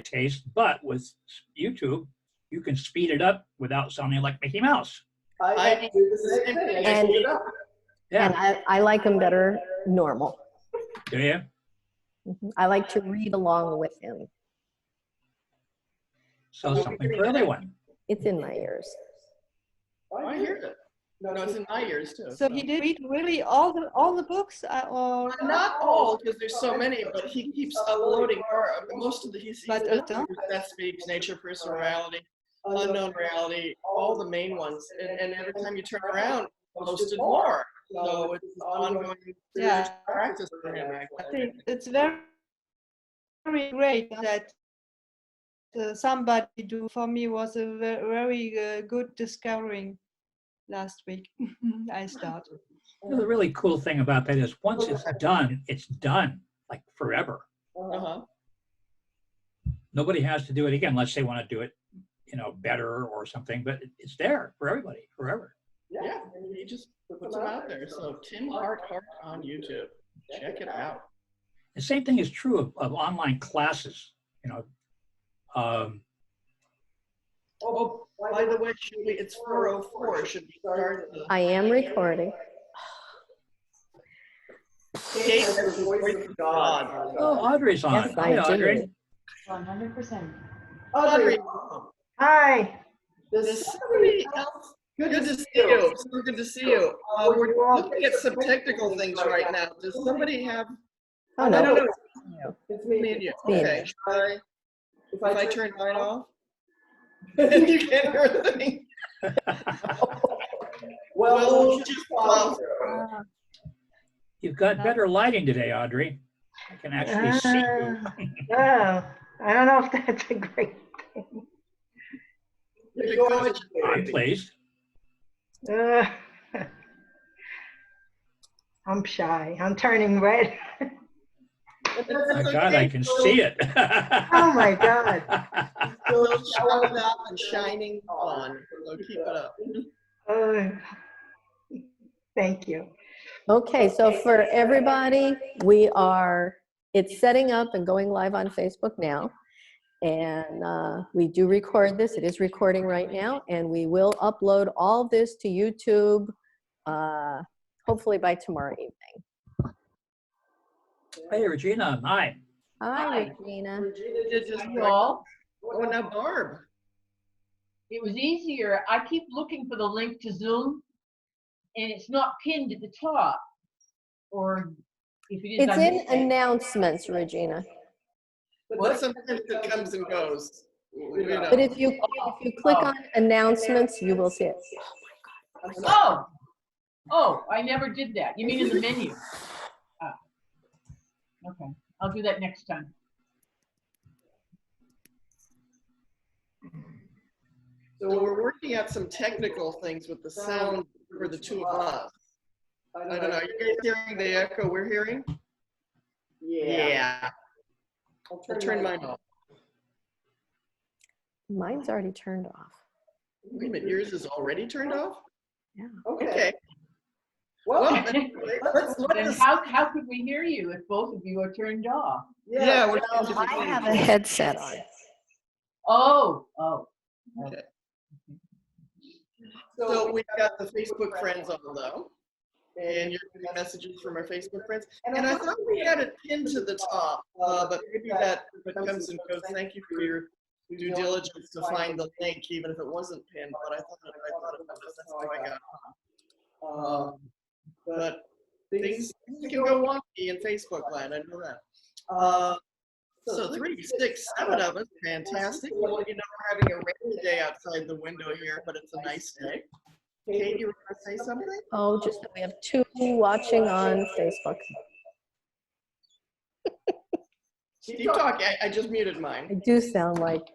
taste, but with YouTube, you can speed it up without sounding like Mickey Mouse. I do the same thing. I speed it up. Yeah. And I like him better normal. Do you? I like to read along with him. So something for everyone. It's in my ears. Oh, I hear it. No, it's in my ears too. So he did read really all the books, or Not all, because there's so many, but he keeps uploading most of the he's That Speaks, Nature, Personality, Unknown Reality, all the main ones, and every time you turn around, posted more. So it's ongoing practice for him. I think it's very, very great that somebody do for me was a very good discovering last week. I started. The really cool thing about that is once it's done, like forever. Nobody has to do it again unless they want to do it, better or something, but it's there for everybody, forever. Yeah, he just puts them out there. So Tim Hart on YouTube. Check it out. The same thing is true of online classes, Oh, by the way, it's 4:04. Should we start? I am recording. Kate, voice of God. Oh, Audrey's on. Yes, I Hi, Audrey. do. 100%. Audrey. Hi. There's somebody else. Good to see you. So good to see you. We're looking at some technical things right now. Does somebody have? Oh, no. No. It's me and you. Okay. If I turn mine off, you can't hear a thing. Well, we'll just follow through. You've got better lighting today, Audrey. I can actually see you. Oh, I don't know if that's a great thing. I'm pleased. I'm shy. I'm turning red. My God, I can see it. Oh my God. Still showing up and shining on. So keep it up. Thank you. Okay, so for everybody, it's setting up and going live on Facebook now. And we do record this. It is recording right now. And we will upload all this to YouTube, hopefully by tomorrow evening. Hey, Regina. Hi. Hi, Regina. Regina did just Y'all. Oh, now Barb. It was easier. I keep looking for the link to Zoom, and it's not pinned at the top. Or if it is, It's in announcements, Regina. But sometimes it comes and goes. But if you click on announcements, you will see it. Oh, I never did that. You mean in the menu? Okay, I'll do that next time. So we're working out some technical things with the sound for the two of us. I don't know. Are you guys hearing the echo we're hearing? Yeah. I'll turn mine off. Mine's already turned off. Wait a minute, yours is already turned off? Yeah. Okay. Well, Then how could we hear you if both of you are turned off? Yeah, Well, I have a headset on. Oh. Okay. So we've got the Facebook friends on though, and you're getting messages from our Facebook friends. And I thought we had it pinned to the top, but maybe that comes and goes. Thank you for your due diligence to find the link, even if it wasn't pinned. But I thought it was. That's how I got it. But things can go wonky in Facebook land. I know that. So 3, 6, 7 of us, fantastic. Well, we're having a rainy day outside the window here, but it's a nice day. Kate, you were going to say something? Oh, just that we have 2 watching on Facebook. Keep talking. I just muted mine. I do sound like.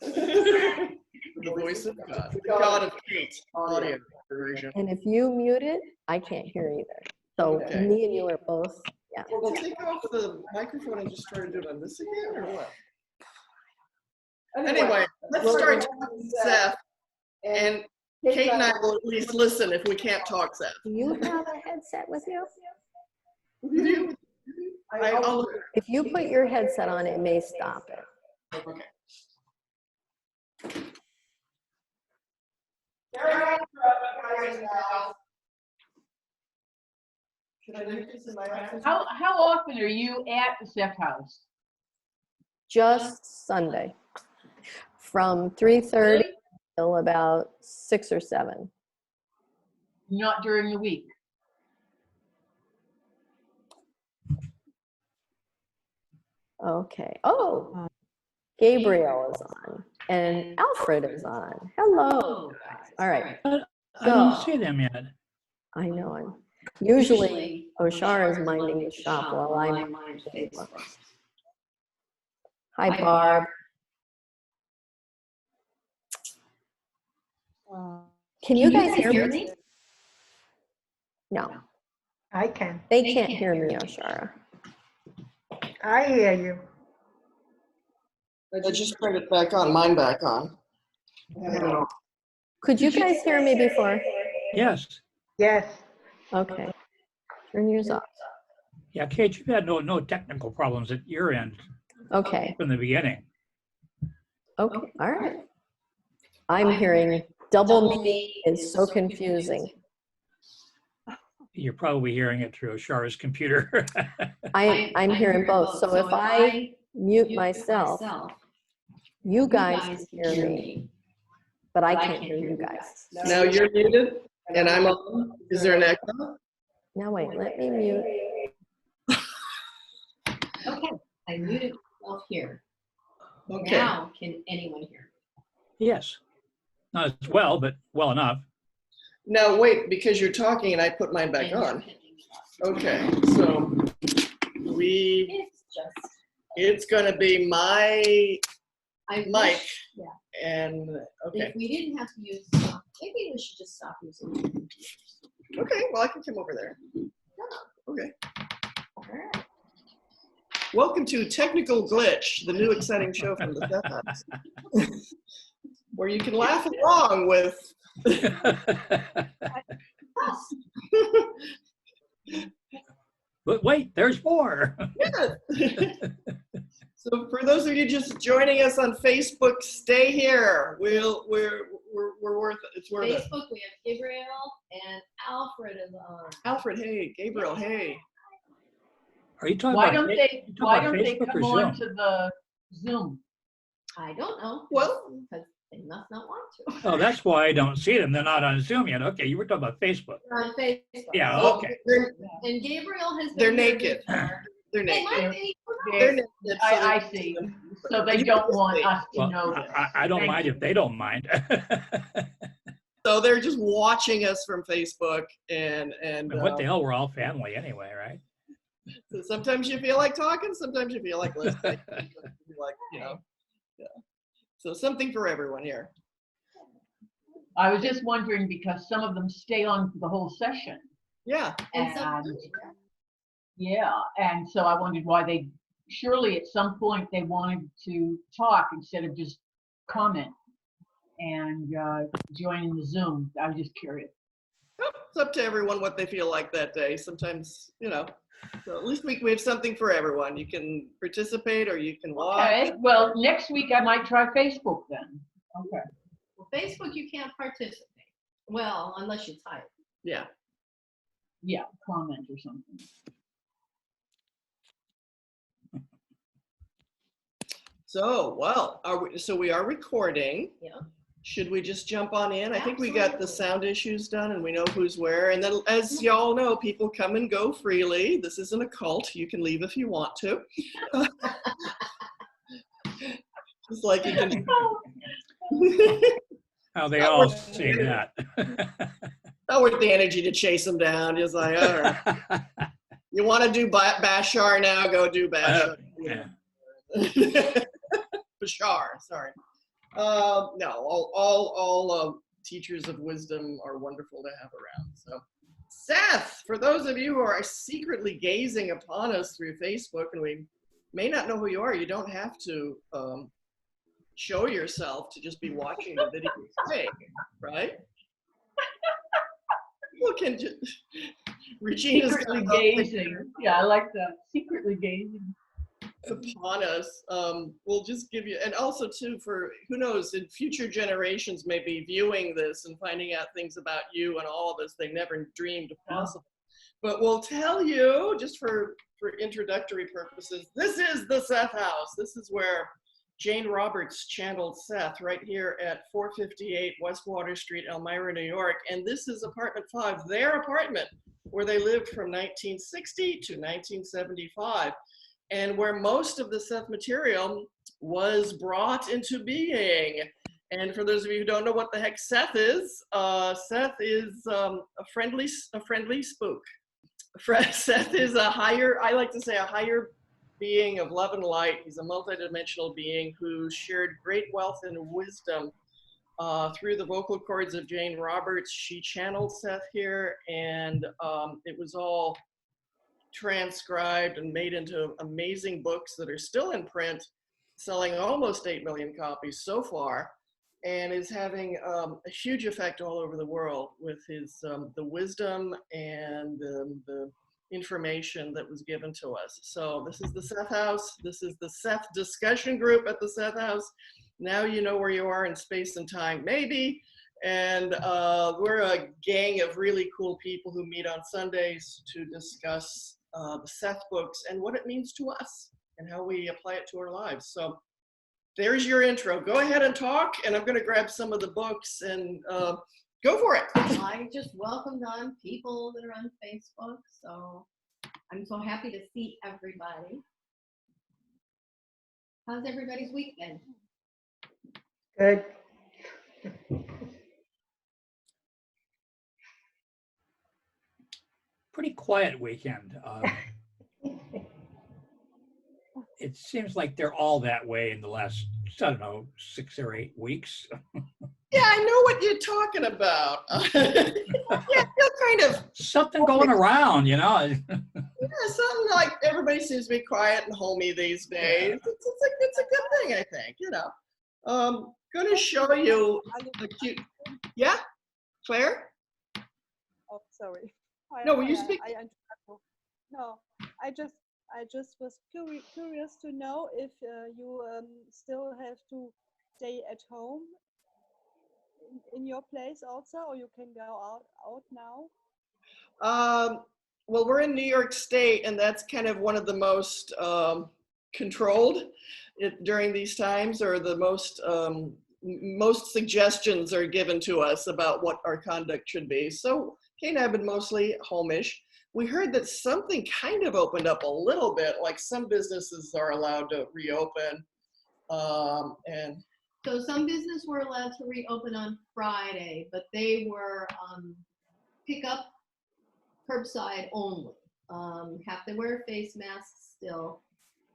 The voice of God. The God of Kate. Audio version. And if you mute it, I can't hear either. So Okay. me and you are both. Yeah. Well, take off the microphone and just try to do it on this again, or what? Anyway, let's start talking to Seth. And Kate and I will at least listen if we can't talk, Seth. Do you have a headset with you? If If you put your headset on, it may stop it. Okay. Should I leave this in my office? How often are you at the Seth House? Just Sunday, from 3:30 till about 6 or 7. Not during the week? Okay. Oh, Gabriel is on, and Alfred is on. Hello. All right. I don't So- see them yet. I know. I'm usually Oshar is minding the shop while I'm on Facebook. Hi, Barb. Can you guys hear me? No, I can. they can't hear me, Oshara. I hear you. I just turned it back on, mine back on. I have it on. Could you guys hear me before? Yes. Yes. Okay. Turn yours off. Yeah, Kate, you've had no technical problems at your end Okay. from the beginning. Okay. All right. I'm hearing double me is so confusing. You're probably hearing it through Shara's computer. I'm hearing both. So if I mute myself, you guys can hear me, but I can't hear you guys. Now you're muted and I'm on. Is there an echo? Now wait, let me mute. Okay, I muted myself here. Okay. Now, can anyone hear? Yes. Not as well, but well enough. Now wait, because you're talking and I put mine back on. Okay, so It's just, it's gonna be my I mic wish, yeah, and, okay. if we didn't have to use, maybe we should just stop using computers. Okay, well, I can come over there. Okay. All right. Welcome to Technical Glitch, the new exciting show from the Seth House, where you can laugh along with. But wait, there's more. So for those of you just joining us on Facebook, stay here. We're worth it. It's worth it. Facebook, we have Gabriel and Alfred is on. Alfred, hey. Gabriel, hey. Are you talking Why about don't Fa- they, you talking why about don't they Facebook come or on Zoom? to the Zoom? I don't know. Well, Because they must not want to. Oh, that's why I don't see them. They're not on Zoom yet. Okay, you were talking about Facebook. They're on Facebook. Yeah, well, okay. And Gabriel has been They're here naked. before. They're They naked. might be. They're naked. so I they- see. So they don't want us to Well, know this. I don't Thank mind you. if they don't mind. So they're just watching us from Facebook and What the hell? We're all family anyway, right? so sometimes you feel like talking, sometimes you feel like listening. Like, yeah. So something for everyone here. I was just wondering because some of them stay on for the whole session. Yeah. And some And yeah, and so I wondered why they, surely at some point they wanted to talk instead of just comment and join in the Zoom. I was just curious. It's up to everyone what they feel like that day. Sometimes, so at least we have something for everyone. You can participate or you can watch. Okay, well, next week I might try Facebook then. Okay. Well, Facebook, you can't participate. Well, unless you type. Yeah. Yeah, comment or something. So, well, we are recording. Yeah. Should we just jump on in? I think we got the sound issues done and we know who's where. And then as y'all know, people come and go freely. This isn't a cult. You can leave if you want to. Just like you can. How they all say that. Not worth the energy to chase them down. Just like, all right. You want to do Bashar now? Go do Bashar. Yeah. Bashar, sorry. No, all teachers of wisdom are wonderful to have around. So, Seth, for those of you who are secretly gazing upon us through Facebook, and we may not know who you are, you don't have to show yourself to just be watching the video thing, right? People can just. Regina's Secretly gazing. Yeah, I like that. Secretly gazing. upon us. We'll just give you, and also too, for who knows, in future generations may be viewing this and finding out things about you and all of us they never dreamed possible. But we'll tell you, just for introductory purposes, this is the Seth House. This is where Jane Roberts channeled Seth, right here at 458 West Water Street, Elmira, New York. And this is apartment 5, their apartment, where they lived from 1960 to 1975, and where most of the Seth material was brought into being. And for those of you who don't know what the heck Seth is a friendly spook. Seth is a higher, I like to say, a higher being of love and light. He's a multidimensional being who shared great wealth and wisdom through the vocal cords of Jane Roberts. She channeled Seth here, and it was all transcribed and made into amazing books that are still in print, selling almost 8 million copies so far, and is having a huge effect all over the world with his the wisdom and the information that was given to us. So this is the Seth House. This is the Seth discussion group at the Seth House. Now you know where you are in space and time, maybe. And we're a gang of really cool people who meet on Sundays to discuss the Seth books and what it means to us and how we apply it to our lives. So there's your intro. Go ahead and talk, and I'm going to grab some of the books and go for it. I just welcomed on people that are on Facebook, so I'm so happy to see everybody. How's everybody's week been? Good. Pretty quiet weekend. It seems like they're all that way in the last, I don't know, 6 or 8 weeks. Yeah, I know what you're talking about. Yeah, feel kind of Something going around, you know. yeah, something like everybody seems to be quiet and homey these days. Yeah. It's a good thing, I think. You know, going to show you a cute. Yeah, Claire. Oh, sorry. No, will you speak? No, I just was curious to know if you still have to stay at home in your place also, or you can go out now. Well, we're in New York State, and that's kind of one of the most controlled during these times, or the most suggestions are given to us about what our conduct should be. So Kate and I have been mostly homeish. We heard that something kind of opened up a little bit, like some businesses are allowed to reopen. And So some business were allowed to reopen on Friday, but they were pick up curbside only. Have to wear face masks still.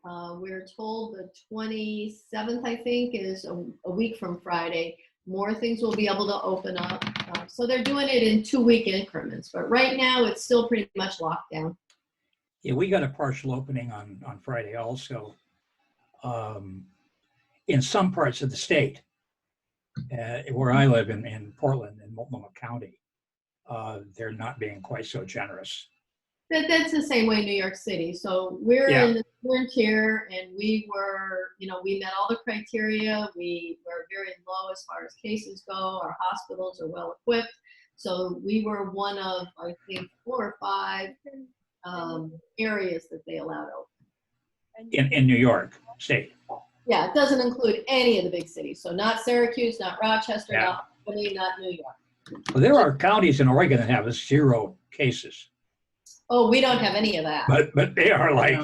We're told the 27th, I think, is a week from Friday. More things will be able to open up. So they're doing it in 2-week increments, but right now it's still pretty much locked down. Yeah, we got a partial opening on Friday also. In some parts of the state, where I live in Portland, in Multnomah County, they're not being quite so generous. That's the same way in New York City. So we're in the frontier, and we were, we met all the criteria. We were very low as far as cases go. Our hospitals are well equipped. So we were one of, I think, 4 or 5 areas that they allowed open. In New York State. Yeah, it doesn't include any of the big cities. So not Syracuse, not Rochester, not Albany, not New York. Well, there are counties in Oregon that have 0 cases. Oh, we don't have any of that. But they are like,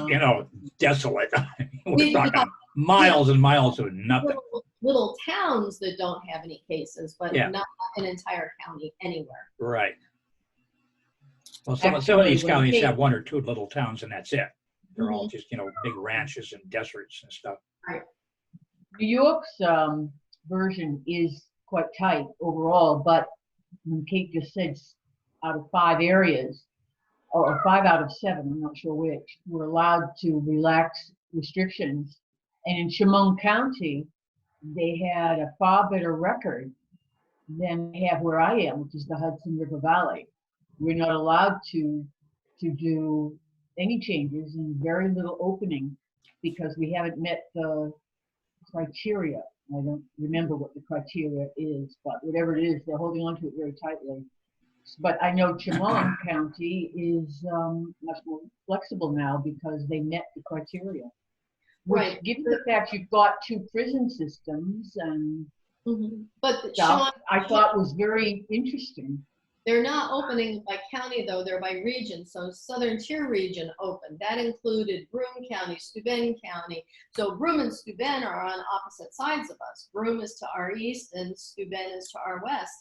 desolate. We're talking miles and miles of nothing. Little towns that don't have any cases, but not an entire county anywhere. Right. Well, some of these counties have 1 or 2 little towns, and that's it. They're all just, big ranches and deserts and stuff. Right. New York's version is quite tight overall, but Kate just said out of 5 areas, or 5 out of 7, I'm not sure which, were allowed to relax restrictions. And in Chemung County, they had a far better record than they have where I am, which is the Hudson River Valley. We're not allowed to do any changes and very little opening because we haven't met the criteria. I don't remember what the criteria is, but whatever it is, they're holding on to it very tightly. But I know Chemung County is much more flexible now because they met the criteria. Which, Right. given the fact you've got 2 prison systems and But stuff, Sean, I thought was very interesting. they're not opening by county though, they're by region. So Southern Tier region opened. That included Broome County, Steuben County. So Broome and Steuben are on opposite sides of us. Broome is to our east and Steuben is to our west.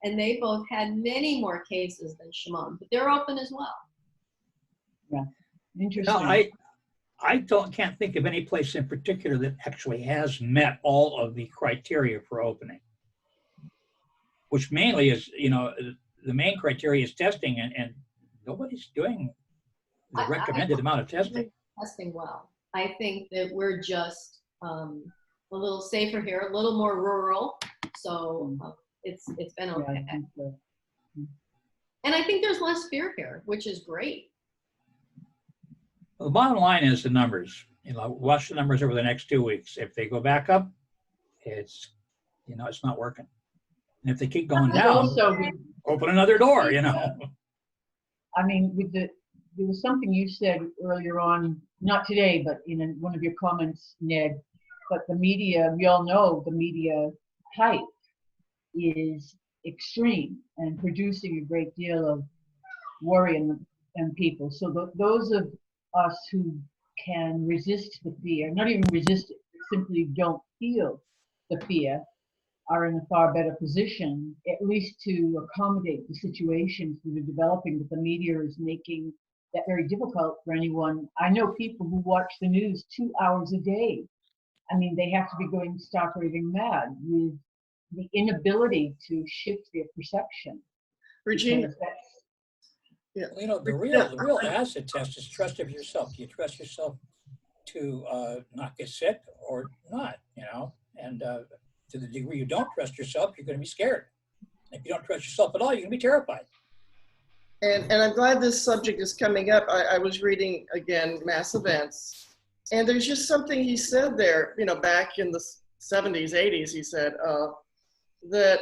And they both had many more cases than Chemung, but they're open as well. Yeah, interesting. No, I can't think of any place in particular that actually has met all of the criteria for opening, which mainly is, you know, the main criteria is testing, and nobody's doing the recommended amount of testing. Testing well. I think that we're just a little safer here, a little more rural. So it's been okay. Yeah, I think so. And I think there's less fear here, which is great. The bottom line is the numbers. You know, watch the numbers over the next 2 weeks. If they go back up, it's, you know, it's not working. And if they keep going down, Also, open another door, you know. I mean, there was something you said earlier on, not today, but in one of your comments, Ned, but the media, we all know the media hype is extreme and producing a great deal of worry in people. So those of us who can resist the fear, not even resist it, simply don't feel the fear, are in a far better position, at least to accommodate the situations that are developing, that the media is making that very difficult for anyone. I know people who watch the news 2 hours a day. I mean, they have to be going stark raving mad with the inability to shift their perception. Regina. Yeah. You know, the real acid test is trust of yourself. Do you trust yourself to not get sick or not, you know? And to the degree you don't trust yourself, you're going to be scared. If you don't trust yourself at all, you're going to be terrified. And I'm glad this subject is coming up. I was reading, again, Mass Events, and there's just something he said there, you know, back in the 70s, 80s, he said that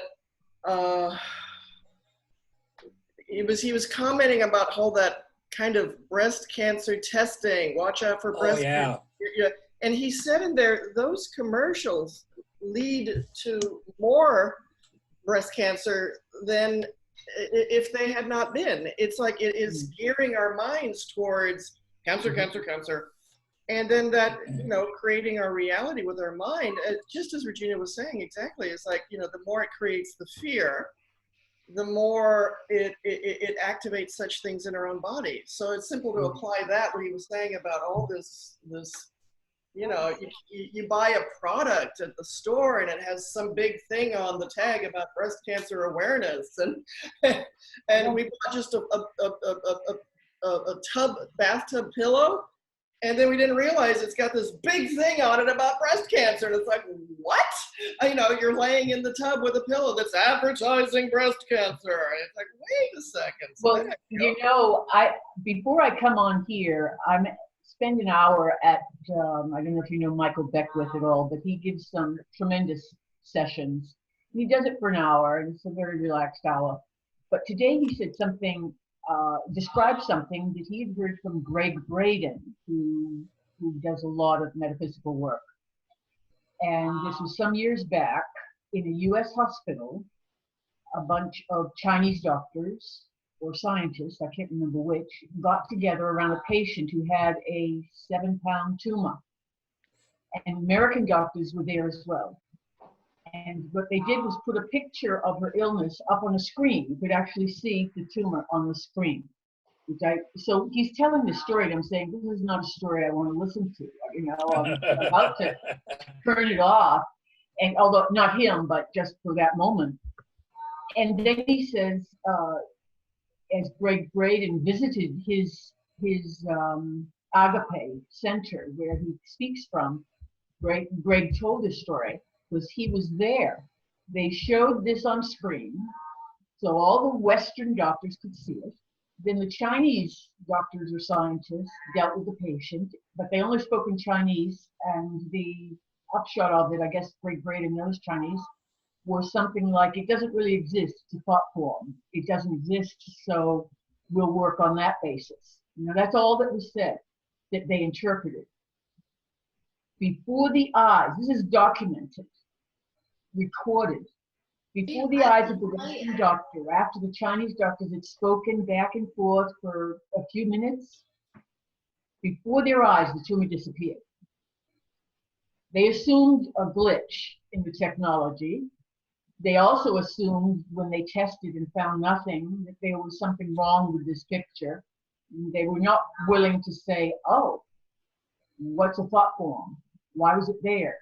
he was commenting about all that kind of breast cancer testing, watch out for breast cancer. Yeah. And he said in there, those commercials lead to more breast cancer than if they had not been. It's like it is gearing our minds towards cancer, cancer, cancer. And then that, you know, creating our reality with our mind, just as Regina was saying, exactly. It's like, you know, the more it creates the fear, the more it activates such things in our own body. So it's simple to apply that, what he was saying about all this, you know, you buy a product at the store and it has some big thing on the tag about breast cancer awareness, and we bought just a bathtub pillow, and then we didn't realize it's got this big thing on it about breast cancer, and it's like, what? You know, you're laying in the tub with a pillow that's advertising breast cancer, and it's like, wait a second. Well, you know, before I come on here, I'm spend an hour at, I don't know if you know Michael Beckwith at all, but he gives some tremendous sessions. He does it for an hour, and it's a very relaxed hour. But today he said something, described something that he had heard from Greg Braden, who does a lot of metaphysical work. And this was some years back in a US hospital. A bunch of Chinese doctors or scientists, I can't remember which, got together around a patient who had a 7-pound tumor. And American doctors were there as well. And what they did was put a picture of her illness up on a screen. You could actually see the tumor on the screen. So he's telling the story, and I'm saying, this is not a story I want to listen to. You know, I'm about to turn it off. And although not him, but just for that moment. And then he says, as Greg Braden visited his Agape Center, where he speaks from, Greg told his story, because he was there. They showed this on screen, so all the Western doctors could see it. Then the Chinese doctors or scientists dealt with the patient, but they only spoke in Chinese, and the upshot of it, I guess great Braden knows Chinese, was something like, it doesn't really exist, it's a thought form. It doesn't exist, so we'll work on that basis. You know, that's all that was said, that they interpreted. Before the eyes, this is documented, recorded, before the eyes of the Western doctor, after the Chinese doctors had spoken back and forth for a few minutes, before their eyes, the tumor disappeared. They assumed a glitch in the technology. They also assumed when they tested and found nothing that there was something wrong with this picture. They were not willing to say, oh, what's a thought form? Why was it there?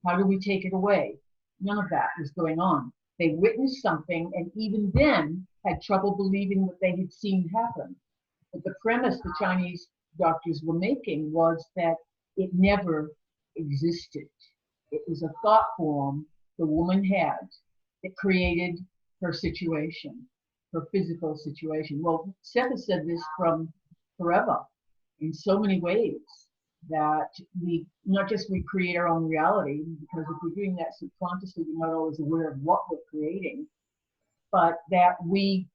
How do we take it away? None of that was going on. They witnessed something and even then had trouble believing what they had seen happen. But the premise the Chinese doctors were making was that it never existed. It was a thought form the woman had that created her situation, her physical situation. Well, Seth has said this from forever in so many ways, that we not just we create our own reality, because if we're doing that subconsciously, we're not always aware of what we're creating, but that we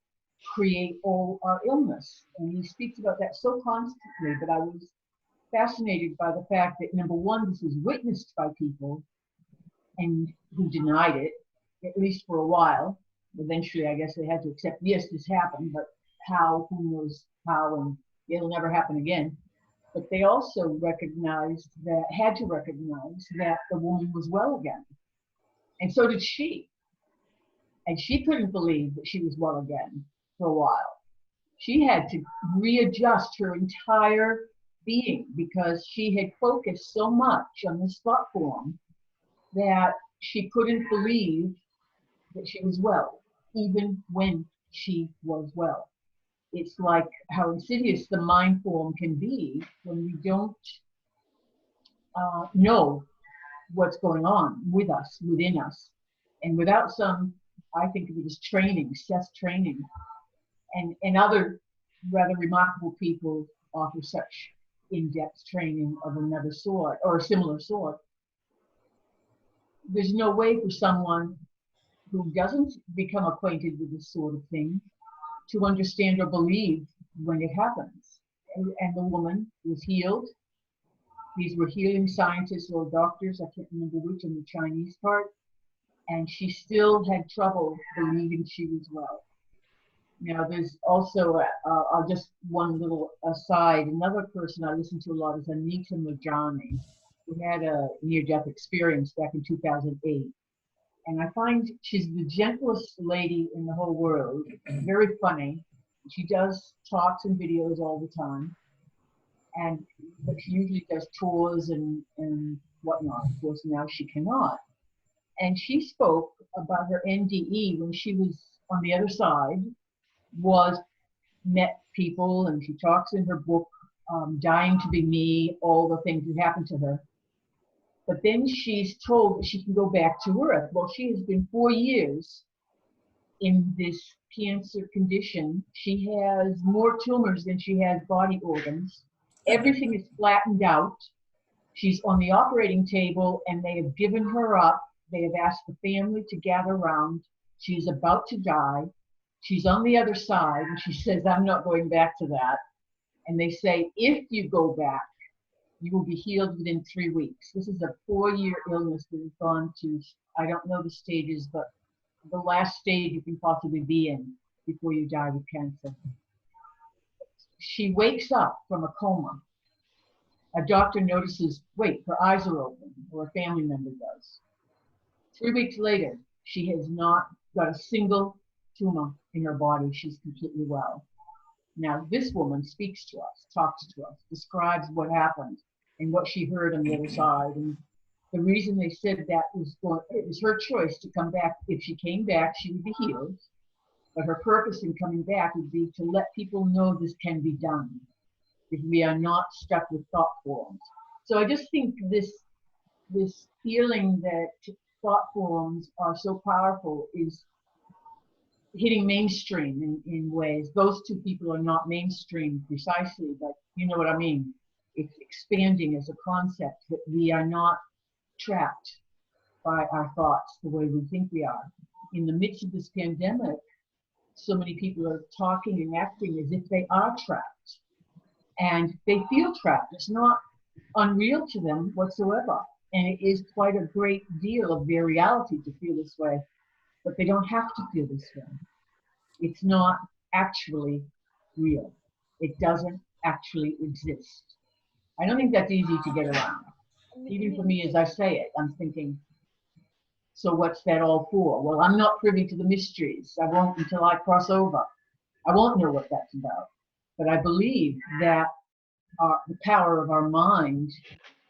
create all our illness. And he speaks about that so constantly, but I was fascinated by the fact that, number one, this was witnessed by people and who denied it, at least for a while. Eventually, I guess they had to accept, yes, this happened, but how, who knows how, and it'll never happen again. But they also recognized that, had to recognize that the woman was well again. And so did she. And she couldn't believe that she was well again for a while. She had to readjust her entire being because she had focused so much on this thought form that she couldn't believe that she was well, even when she was well. It's like how insidious the mind form can be when we don't know what's going on with us, within us. And without some, I think of it as training, Seth's training, and other rather remarkable people offer such in-depth training of another sort, or a similar sort. There's no way for someone who doesn't become acquainted with this sort of thing to understand or believe when it happens. And the woman was healed. These were healing scientists or doctors, I can't remember which in the Chinese part, and she still had trouble believing she was well. Now, there's also, just one little aside, another person I listen to a lot is Anita Majani, who had a near-death experience back in 2008. And I find she's the gentlest lady in the whole world, very funny. She does talks and videos all the time. But she usually does tours and whatnot. Of course, now she cannot. And she spoke about her NDE when she was on the other side, met people, and she talks in her book, Dying to Be Me, all the things that happened to her. But then she's told that she can go back to Earth. Well, she has been 4 years in this cancer condition. She has more tumors than she has body organs. Everything is flattened out. She's on the operating table and they have given her up. They have asked the family to gather around. She's about to die. She's on the other side and she says, I'm not going back to that. And they say, if you go back, you will be healed within 3 weeks. This is a 4-year illness that has gone to, I don't know the stages, but the last stage you can possibly be in before you die with cancer. She wakes up from a coma. A doctor notices, wait, her eyes are open, or a family member does. 3 weeks later, she has not got a single tumor in her body. She's completely well. Now, this woman speaks to us, talks to us, describes what happened and what she heard on the other side. And the reason they said that was it was her choice to come back. If she came back, she would be healed. But her purpose in coming back would be to let people know this can be done, if we are not stuck with thought forms. So I just think this feeling that thought forms are so powerful is hitting mainstream in ways. Those two people are not mainstream precisely, but you know what I mean. It's expanding as a concept that we are not trapped by our thoughts the way we think we are. In the midst of this pandemic, so many people are talking and acting as if they are trapped. And they feel trapped. It's not unreal to them whatsoever. And it is quite a great deal of their reality to feel this way. But they don't have to feel this way. It's not actually real. It doesn't actually exist. I don't think that's easy to get around. Even for me, as I say it, I'm thinking, so what's that all for? Well, I'm not privy to the mysteries. I won't until I cross over. I won't know what that's about. But I believe that the power of our mind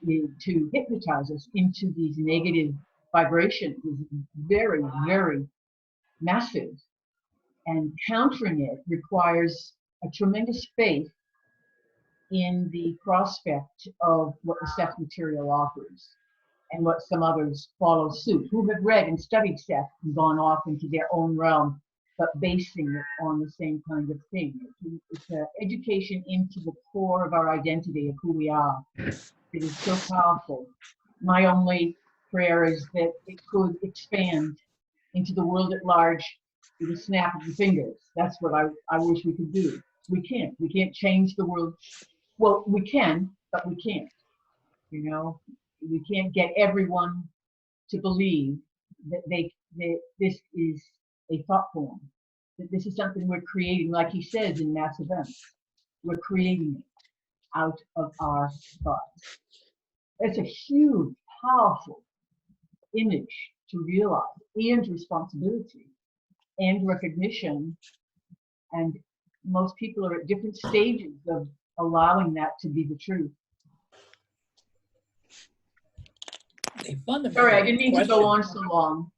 to hypnotize us into these negative vibrations is very, very massive. And countering it requires a tremendous faith in the prospect of what the Seth material offers and what some others follow suit, who have read and studied Seth and gone off into their own realm, but basing it on the same kind of thing. It's an education into the core of our identity of who we are. It is so powerful. My only prayer is that it could expand into the world at large with a snap of the fingers. That's what I wish we could do. We can't. We can't change the world. Well, we can, but we can't. You know, we can't get everyone to believe that this is a thought form, that this is something we're creating, like he says in Mass Events. We're creating it out of our thoughts. It's a huge, powerful image to realize, and responsibility, and recognition. And most people are at different stages of allowing that to be the truth. Sorry, I didn't mean to go on so long.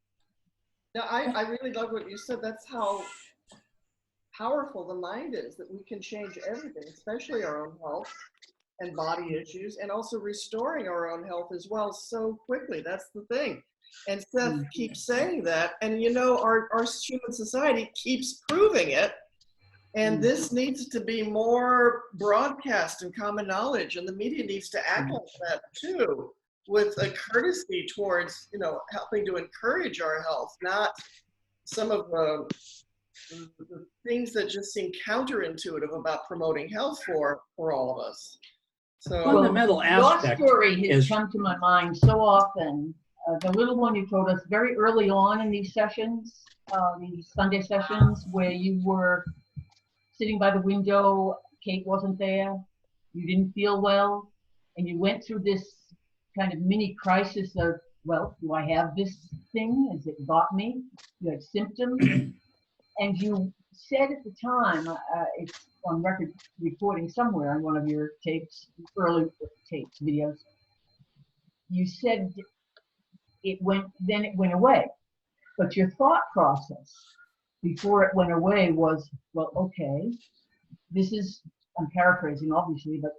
No, I really love what you said. That's how powerful the mind is, that we can change everything, especially our own health and body issues, and also restoring our own health as well so quickly. That's the thing. And Seth keeps saying that, and you know, our human society keeps proving it. And this needs to be more broadcast and common knowledge, and the media needs to act like that too, with a courtesy towards, you know, helping to encourage our health, not some of the things that just seem counterintuitive about promoting health for all of us. So fundamental aspect your story has come to my mind so often. The little one you told us very early on in these sessions, these Sunday sessions, where you were sitting by the window, Kate wasn't there, you didn't feel well, and you went through this kind of mini crisis of, well, do I have this thing? Has it got me? You had symptoms. And you said at the time, it's on record recording somewhere on one of your tapes, early tapes, videos, you said it went away. But your thought process before it went away was, well, okay, this is, I'm paraphrasing obviously, but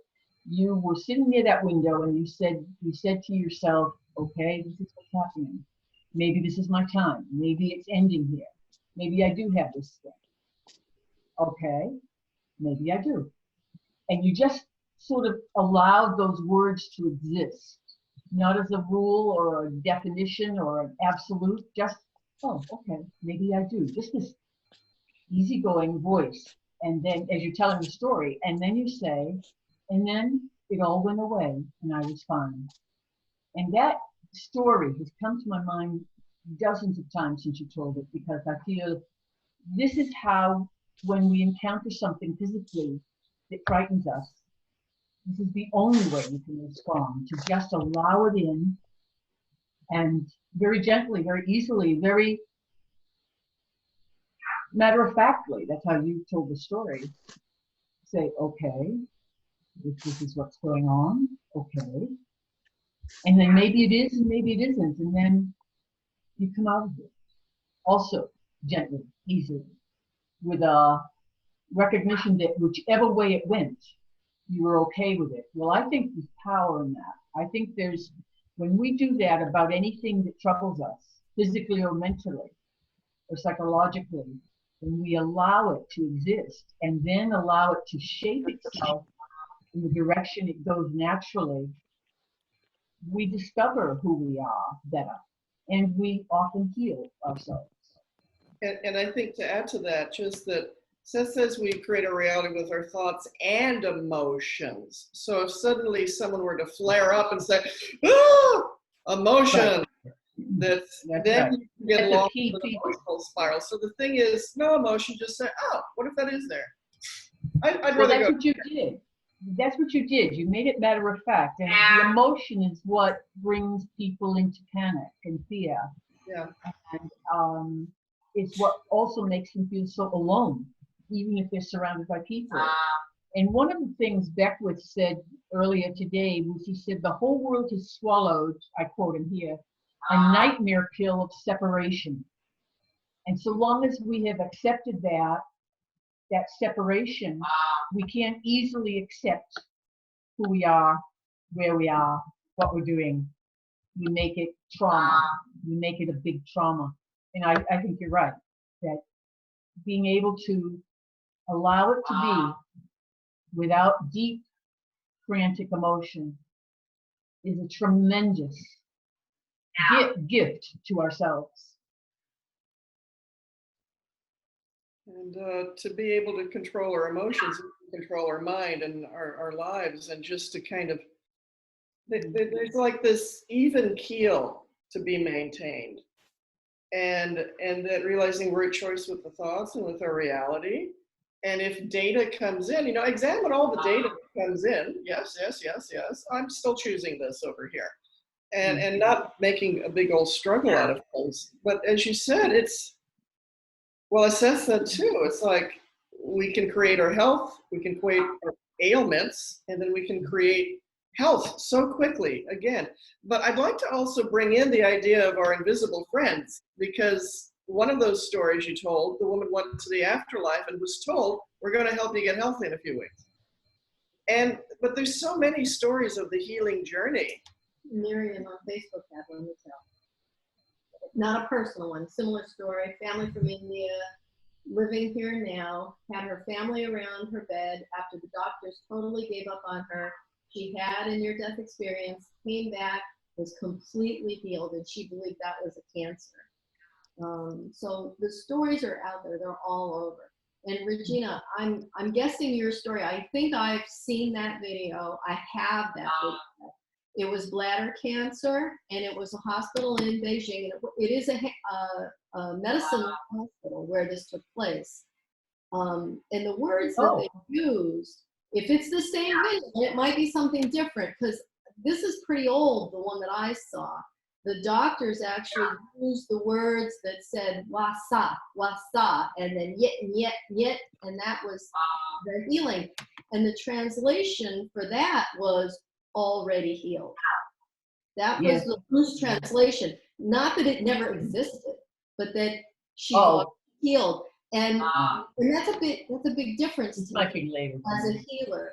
you were sitting near that window and you said to yourself, okay, this is what's happening. Maybe this is my time. Maybe it's ending here. Maybe I do have this thing. Okay, maybe I do. And you just sort of allowed those words to exist, not as a rule or a definition or an absolute, just, oh, okay, maybe I do. Just this easygoing voice. And then as you're telling the story, and then you say, and then it all went away and I was fine. And that story has come to my mind dozens of times since you told it, because I feel this is how, when we encounter something physically that frightens us, this is the only way we can respond, to just allow it in and very gently, very easily, very matter-of-factly, that's how you told the story, say, okay, this is what's going on, okay. And then maybe it is and maybe it isn't, and then you come out of it. Also, gently, easily, with a recognition that whichever way it went, you were okay with it. Well, I think there's power in that. I think there's, when we do that about anything that troubles us, physically or mentally or psychologically, and we allow it to exist, and then allow it to shape itself in the direction it goes naturally, we discover who we are better, and we often heal ourselves. And I think to add to that, just that Seth says we create a reality with our thoughts and emotions. So if suddenly someone were to flare up and say, "Ah, emotion," That's then right. you can get That's a lost key in the feature. emotional spiral. So the thing is, no emotion, just say, "Oh, what if that is there?" I'd Well, rather that's go. what you did. That's what you did. You made it matter of fact. And the emotion is what brings people into panic and fear. Yeah. And it's what also makes them feel so alone, even if they're surrounded by people. And one of the things Beckwith said earlier today was he said, the whole world has swallowed, I quote him here, a nightmare pill of separation. And so long as we have accepted that separation, we can't easily accept who we are, where we are, what we're doing. We make it trauma. We make it a big trauma. And I think you're right, that being able to allow it to be without deep, frantic emotion is a tremendous gift to ourselves. And to be able to control our emotions, control our mind and our lives, and just to kind of, there's like this even keel to be maintained. And that realizing we're at choice with the thoughts and with our reality. And if data comes in, examine all the data that comes in. Yes. I'm still choosing this over here. And not making a big old struggle out of things. But as you said, well, as Seth said too, it's like we can create our health, we can create our ailments, and then we can create health so quickly again. But I'd like to also bring in the idea of our invisible friends, because one of those stories you told, the woman went to the afterlife and was told, we're going to help you get healthy in a few weeks. But there's so many stories of the healing journey. Miriam on Facebook had one to tell. Not a personal one, similar story. Family from India, living here now, had her family around her bed after the doctors totally gave up on her. She had a near-death experience, came back, was completely healed, and she believed that was a cancer. So the stories are out there; they're all over. And Regina, I'm guessing your story. I think I've seen that video. I have that video. It was bladder cancer, and it was a hospital in Beijing. It is a medicine hospital where this took place. And the words that they used, if it's the same video, it might be something different, because this is pretty old, the one that I saw. The doctors actually used the words that said wasa, wasa, and then yet, and that was the healing. And the translation for that was already healed. That was the loose translation. Not that it never existed, but that she got healed. And that's a big difference to me as a healer.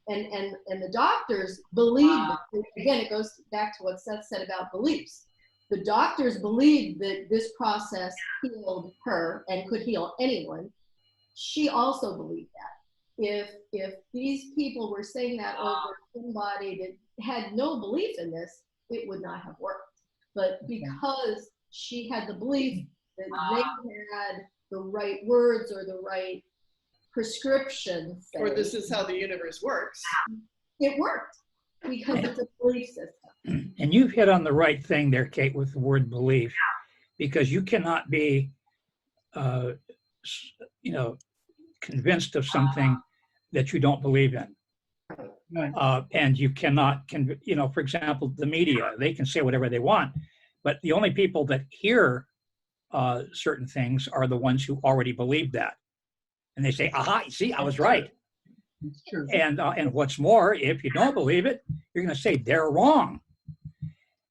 And the doctors believed, again, it goes back to what Seth said about beliefs. The doctors believed that this process healed her and could heal anyone. She also believed that. If these people were saying that over somebody that had no belief in this, it would not have worked. But because she had the belief that they had the right words or the right prescription, or this is how the universe works, it worked because it's a belief system. And you've hit on the right thing there, Kate, with the word belief, because you cannot be, convinced of something that you don't believe in. And you cannot, for example, the media, they can say whatever they want, but the only people that hear certain things are the ones who already believe that. And they say, aha, see, I was right. It's true. And what's more, if you don't believe it, you're going to say they're wrong.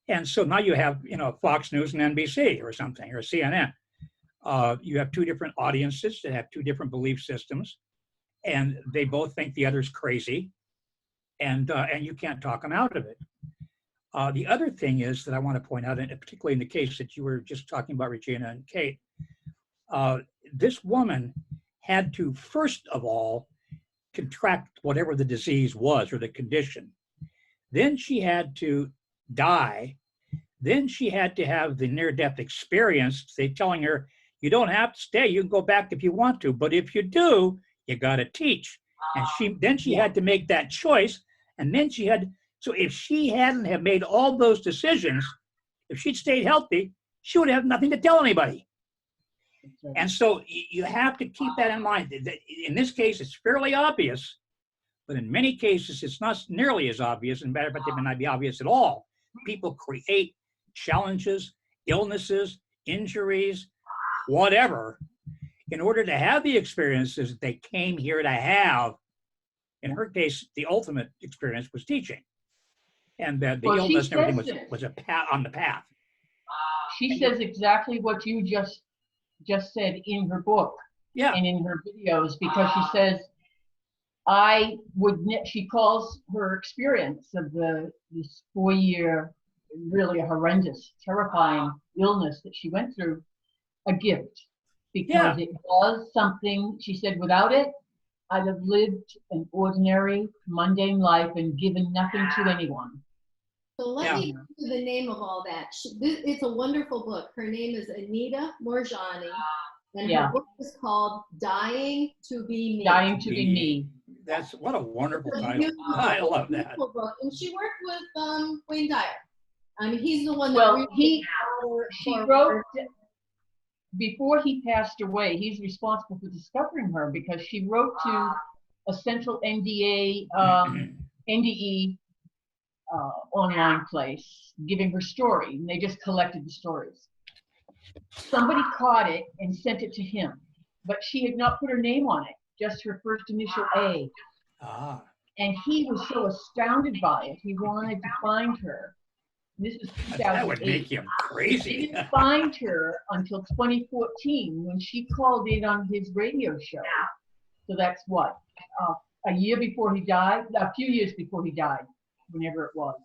And so now you have, Fox News and NBC or something, or CNN. You have two different audiences that have two different belief systems, and they both think the other's crazy, and you can't talk them out of it. The other thing is that I want to point out, and particularly in the case that you were just talking about, Regina and Kate, this woman had to, first of all, contract whatever the disease was or the condition. Then she had to die. Then she had to have the near-death experience. They telling her, you don't have to stay. You can go back if you want to. But if you do, you got to teach. And then she had to make that choice. And then she had, so if she hadn't have made all those decisions, if she'd stayed healthy, she would have nothing to tell anybody. And so you have to keep that in mind. In this case, it's fairly obvious, but in many cases, it's not nearly as obvious. And matter of fact, it may not be obvious at all. People create challenges, illnesses, injuries, whatever, in order to have the experiences that they came here to have. In her case, the ultimate experience was teaching. And the illness and everything was a path on the path. She says exactly what you just said in her book, yeah, and in her videos, because she says, she calls her experience of this 4-year, really horrendous, terrifying illness that she went through a gift, because it was something, she said, without it, I'd have lived an ordinary, mundane life and given nothing to anyone. So let me give you the name of all that. It's a wonderful book. Her name is Anita Morjani, and her book is called Dying to Be Me. Dying to Be Me. That's what a wonderful title. I love that. Book. And she worked with Wayne Dyer. I mean, he's the one that well, she wrote, before he passed away, he's responsible for discovering her, because she wrote to a central NDE online place, giving her story, and they just collected the stories. Somebody caught it and sent it to him, but she had not put her name on it, just her first initial A. And he was so astounded by it, he wanted to find her. This was 2008. That would make him crazy. He didn't find her until 2014 when she called in on his radio show. So that's what, a year before he died, a few years before he died, whenever it was.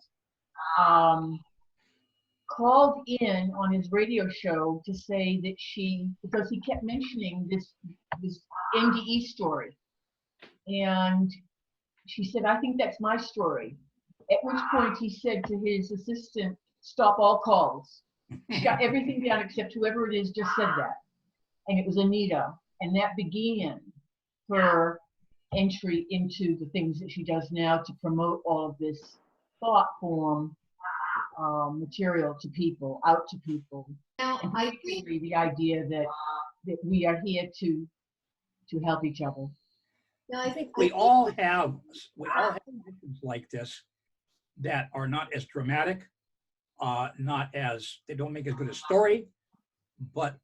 Called in on his radio show to say that because he kept mentioning this NDE story. And she said, I think that's my story. At which point he said to his assistant, stop all calls. Shut everything down except whoever it is just said that. And it was Anita. And that began her entry into the things that she does now to promote all of this thought form material to people, out to people. Now, and I think the idea that we are here to help each other. now, I think we all have missions like this that are not as dramatic, they don't make as good a story, but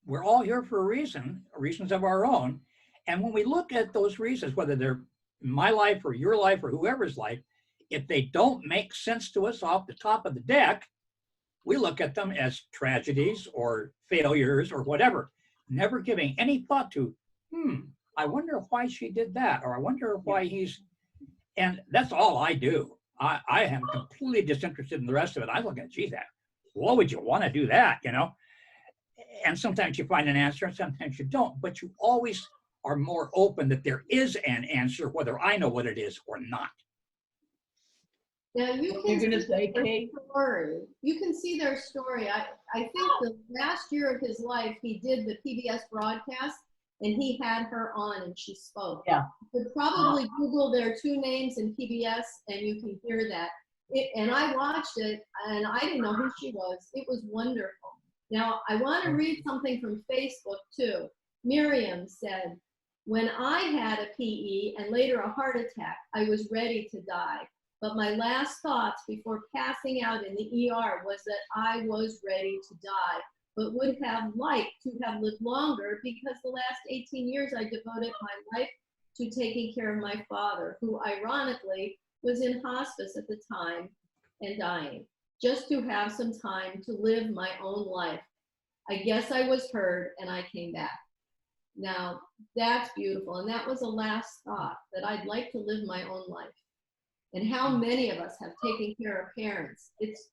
we're all here for a reason, reasons of our own. And when we look at those reasons, whether they're my life or your life or whoever's life, if they don't make sense to us off the top of the deck, we look at them as tragedies or failures or whatever, never giving any thought to, I wonder why she did that, or I wonder why and that's all I do. I am completely disinterested in the rest of it. I look at, geez, what would you want to do that, And sometimes you find an answer and sometimes you don't, but you always are more open that there is an answer, whether I know what it is or not. Now you can see their story. I think the last year of his life, he did the PBS broadcast, and he had her on and she spoke. Yeah. You could probably Google their two names in PBS and you can hear that. And I watched it and I didn't know who she was. It was wonderful. Now I want to read something from Facebook too. Miriam said, when I had a PE and later a heart attack, I was ready to die. But my last thoughts before passing out in the ER was that I was ready to die, but would have liked to have lived longer because the last 18 years I devoted my life to taking care of my father, who ironically was in hospice at the time and dying, just to have some time to live my own life. I guess I was heard and I came back. Now, that's beautiful. And that was a last thought, that I'd like to live my own life. and how many of us have taken care of parents. It's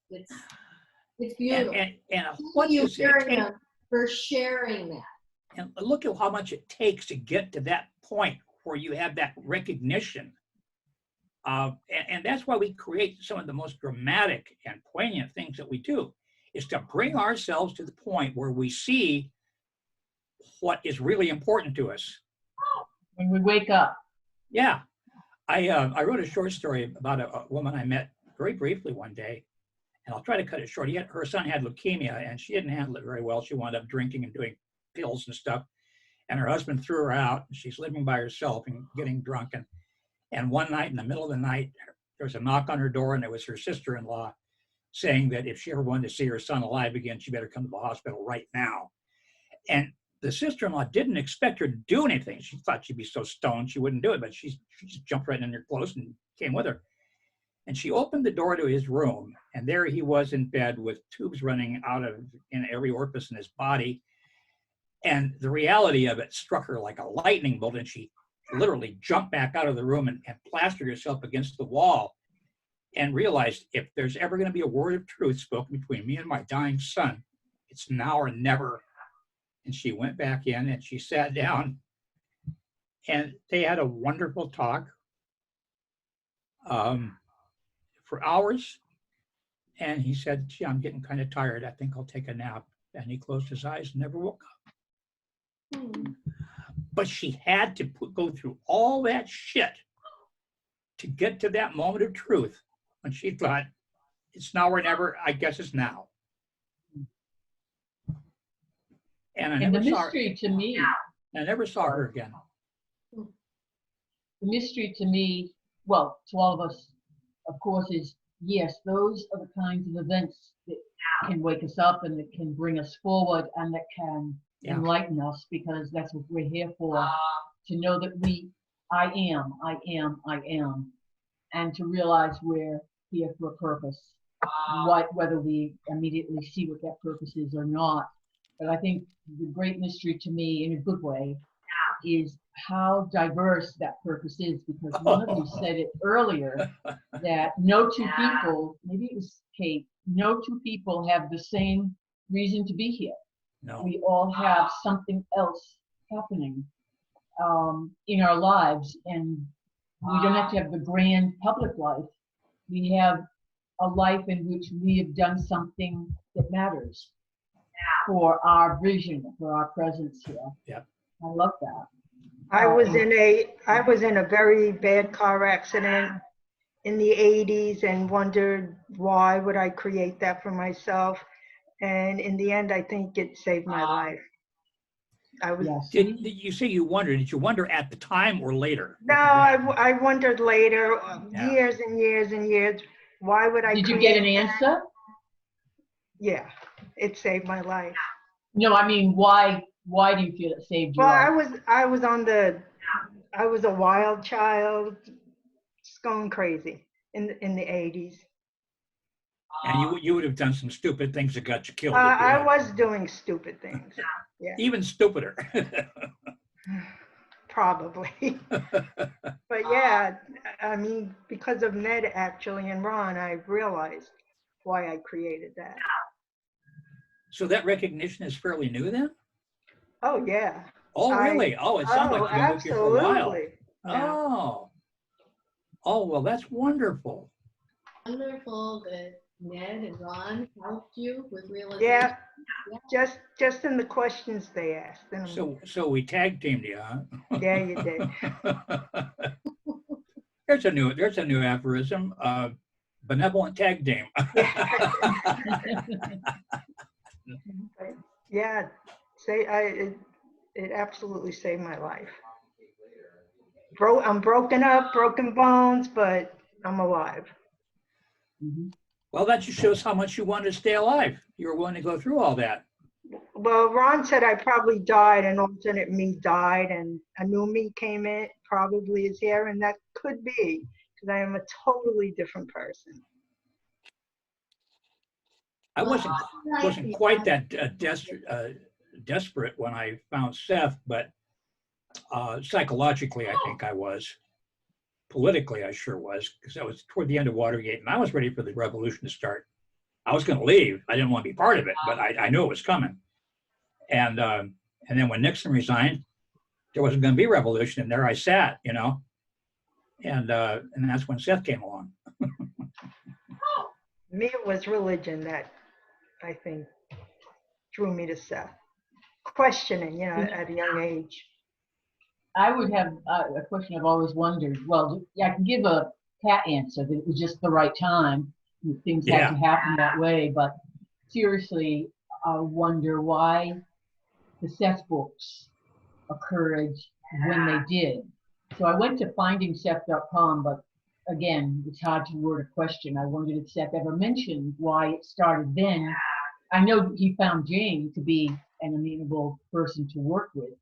beautiful. And Thank what you, does it take? Miriam, for sharing that. And look at how much it takes to get to that point where you have that recognition. And that's why we create some of the most dramatic and poignant things that we do, is to bring ourselves to the point where we see what is really important to us. When we wake up. Yeah. I wrote a short story about a woman I met very briefly one day, and I'll try to cut it short. Her son had leukemia, and she didn't handle it very well. She wound up drinking and doing pills and stuff, and her husband threw her out, and she's living by herself and getting drunk. And one night, in the middle of the night, there was a knock on her door, and it was her sister-in-law saying that if she ever wanted to see her son alive again, she better come to the hospital right now. And the sister-in-law didn't expect her to do anything. She thought she'd be so stoned she wouldn't do it, but she just jumped right in her clothes and came with her. And she opened the door to his room, and there he was in bed with tubes running out of in every orifice in his body. And the reality of it struck her like a lightning bolt, and she literally jumped back out of the room and plastered herself against the wall and realized, if there's ever going to be a word of truth spoken between me and my dying son, it's now or never. And she went back in and she sat down, and they had a wonderful talk for hours. And he said, gee, I'm getting kind of tired. I think I'll take a nap. And he closed his eyes and never woke up. But she had to go through all that shit to get to that moment of truth when she thought, it's now or never. I guess it's now. And I never saw her. To me, I never saw her again. The mystery to me, well, to all of us, of course, is yes, those are the kinds of events that can wake us up and that can bring us forward and that can enlighten us, because that's what we're here for, to know that I am, and to realize we're here for a purpose, whether we immediately see what that purpose is or not. But I think the great mystery to me, in a good way, is how diverse that purpose is, because one of you said it earlier, that no two people, maybe it was Kate, no two people have the same reason to be here. No. We all have something else happening in our lives, and we don't have to have the grand public life. We have a life in which we have done something that matters for our vision, for our presence here. Yeah. I love that. I was in a very bad car accident in the 80s and wondered why would I create that for myself. And in the end, I think it saved my life. I was. Yes. Did you say you wondered? Did you wonder at the time or later? No, I wondered later, Yeah. years and years and years, why would I Did you create get an answer? Yeah, it saved my life. No, I mean, why do you feel it saved your Well, life? I was a wild child, just going crazy in the 80s. And you would have done some stupid things that got you killed. I was doing stupid things. Yeah, Even stupider. probably. But yeah, I mean, because of Ned actually and Ron, I realized why I created that. So that recognition is fairly new then? Oh yeah. Oh, really? It sounds like you've been with you for a while. Absolutely. Yeah. Oh, well, that's wonderful. Wonderful that Ned and Ron helped you with realization. Yeah. Just in the questions they asked. And So we tag teamed you, huh? yeah, you did. There's a new aphorism. Benevolent tag team. Yeah, it absolutely saved my life. I'm broken up, broken bones, but I'm alive. Well, that just shows how much you wanted to stay alive. You were willing to go through all that. Well, Ron said I probably died, an alternate me died, and a new me came in, probably is here, and that could be, because I am a totally different person. I wasn't quite that desperate when I found Seth, but psychologically, I think I was. politically, I sure was, because that was toward the end of Watergate, and I was ready for the revolution to start. I was going to leave. I didn't want to be part of it, but I knew it was coming. And then when Nixon resigned, there wasn't going to be revolution, and there I sat, you know. And that's when Seth came along. Me, it was religion that I think drew me to Seth. Questioning, you know, at a young age. I would have a question I've always wondered. Well, yeah, I can give a pat answer that it was just the right time. Things had to happen that way. But seriously, I wonder why the Seth books occurred when they did. So I went to findingseth.com, but again, it's hard to word a question. I wondered if Seth ever mentioned why it started then. I know he found Jane to be an amenable person to work with.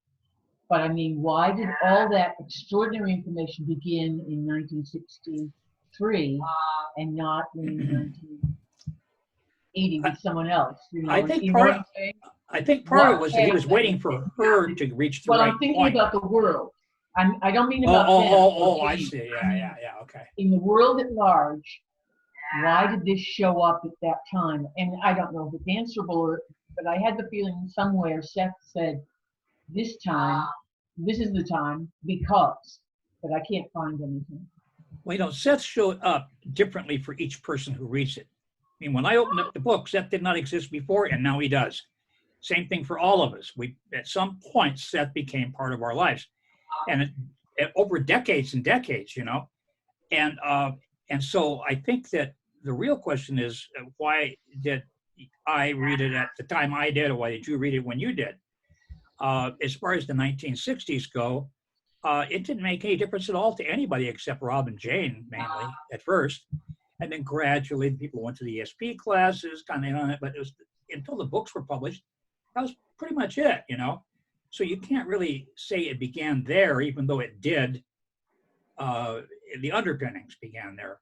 But I mean, why did all that extraordinary information begin in 1963 and not in 1980 with someone else? You know, I think you part know of, what I'm saying? I think part of it was that he was waiting for her to reach the Well, right I'm thinking point. about the world. I don't mean about them. I see. Yeah, okay. In the world at large, why did this show up at that time? And I don't know if it's answerable, but I had the feeling somewhere Seth said, this time, this is the time because, but I can't find anything. Well, you know, Seth showed up differently for each person who reads it. I mean, when I opened up the book, Seth did not exist before, and now he does. Same thing for all of us. We, at some point, Seth became part of our lives, and over decades and decades, you know. And so I think that the real question is, why did I read it at the time I did, or why did you read it when you did? As far as the 1960s go, it didn't make any difference at all to anybody except Rob and Jane, mainly at first. And then gradually people went to the ESP classes, kind of on it, but it was until the books were published, that was pretty much it, you know? So you can't really say it began there, even though it did. The underpinnings began there.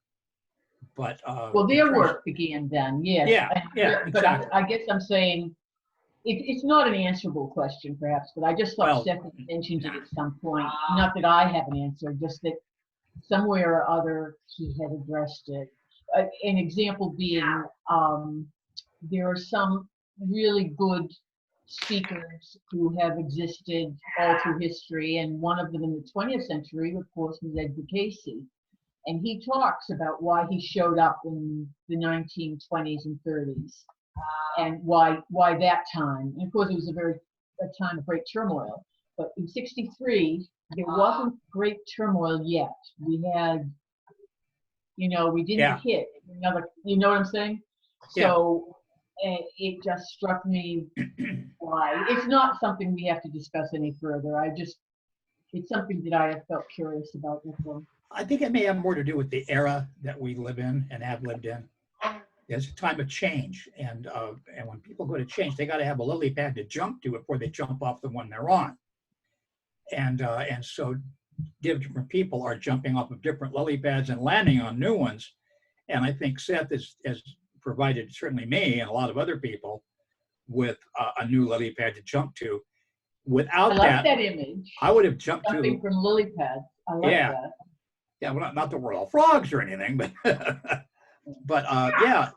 But well, their work began then, yes. Yeah, but exactly. I guess I'm saying it's not an answerable question, perhaps, but I just thought Seth mentioned it at some point. Not that I have an answer, just that somewhere or other he had addressed it. An example being, there are some really good speakers who have existed all through history, and one of them in the 20th century, of course, was Edgar Cayce. And he talks about why he showed up in the 1920s and 30s, and why that time. And of course, it was a time of great turmoil. But in '63, there wasn't great turmoil yet. We had, you know, we didn't hit another. You know what I'm saying? So it just struck me why. It's not something we have to discuss any further. It's something that I have felt curious about before. I think it may have more to do with the era that we live in and have lived in. It's a time of change, and when people go to change, they got to have a lily pad to jump to before they jump off the one they're on. And so different people are jumping off of different lily pads and landing on new ones. And I think Seth has provided, certainly me and a lot of other people, with a new lily pad to jump to. Without that image, I would have jumped jumping from lily pads. I like that. Yeah, well, not that we're all frogs or anything, but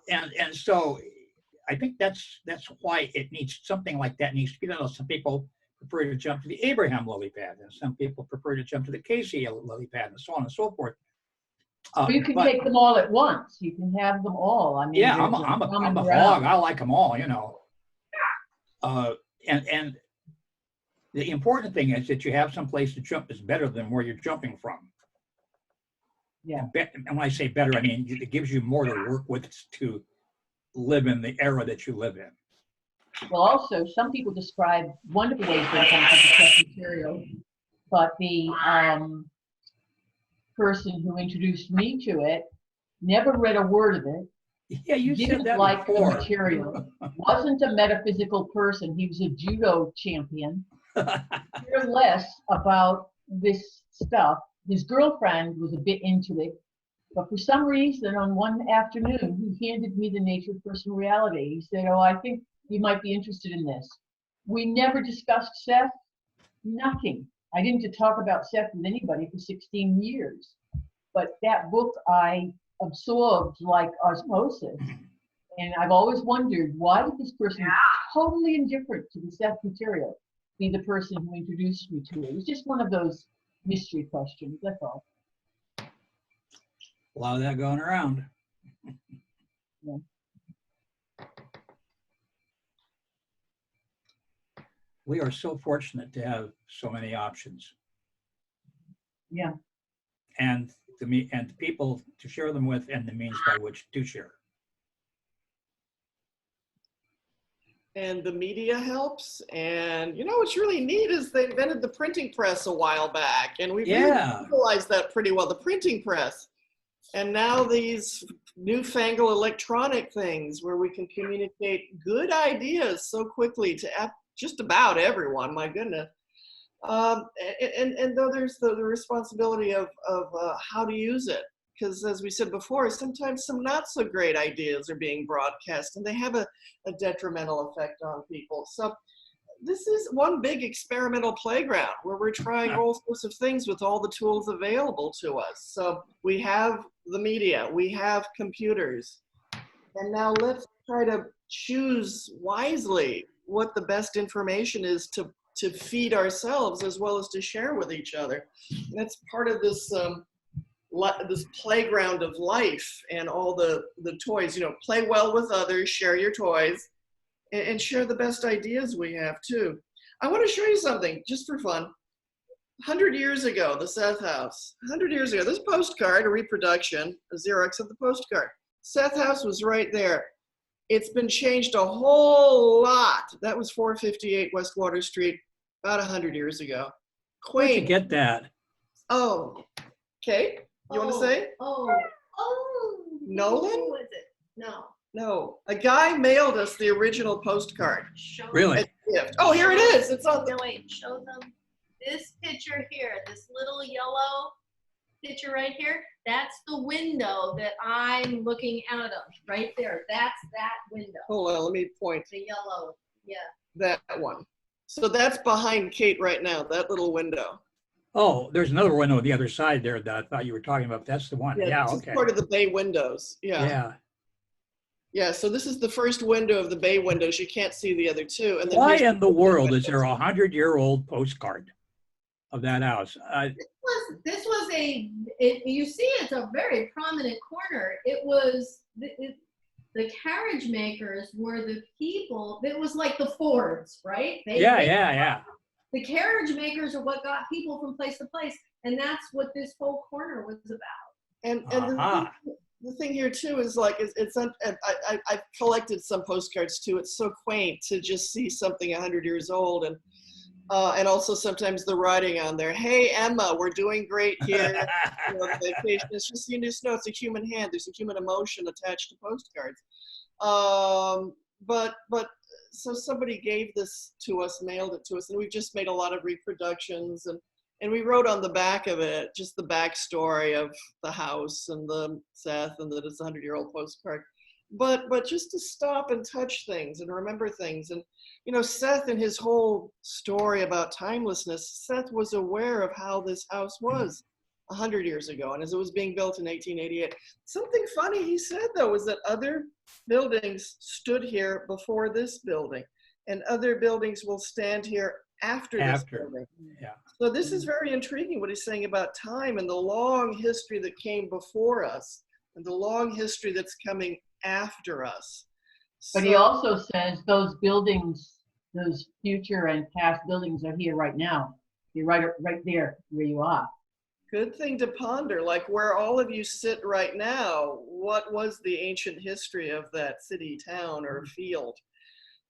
and so I think that's why it needs something like that needs to be done. Some people prefer to jump to the Abraham lily pad, and some people prefer to jump to the Casey lily pad, and so on and so forth. You can take them all at once. You can have them all. I mean, yeah, I'm a hog. I like them all, you know. And the important thing is that you have some place to jump that's better than where you're jumping from. Yeah. And when I say better, I mean it gives you more to work with to live in the era that you live in. Well, also, some people describe wonderful ways to test material, but the person who introduced me to it never read a word of it. Yeah, you didn't said that like before. the material. Wasn't a metaphysical person. He was a judo champion. Cared less about this stuff. His girlfriend was a bit into it, but for some reason, on one afternoon, he handed me the Nature of Personal Reality. He said, "Oh, I think you might be interested in this." We never discussed Seth. Nothing. I didn't talk about Seth with anybody for 16 years. but that book I absorbed like osmosis. And I've always wondered, why did this person totally indifferent to the Seth material be the person who introduced me to it? It was just one of those mystery questions, that's all. A lot of that going around. Yeah. We are so fortunate to have so many options. Yeah. And the people to share them with, and the means by which to share. And the media helps. And you know what's really neat is they invented the printing press a while back, and we really utilized that pretty well, the printing press. And now these newfangled electronic things where we can communicate good ideas so quickly to just about everyone, my goodness. And though there's the responsibility of how to use it, because as we said before, sometimes some not so great ideas are being broadcast and they have a detrimental effect on people. So this is one big experimental playground where we're trying all sorts of things with all the tools available to us. So we have the media, we have computers, and now let's try to choose wisely what the best information is to feed ourselves as well as to share with each other. And that's part of this this playground of life and all the toys. You know, play well with others, share your toys, and share the best ideas we have too. I want to show you something just for fun. 100 years ago, the Seth House. 100 years ago, this postcard, a reproduction, a Xerox of the postcard. Seth House was right there. It's been changed a whole lot. That was 458 West Water Street about 100 years ago. Quaint. Where'd you get that? Oh, okay. You want to say? Nolan? Who was it? No. No. A guy mailed us the original postcard. Really? As a gift. Oh, here it is. It's on the. No, wait, show them this picture here, this little yellow picture right here. That's the window that I'm looking out of right there. That's that window. Hold on, let me point. The yellow, yeah. That one. So that's behind Kate right now, that little window. Oh, there's another window on the other side there that I thought you were talking about. That's the one. Yeah, this okay. is part of the bay windows. Yeah. Yeah, so this is the first window of the bay windows. You can't see the other two. And then Why in the world is there a 100-year-old postcard of that house? This was you see, it's a very prominent corner. It was, the carriage makers were the people, it was like the Fords, right? Yeah. The carriage makers are what got people from place to place. And that's what this whole corner was about. And the thing here too is like, I've collected some postcards too. It's so quaint to just see something 100 years old, and also sometimes the writing on there. Hey Emma, we're doing great here. You know, the vacation. It's just, you just know it's a human hand. There's a human emotion attached to postcards. But so somebody gave this to us, mailed it to us, and we've just made a lot of reproductions, and we wrote on the back of it just the backstory of the house and the Seth, and that it's a 100-year-old postcard. But just to stop and touch things and remember things. And you know, Seth and his whole story about timelessness, Seth was aware of how this house was 100 years ago, and as it was being built in 1888. Something funny he said though was that other buildings stood here before this building, and other buildings will stand here after this building. Yeah. So this is very intriguing what he's saying about time and the long history that came before us and the long history that's coming after us. But he also says those buildings, those future and past buildings are here right now. You're right there where you are. Good thing to ponder, like where all of you sit right now, what was the ancient history of that city, town, or field?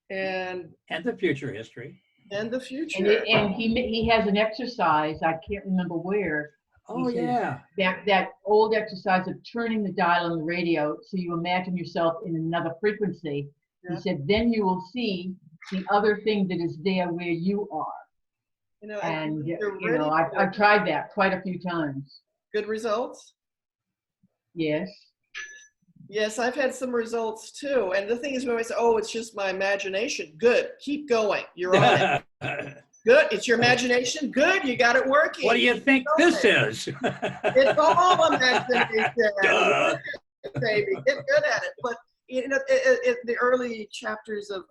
And the future history. And the future. And he has an exercise, I can't remember where. Oh, yeah. That old exercise of turning the dial on the radio so you imagine yourself in another frequency. Yeah. He said, then you will see the other thing that is there where you are. You know, and you know, I've tried that quite a few times. Good results? Yes. Yes, I've had some results too. And the thing is, when I say, oh, it's just my imagination, good, keep going. You're on it. Good. It's your imagination. Good. You got it working. What do you think this is? It's all imagination. Duh. Baby, get good at it. But in the early chapters of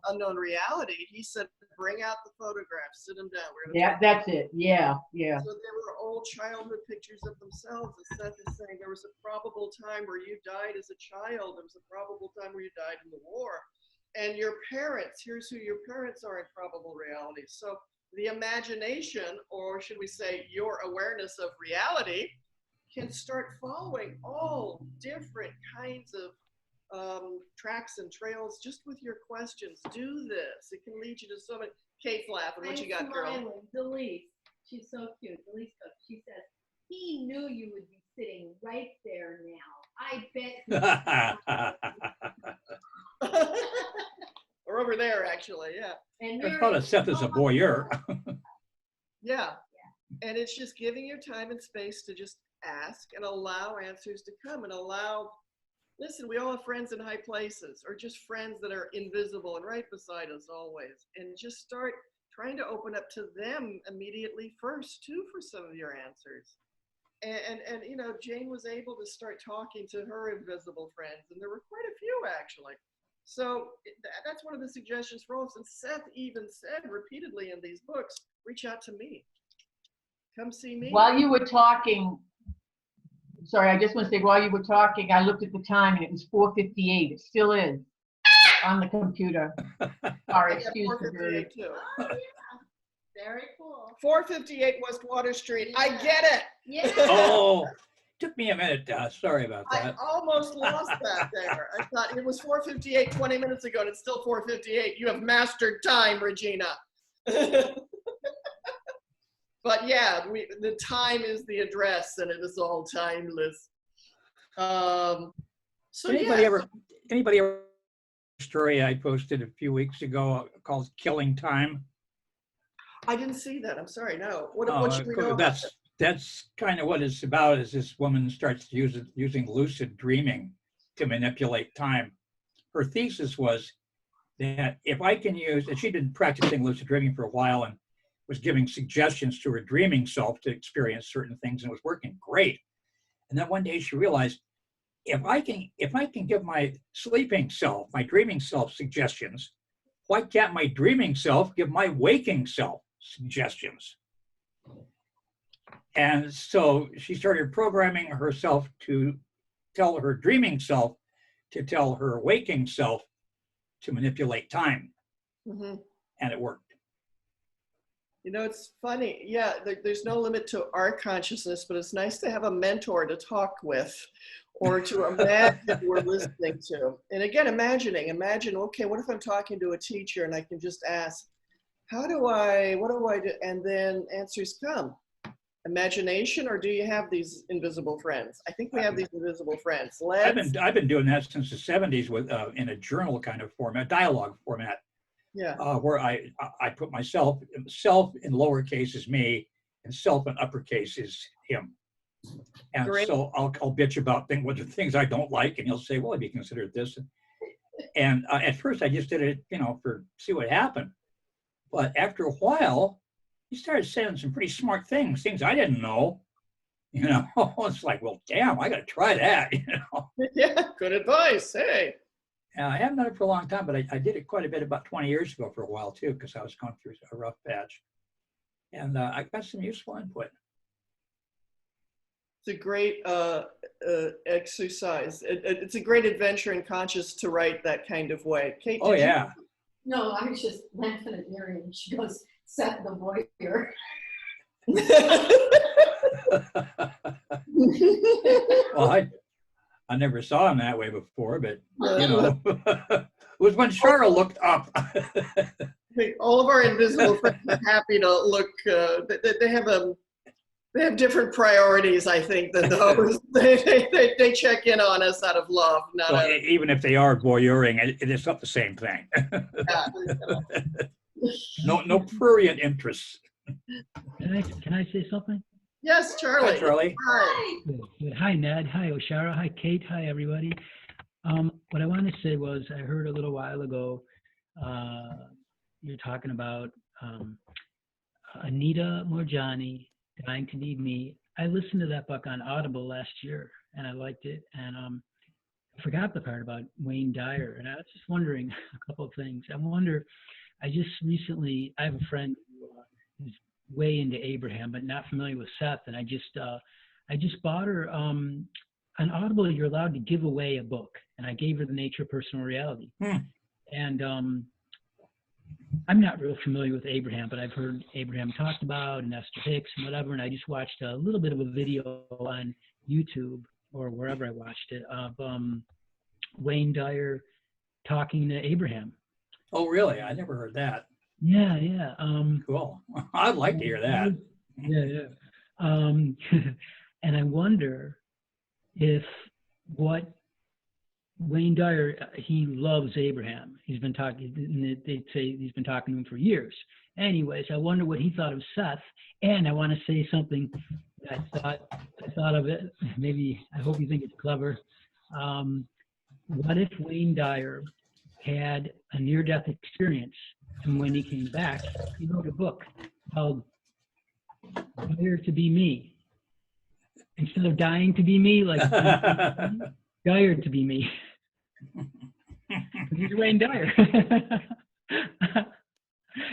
Unknown Reality, he said, bring out the photographs, sit them down. We're gonna talk. That's it. Yeah. So there were old childhood pictures of themselves. And Seth is saying there was a probable time where you died as a child. There was a probable time where you died in the war. And your parents, here's who your parents are in probable reality. So the imagination, or should we say your awareness of reality, can start following all different kinds of tracks and trails just with your questions. Do this. It can lead you to so many. Kate's laughing. What you got, girl? Delise. She's so cute. Delise Cook. She says, he knew you would be sitting right there now. I bet. Or over there, actually, yeah. And I thought of Seth as a voyeur. Yeah. And it's just giving your time and space to just ask and allow answers to come and allow, listen, we all have friends in high places or just friends that are invisible and right beside us always. And just start trying to open up to them immediately first too for some of your answers. And you know, Jane was able to start talking to her invisible friends, and there were quite a few actually. So that's one of the suggestions for us. And Seth even said repeatedly in these books, reach out to me. Come see me. While you were talking, sorry, I just want to say, while you were talking, I looked at the time and it was 4:58. It still is on the computer. Sorry, excuse me. 4:58 too. Oh, yeah. Very cool. 458 West Water Street. I get it. Yeah. Oh, took me a minute. Sorry about I that. almost lost that there. I thought it was 4:58 20 minutes ago, and it's still 4:58. You have mastered time, Regina. But yeah, the time is the address, and it is all timeless. So Anybody yeah. ever a story I posted a few weeks ago called "Killing Time"? I didn't see that. I'm sorry. No. What should we know about that? That's kind of what it's about. Is this woman starts using lucid dreaming to manipulate time. Her thesis was that if I can use, and she'd been practicing lucid dreaming for a while and was giving suggestions to her dreaming self to experience certain things, and it was working great. And then one day she realized, if I can give my sleeping self, my dreaming self suggestions, why can't my dreaming self give my waking self suggestions? And so she started programming herself to tell her dreaming self to tell her waking self to manipulate time. Mm-hmm. And it worked. You know, it's funny. Yeah, there's no limit to our consciousness, but it's nice to have a mentor to talk with or to imagine we're listening to. And again, imagine, okay, what if I'm talking to a teacher and I can just ask, what do I do? And then answers come. Imagination, or do you have these invisible friends? I think we have these invisible friends. I've been doing that since the 70s with in a journal kind of format, dialogue format. Yeah. Where I put myself, self in lowercase is me, and self in uppercase is him. And Great. so I'll bitch about things I don't like, and he'll say, "Well, have you considered this?" And at first I just did it, for see what happened. But after a while, he started saying some pretty smart things I didn't know. It's like, well, damn, I got to try that. Yeah, good advice. Hey. I haven't done it for a long time, but I did it quite a bit about 20 years ago for a while too, because I was going through a rough patch, and I got some useful input. It's a great exercise. It's a great adventure in conscious to write that kind of way. Kate, Oh yeah. No, I was just laughing at Miriam. She goes, "Seth the voyeur." Well, I never saw him that way before, but it was when Shara looked up. I think all of our invisible friends are happy to look. They have different priorities, I think, than those. They check in on us out of love, not Well, even if they are voyeuring, it is not the same thing. No prurient interests. Can I say something? Yes, Charlie. Hi, Charlie. Hi. Good. Hi, Ned. Hi, Oshara. Hi, Kate. Hi, everybody. What I wanted to say was I heard a little while ago you're talking about Anita Morjani, Dying to Need Me. I listened to that book on Audible last year, and I liked it. And I forgot the part about Wayne Dyer. And I was just wondering a couple of things. I wonder, I have a friend who's way into Abraham, but not familiar with Seth. And I just bought her, on Audible, you're allowed to give away a book. And I gave her The Nature of Personal Reality. And I'm not real familiar with Abraham, but I've heard Abraham talked about and Esther Hicks and whatever. And I just watched a little bit of a video on YouTube or wherever I watched it of Wayne Dyer talking to Abraham. Oh, really? I never heard that. Yeah, yeah. Cool. I'd like to hear that. Yeah, yeah. And I wonder if what Wayne Dyer, he loves Abraham. He's been talking, they'd say he's been talking to him for years. Anyways, I wonder what he thought of Seth. And I want to say something that I thought of it. Maybe, I hope you think it's clever. What if Wayne Dyer had a near-death experience, and when he came back, he wrote a book called Dyer to Be Me. Instead of dying to be me, like Dyer to be me. He's Wayne Dyer.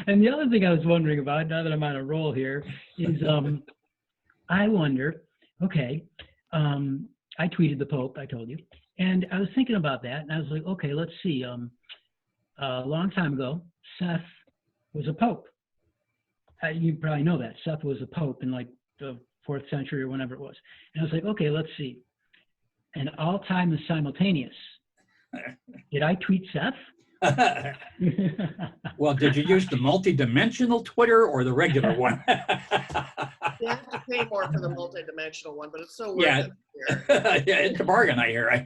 And the other thing I was wondering about, now that I'm on a roll here, is I wonder, okay, I tweeted the Pope, I told you, and I was thinking about that, and I was like, okay, let's see. A long time ago, Seth was a Pope. You probably know that. Seth was a Pope in like the 4th century or whenever it was. And I was like, okay, let's see. And all time is simultaneous. Did I tweet Seth? Well, did you use the multi-dimensional Twitter or the regular one? You have to pay more for the multi-dimensional one, but it's so worth Yeah. it. Yeah, it's a bargain, I hear.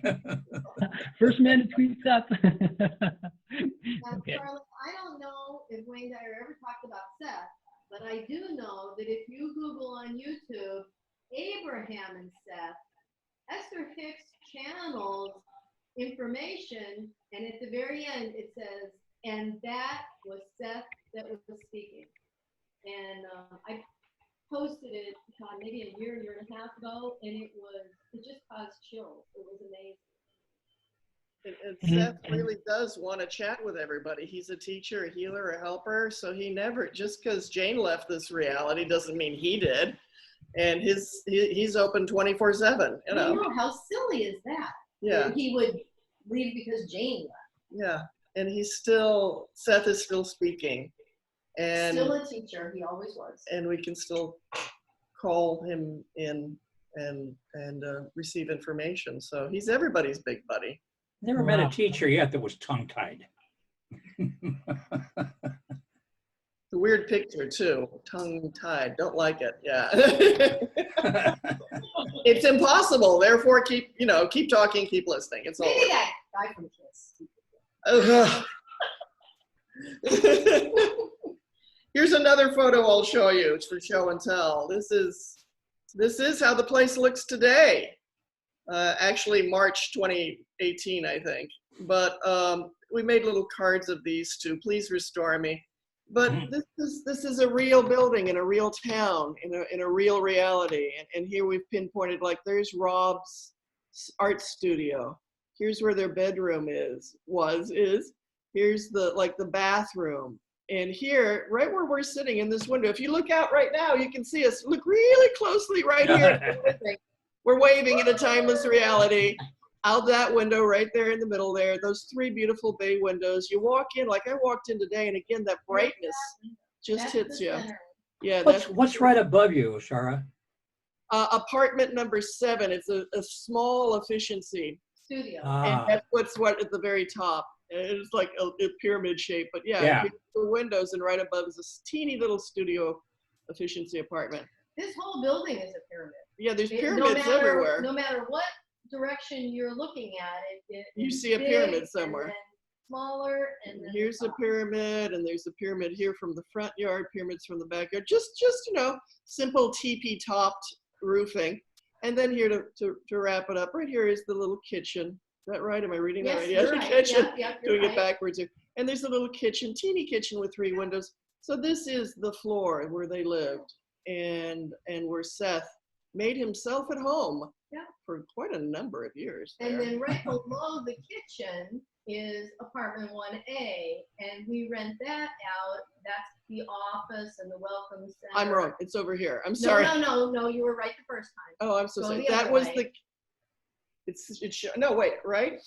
First man to tweet Seth. Now, Okay. Charlotte, I don't know if Wayne Dyer ever talked about Seth, but I do know that if you Google on YouTube Abraham and Seth, Esther Hicks channels information, and at the very end it says, and that was Seth that was speaking. And I posted it maybe a year and a half ago, and it just caused chills. It was amazing. And Seth really does want to chat with everybody. He's a teacher, a healer, a helper. So he never, just because Jane left this reality doesn't mean he did. And he's open 24/7. You know. How silly is that? Yeah. He would leave because Jane left. Yeah. And Seth is still speaking. And Still a teacher. He always was. And we can still call him in and receive information. So he's everybody's big buddy. Never met a teacher yet that was tongue-tied. It's a weird picture too, tongue-tied. Don't like it. Yeah. It's impossible. Therefore, keep talking, keep listening. It's all. Maybe that guy from Kiss. Here's another photo I'll show you. It's for show and tell. This is how the place looks today. Actually, March 2018, I think. But we made little cards of these to please restore me. But this is a real building in a real town, in a real reality. And here we've pinpointed, like, there's Rob's art studio. Here's where their bedroom is. Here's the bathroom. And here, right where we're sitting in this window, if you look out right now, you can see us. Look really closely right here. We're waving in a timeless reality. Out that window right there in the middle there, those 3 beautiful bay windows. You walk in, like I walked in today, and again, that brightness just hits you. Yeah. What's right above you, Shara? Apartment number 7. It's a small efficiency. Studio. And that's what at the very top. It's like a pyramid shape, but yeah. The windows, and right above is a teeny little studio efficiency apartment. This whole building is a pyramid. Yeah, there's pyramids everywhere. No matter what direction you're looking at, you see a pyramid somewhere. And smaller, and then here's a pyramid, and there's a pyramid here from the front yard, pyramids from the backyard. Just simple teepee topped roofing. And then here to wrap it up, right here is the little kitchen. Is that right? Am I reading that right? Yes, the kitchen. Yeah, doing right. it backwards here. And there's a little kitchen, teeny kitchen with 3 windows. So this is the floor where they lived, and where Seth made himself at home Yeah. for quite a number of years. And there. then right below the kitchen is apartment 1A, and we rent that out. That's the office and the welcome center. I'm wrong. It's over here. I'm sorry. No, you were right the first time. Oh, I'm so Go sorry. the That other was way. no, wait, right?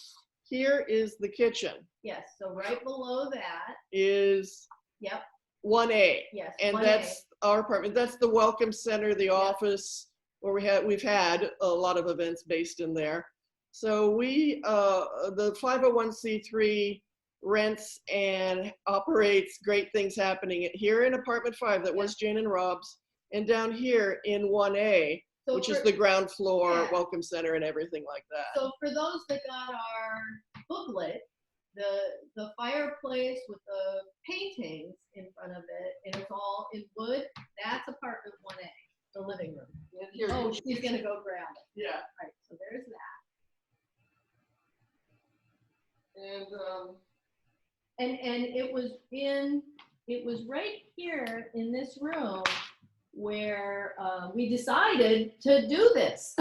Here is the kitchen. Yes, so right below that, Is yep, 1A. yes. And 1A. that's our apartment. That's the welcome center, the office, where we've had a lot of events based in there. So we, the 501c3 rents and operates Great Things Happening here in apartment 5, that was Jane and Rob's, and down here in 1A, So which is for- the ground floor, Yeah. welcome center and everything like that. So for those that got our booklet, the fireplace with the paintings in front of it, and it's all in wood, that's apartment 1A, the living room. Oh, she's gonna go grab it. Yeah. Right, so there's that. And it was right here in this room where we decided to do this.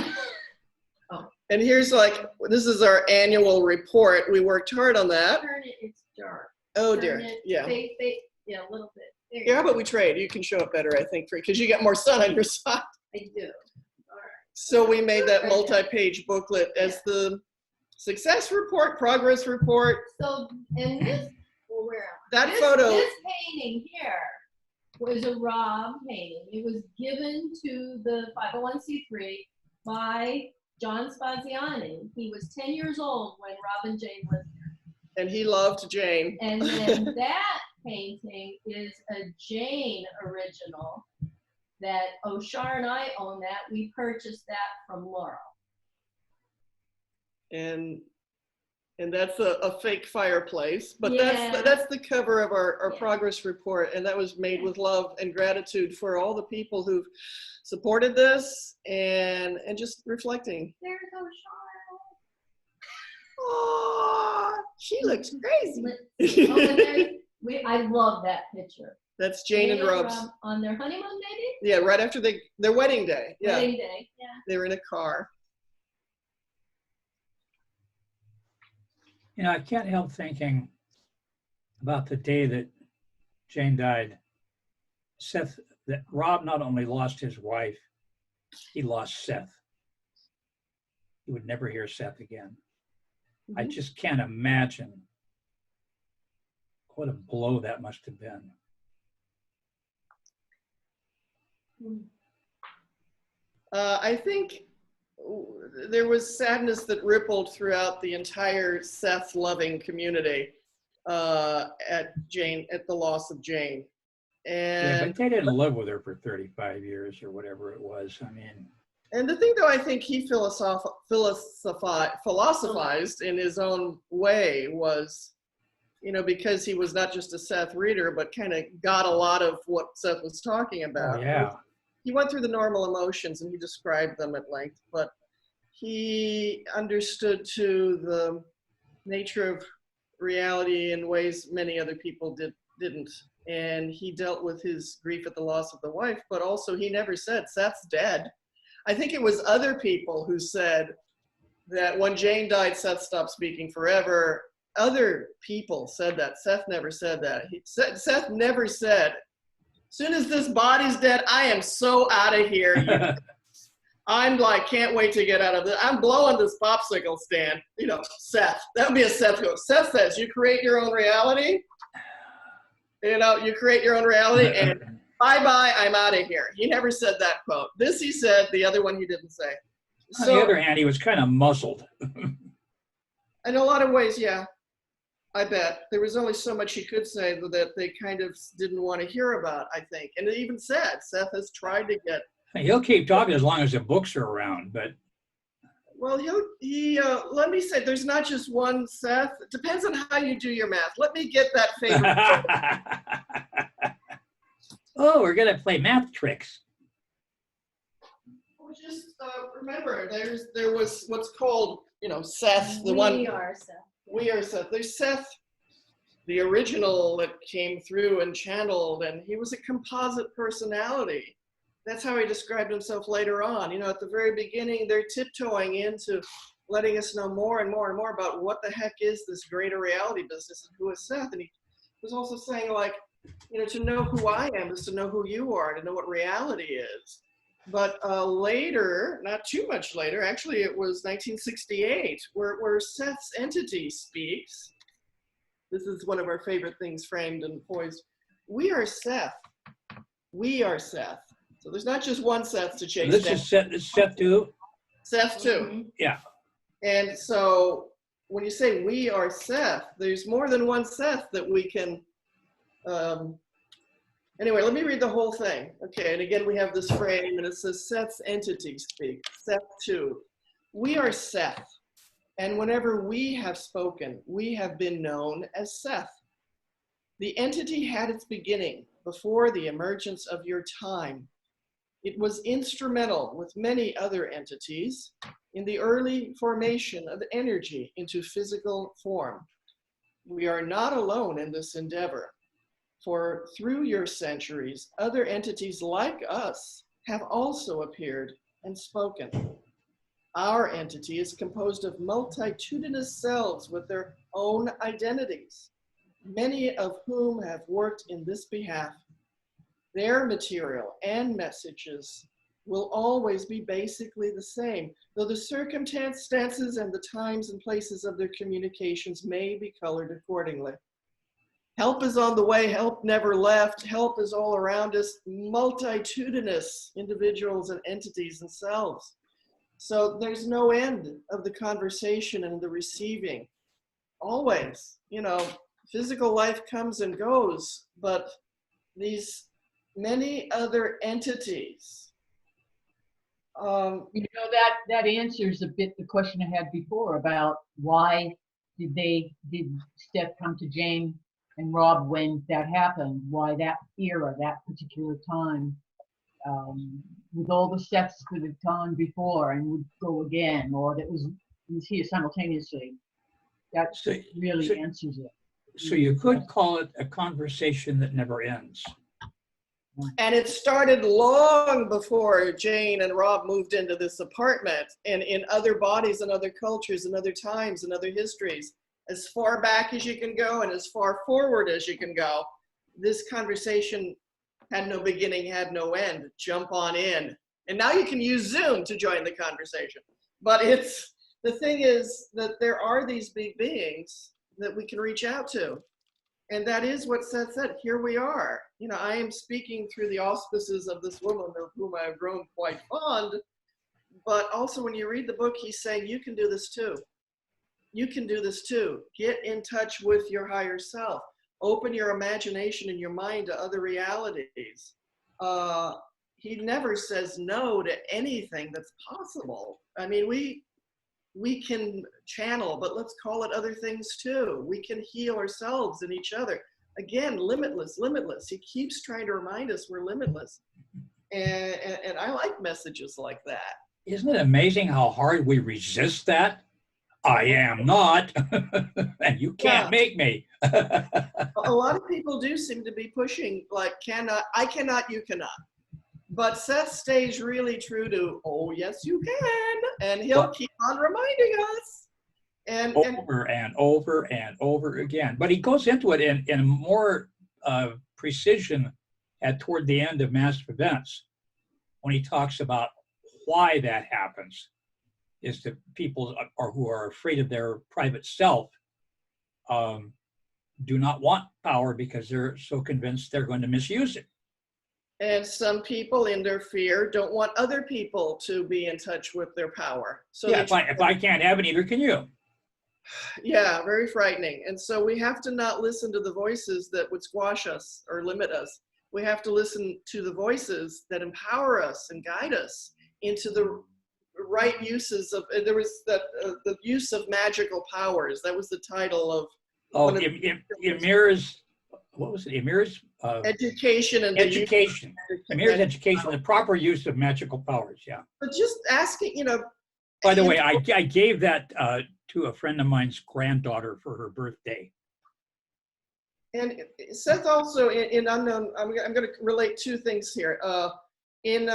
and here's this is our annual report. We worked hard on that. Turn it, it's dark. Oh Turn dear, it, yeah. yeah, a little bit. There you Yeah, how go. about we trade? You can show it better, I think, because you get more sun on your side. I do. All right. So we made that Okay. multi-page booklet as the success report, progress report. So, and this, well, where am I? That This- photo- This painting here was a Rob painting. It was given to the 501c3 by John Spaziani. He was 10 years old when Rob and Jane lived there. And he loved Jane. And then that painting is a Jane original that Oshar and I own that. We purchased that from Laurel. And that's a fake fireplace, but Yeah. that's the cover of our Yeah. progress report, and that was made with love and gratitude for all the people who've supported this and just reflecting. There's Oshar. Oh, she looks crazy. Oh, and I love that picture. That's Jane and Rob's. Rob on their honeymoon, maybe? Yeah, right after their wedding day. Yeah, Wedding day, yeah. they were in a car. You know, I can't help thinking about the day that Jane died. Seth, that Rob not only lost his wife, he lost Seth. He would never hear Seth again. I just can't imagine what a blow that must have been. I think there was sadness that rippled throughout the entire Seth-loving community at the loss of Jane. Yeah, And but they didn't live with her for 35 years or whatever it was. I mean, and the thing, though, I think he philosophized in his own way was, you know, because he was not just a Seth reader, but kind of got a lot of what Seth was talking about. oh, yeah. He went through the normal emotions and he described them at length, but he understood too the nature of reality in ways many other people didn't. And he dealt with his grief at the loss of the wife, but also he never said, Seth's dead. I think it was other people who said that when Jane died, Seth stopped speaking forever. Other people said that. Seth never said that. Seth never said, as soon as this body's dead, I am so out of here. I'm like, can't wait to get out of this. I'm blowing this popsicle stand. You know, Seth. That would be a Seth quote. Seth says, you create your own reality. You know, you create your own reality and bye-bye, I'm out of here. He never said that quote. This he said, the other one he didn't say. On the other hand, he was kind of muzzled. In a lot of ways, yeah. I bet. There was only so much he could say that they kind of didn't want to hear about, I think. And it even said, Seth has tried to get... He'll keep talking as long as the books are around, but... Well, let me say, there's not just one Seth. It depends on how you do your math. Let me get that favorite. Oh, we're going to play math tricks. Well, just remember, there was what's called, you know, Seth, the one. We are Seth. We are Seth. There's Seth the original that came through and channeled, and he was a composite personality. That's how he described himself later on. You know, at the very beginning, they're tiptoeing into letting us know more and more and more about what the heck is this greater reality business and who is Seth. And he was also saying, like, you know, to know who I am is to know who you are, to know what reality is. But later, not too much later, actually it was 1968, where Seth's entity speaks. This is one of our favorite things framed and poised. We are Seth. We are Seth. So there's not just one Seth to chase This down. is Seth, this is Seth too? Seth too. Yeah. And so when you say we are Seth, there's more than one Seth that we can, anyway, let me read the whole thing. Okay, and again, we have this frame and it says Seth's entity speak, Seth too. We are Seth, and whenever we have spoken, we have been known as Seth. The entity had its beginning before the emergence of your time. It was instrumental with many other entities in the early formation of energy into physical form. We are not alone in this endeavor, for through your centuries, other entities like us have also appeared and spoken. Our entity is composed of multitudinous selves with their own identities, many of whom have worked in this behalf. Their material and messages will always be basically the same, though the circumstances and the times and places of their communications may be colored accordingly. Help is on the way, help never left, help is all around us, multitudinous individuals and entities and selves. So there's no end of the conversation and the receiving. Always, you know, physical life comes and goes, but these many other entities. You know, that answers a bit the question I had before about why did Steph come to Jane and Rob when that happened? Why that era, that particular time, with all the Stephs that had gone before and would go again, or that was here simultaneously? That really answers it. So you could call it a conversation that never ends. And it started long before Jane and Rob moved into this apartment, and in other bodies and other cultures and other times and other histories. As far back as you can go and as far forward as you can go, this conversation had no beginning, had no end. Jump on in. And now you can use Zoom to join the conversation. But the thing is that there are these big beings that we can reach out to. And that is what Seth said. Here we are. You know, I am speaking through the auspices of this woman of whom I have grown quite fond. But also when you read the book, he's saying, you can do this too. You can do this too. Get in touch with your higher self. Open your imagination and your mind to other realities. He never says no to anything that's possible. I mean, we can channel, but let's call it other things too. We can heal ourselves and each other. Again, limitless, limitless. He keeps trying to remind us we're limitless. And I like messages like that. Isn't it amazing how hard we resist that? I am not, and you can't make me. A lot of people do seem to be pushing like, I cannot, you cannot. But Seth stays really true to, oh, yes, you can. And he'll keep on reminding us. And over and over and over again. But he goes into it in more precision toward the end of Massive Events when he talks about why that happens. Is that people who are afraid of their private self do not want power because they're so convinced they're going to misuse it. And some people in their fear don't want other people to be in touch with their power. So yeah, if I can't have it, neither can you. Yeah, very frightening. And so we have to not listen to the voices that would squash us or limit us. We have to listen to the voices that empower us and guide us into the right uses of, there was the use of magical powers. That was the title of. Emir's, what was it? Emir's education and education. Emir's education, the proper use of magical powers. Yeah. But just asking, you know. By the way, I gave that to a friend of mine's granddaughter for her birthday. And Seth also in Unknown, I'm going to relate two things here. In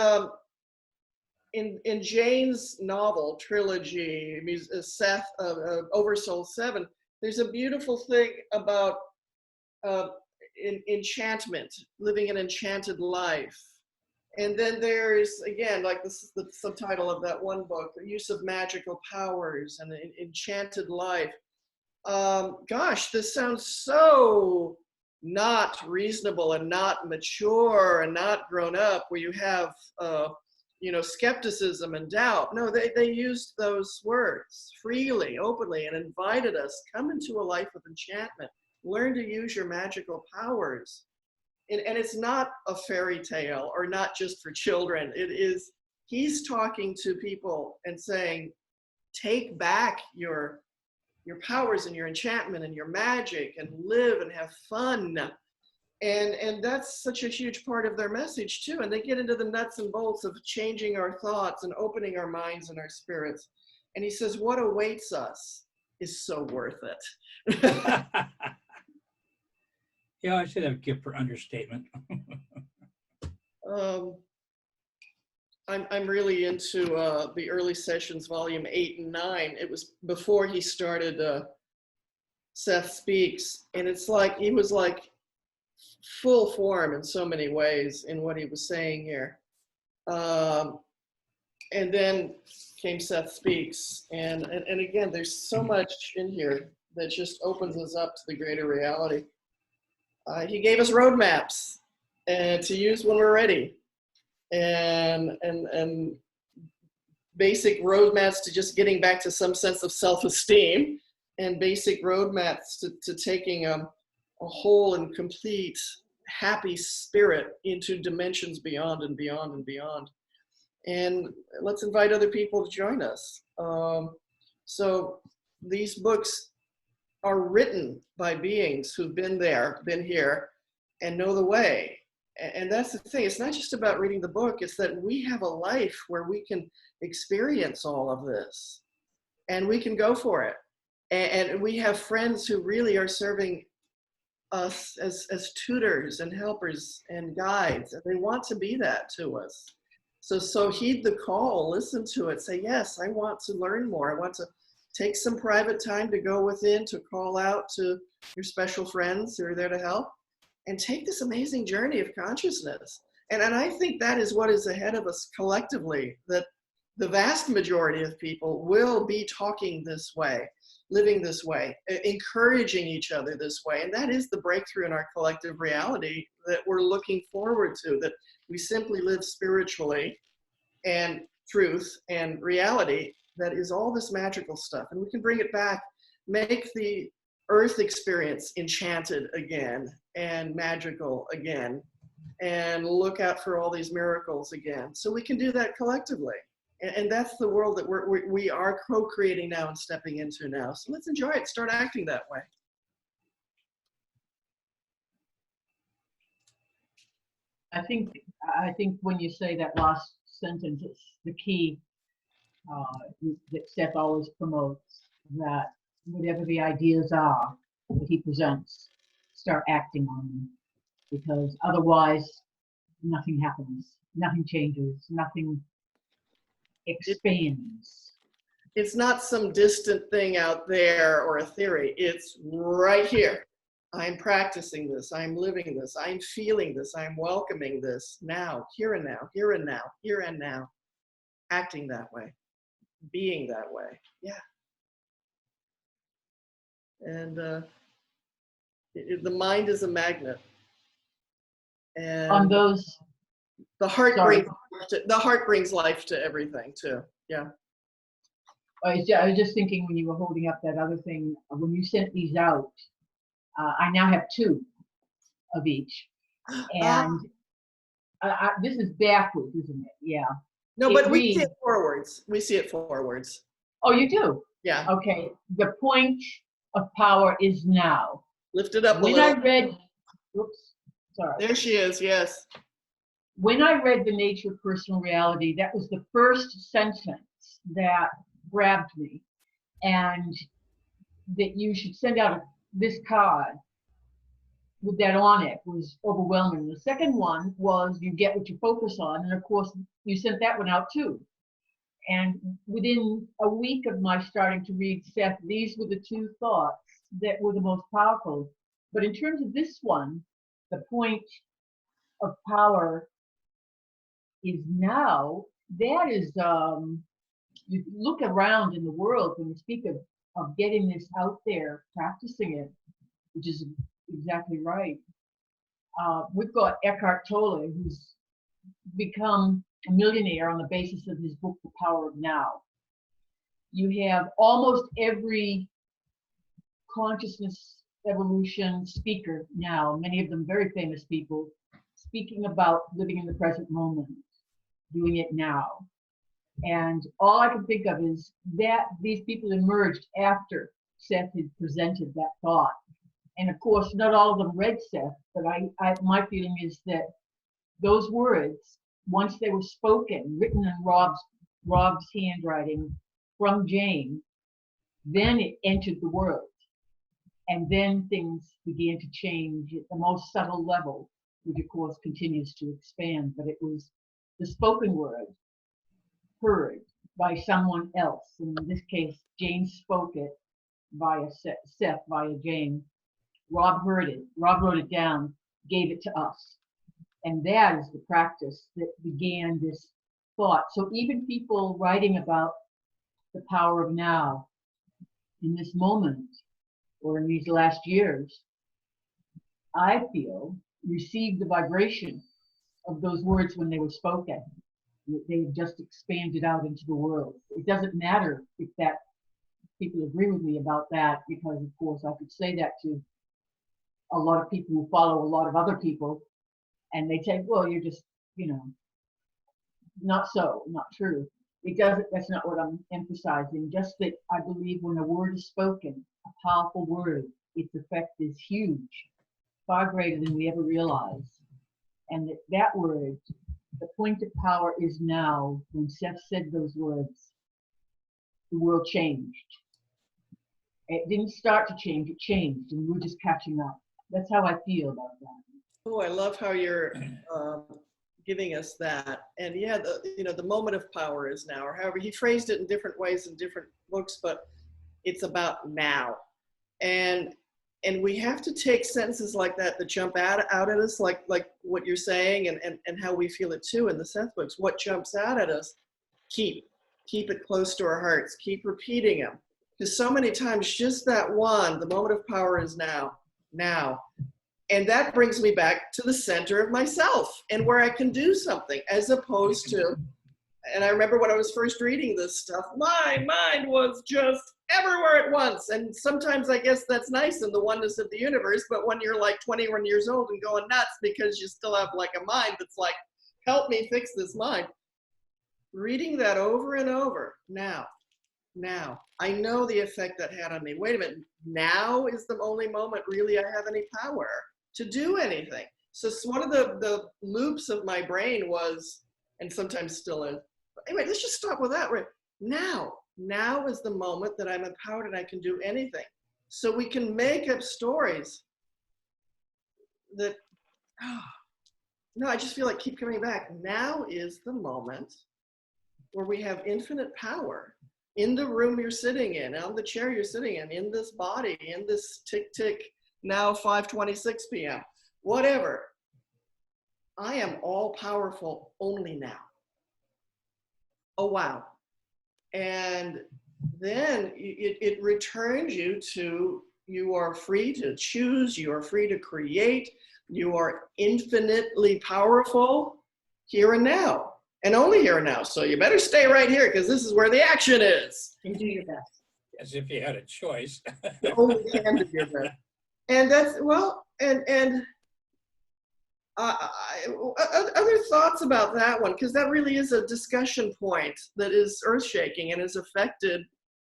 Jane's novel trilogy, Seth, Oversoul 7, there's a beautiful thing about enchantment, living an enchanted life. And then there's, again, like this is the subtitle of that one book, the use of magical powers and an enchanted life. Gosh, this sounds so not reasonable and not mature and not grown up, where you have, you know, skepticism and doubt. No, they used those words freely, openly, and invited us, come into a life of enchantment, learn to use your magical powers. And it's not a fairy tale or not just for children. It is, he's talking to people and saying, take back your powers and your enchantment and your magic and live and have fun. And that's such a huge part of their message too. And they get into the nuts and bolts of changing our thoughts and opening our minds and our spirits. And he says, what awaits us is so worth it. Yeah, I should have a gift for understatement. I'm really into the early sessions, volume 8 and 9. It was before he started Seth Speaks, and it's like he was like full form in so many ways in what he was saying here. And then came Seth Speaks, and again, there's so much in here that just opens us up to the greater reality. He gave us roadmaps to use when we're ready, and basic roadmaps to just getting back to some sense of self-esteem, and basic roadmaps to taking a whole and complete happy spirit into dimensions beyond and beyond and beyond. And let's invite other people to join us. So these books are written by beings who've been there, been here, and know the way. And that's the thing. It's not just about reading the book. It's that we have a life where we can experience all of this, and we can go for it. And we have friends who really are serving us as tutors and helpers and guides, and they want to be that to us. So heed the call, listen to it, say, yes, I want to learn more. I want to take some private time to go within, to call out to your special friends who are there to help, and take this amazing journey of consciousness. And I think that is what is ahead of us collectively, that the vast majority of people will be talking this way, living this way, encouraging each other this way. And that is the breakthrough in our collective reality that we're looking forward to, that we simply live spiritually and truth and reality. That is all this magical stuff. And we can bring it back, make the earth experience enchanted again and magical again, and look out for all these miracles again. So we can do that collectively. And that's the world that we are co-creating now and stepping into now. So let's enjoy it, start acting that way. I think when you say that last sentence, it's the key that Seth always promotes, that whatever the ideas are that he presents, start acting on them, because otherwise nothing happens, nothing changes, nothing expands. It's not some distant thing out there or a theory. It's right here. I'm practicing this. I'm living this. I'm feeling this. I'm welcoming this now, here and now, here and now, here and now. Acting that way, being that way. Yeah. And the mind is a magnet. And On those, the heart sorry. brings life to everything too. Yeah. I was just thinking when you were holding up that other thing, when you sent these out, I now have 2 of each. And this is backwards, isn't it? Yeah. No, but we see it forwards. We see it forwards. Oh, you do? Yeah. Okay. The point of power is now. Lift it up a When little. I read, oops, sorry. There she is, yes. When I read The Nature of Personal Reality, that was the first sentence that grabbed me, and that you should send out this card with that onyx was overwhelming. The second one was you get what you focus on, and of course you sent that one out too. And within a week of my starting to read Seth, these were the two thoughts that were the most powerful. But in terms of this one, the point of power is now. That is, you look around in the world when you speak of getting this out there, practicing it, which is exactly right. We've got Eckhart Tolle, who's become a millionaire on the basis of his book, The Power of Now. You have almost every consciousness evolution speaker now, many of them very famous people, speaking about living in the present moment, doing it now. And all I can think of is that these people emerged after Seth had presented that thought. And of course, not all of them read Seth, but my feeling is that those words, once they were spoken, written in Rob's handwriting from Jane, then it entered the world. And then things began to change at the most subtle level, which of course continues to expand. But it was the spoken word heard by someone else. In this case, Jane spoke it via Seth, via Jane. Rob heard it. Rob wrote it down, gave it to us. And that is the practice that began this thought. So even people writing about the power of now in this moment or in these last years, I feel received the vibration of those words when they were spoken. They just expanded out into the world. It doesn't matter if that people agree with me about that, because of course I could say that to a lot of people who follow a lot of other people, and they say, well, you're just, not so, not true. It doesn't, that's not what I'm emphasizing. Just that I believe when a word is spoken, a powerful word, its effect is huge, far greater than we ever realize. And that word, the point of power is now. When Seth said those words, the world changed. It didn't start to change, it changed, and we're just catching up. That's how I feel about that. Oh, I love how you're giving us that. And yeah, the moment of power is now, or however he phrased it in different ways in different books, but it's about now. And we have to take sentences like that jump out at us, like what you're saying, and how we feel it too in the Seth books. What jumps out at us, keep it close to our hearts, keep repeating them. Because so many times, just that one, the moment of power is now. And that brings me back to the center of myself and where I can do something, as opposed to, and I remember when I was first reading this stuff, my mind was just everywhere at once. And sometimes I guess that's nice in the oneness of the universe, but when you're like 21 years old and going nuts because you still have like a mind that's like, help me fix this mind. Reading that over and over, now, I know the effect that had on me. Wait a minute, now is the only moment really I have any power to do anything. So one of the loops of my brain was, and sometimes still is, anyway, let's just stop with that. Right now is the moment that I'm empowered and I can do anything. So we can make up stories that, no, I just feel like keep coming back. Now is the moment where we have infinite power in the room you're sitting in, on the chair you're sitting in this body, in this tick, now 5:26 p.m., whatever. I am all powerful only now. Oh, wow. And then it returns you to, you are free to choose, you are free to create, you are infinitely powerful here and now. And only here and now. So you better stay right here because this is where the action is. And do your best. As if you had a choice. You only can do your best. And that's, well, and other thoughts about that one, because that really is a discussion point that is earth-shaking and has affected,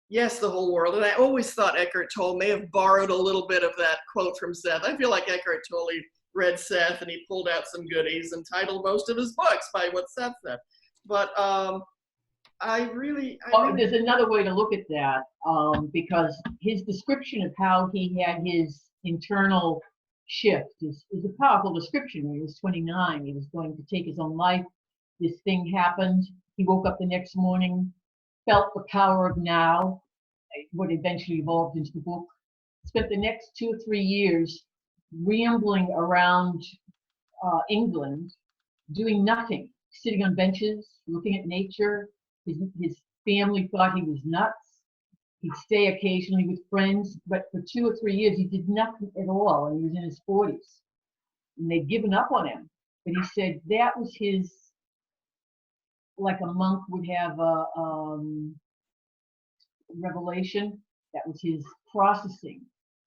yes, the whole world. And I always thought Eckhart Tolle may have borrowed a little bit of that quote from Seth. I feel like Eckhart Tolle read Seth and he pulled out some goodies and titled most of his books by what Seth said. But There's another way to look at that, because his description of how he had his internal shift is a powerful description. When he was 29, he was going to take his own life. This thing happened. He woke up the next morning, felt the power of now, what eventually evolved into the book. Spent the next 2 or 3 years rambling around England, doing nothing, sitting on benches, looking at nature. His family thought he was nuts. He'd stay occasionally with friends, but for 2 or 3 years, he did nothing at all, and he was in his 40s. And they'd given up on him. But he said that was his, like a monk would have a revelation. That was his processing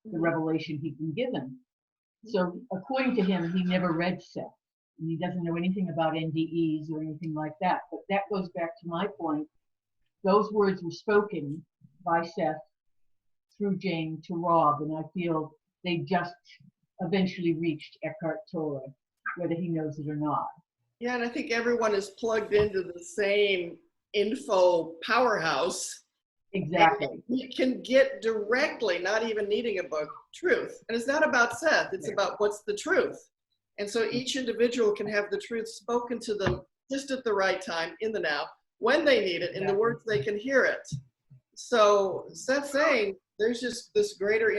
the revelation he'd been given. So according to him, he never read Seth. And he doesn't know anything about NDEs or anything like that. But that goes back to my point. Those words were spoken by Seth through Jane to Rob, and I feel they just eventually reached Eckhart Tolle, whether he knows it or not. Yeah, and I think everyone is plugged into the same info powerhouse. Exactly. And you can get directly, not even needing a book, truth. And it's not about Seth, it's about what's the truth. And so each individual can have the truth spoken to them just at the right time, in the now, when they need it, in the words they can hear it. So Seth's saying there's just this greater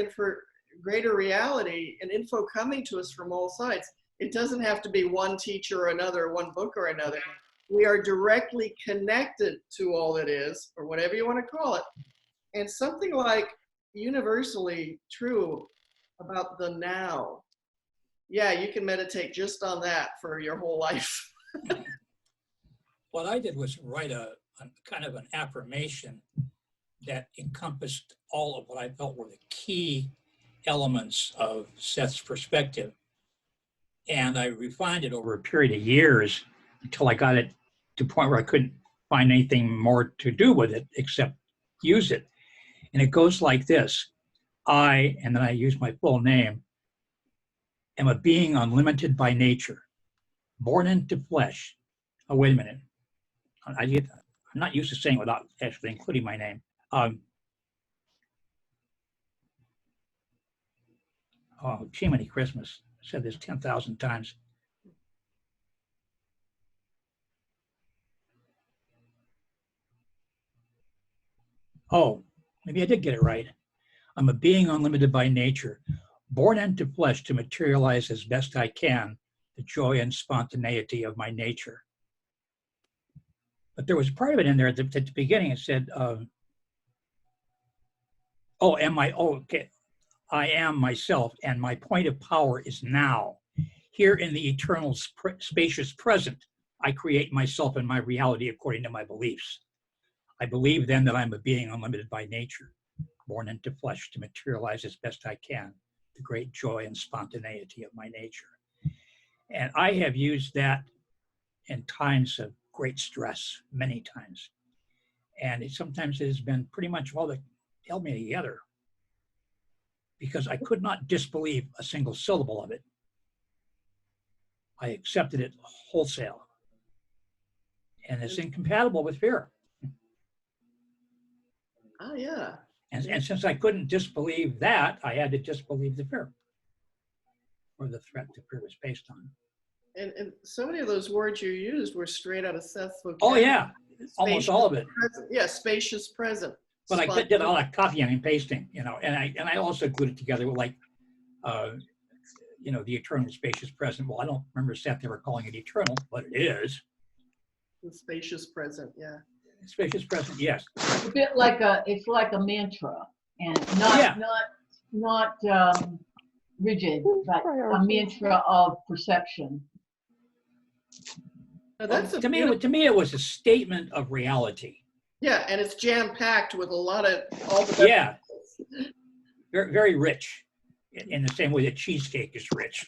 reality and info coming to us from all sides. It doesn't have to be one teacher or another, one book or another. We are directly connected to all that is, or whatever you want to call it. And something like universally true about the now. Yeah, you can meditate just on that for your whole life. What I did was write a kind of an affirmation that encompassed all of what I felt were the key elements of Seth's perspective. And I refined it over a period of years until I got it to a point where I couldn't find anything more to do with it except use it. And it goes like this. And then I use my full name, am a being unlimited by nature, born into flesh. Oh, wait a minute. I'm not used to saying it without actually including my name. Jiminy Christmas. I said this 10,000 times. Oh, maybe I did get it right. I'm a being unlimited by nature, born into flesh to materialize as best I can the joy and spontaneity of my nature. But there was part of it in there at the beginning. It said, I am myself, and my point of power is now. Here in the eternal spacious present, I create myself and my reality according to my beliefs. I believe then that I'm a being unlimited by nature, born into flesh to materialize as best I can the great joy and spontaneity of my nature. And I have used that in times of great stress, many times. And sometimes it has been pretty much all that held me together, because I could not disbelieve a single syllable of it. I accepted it wholesale. And it's incompatible with fear. Oh, yeah. And since I couldn't disbelieve that, I had to disbelieve the fear, or the threat the fear was based on. And so many of those words you used were straight out of Seth's vocabulary. Oh, yeah. Almost all of it. Present. Yeah, spacious present. But I did all that copying and pasting, and I also glued it together with the eternal spacious present. Well, I don't remember Seth ever calling it eternal, but it is. The spacious present, yeah. Spacious present, yes. It's a bit like it's like a mantra, and not rigid, but a mantra of perception. Now that's to me, it was a statement of reality. Yeah, and it's jam-packed with a lot of all the. Yeah, very, very rich, in the same way that cheesecake is rich.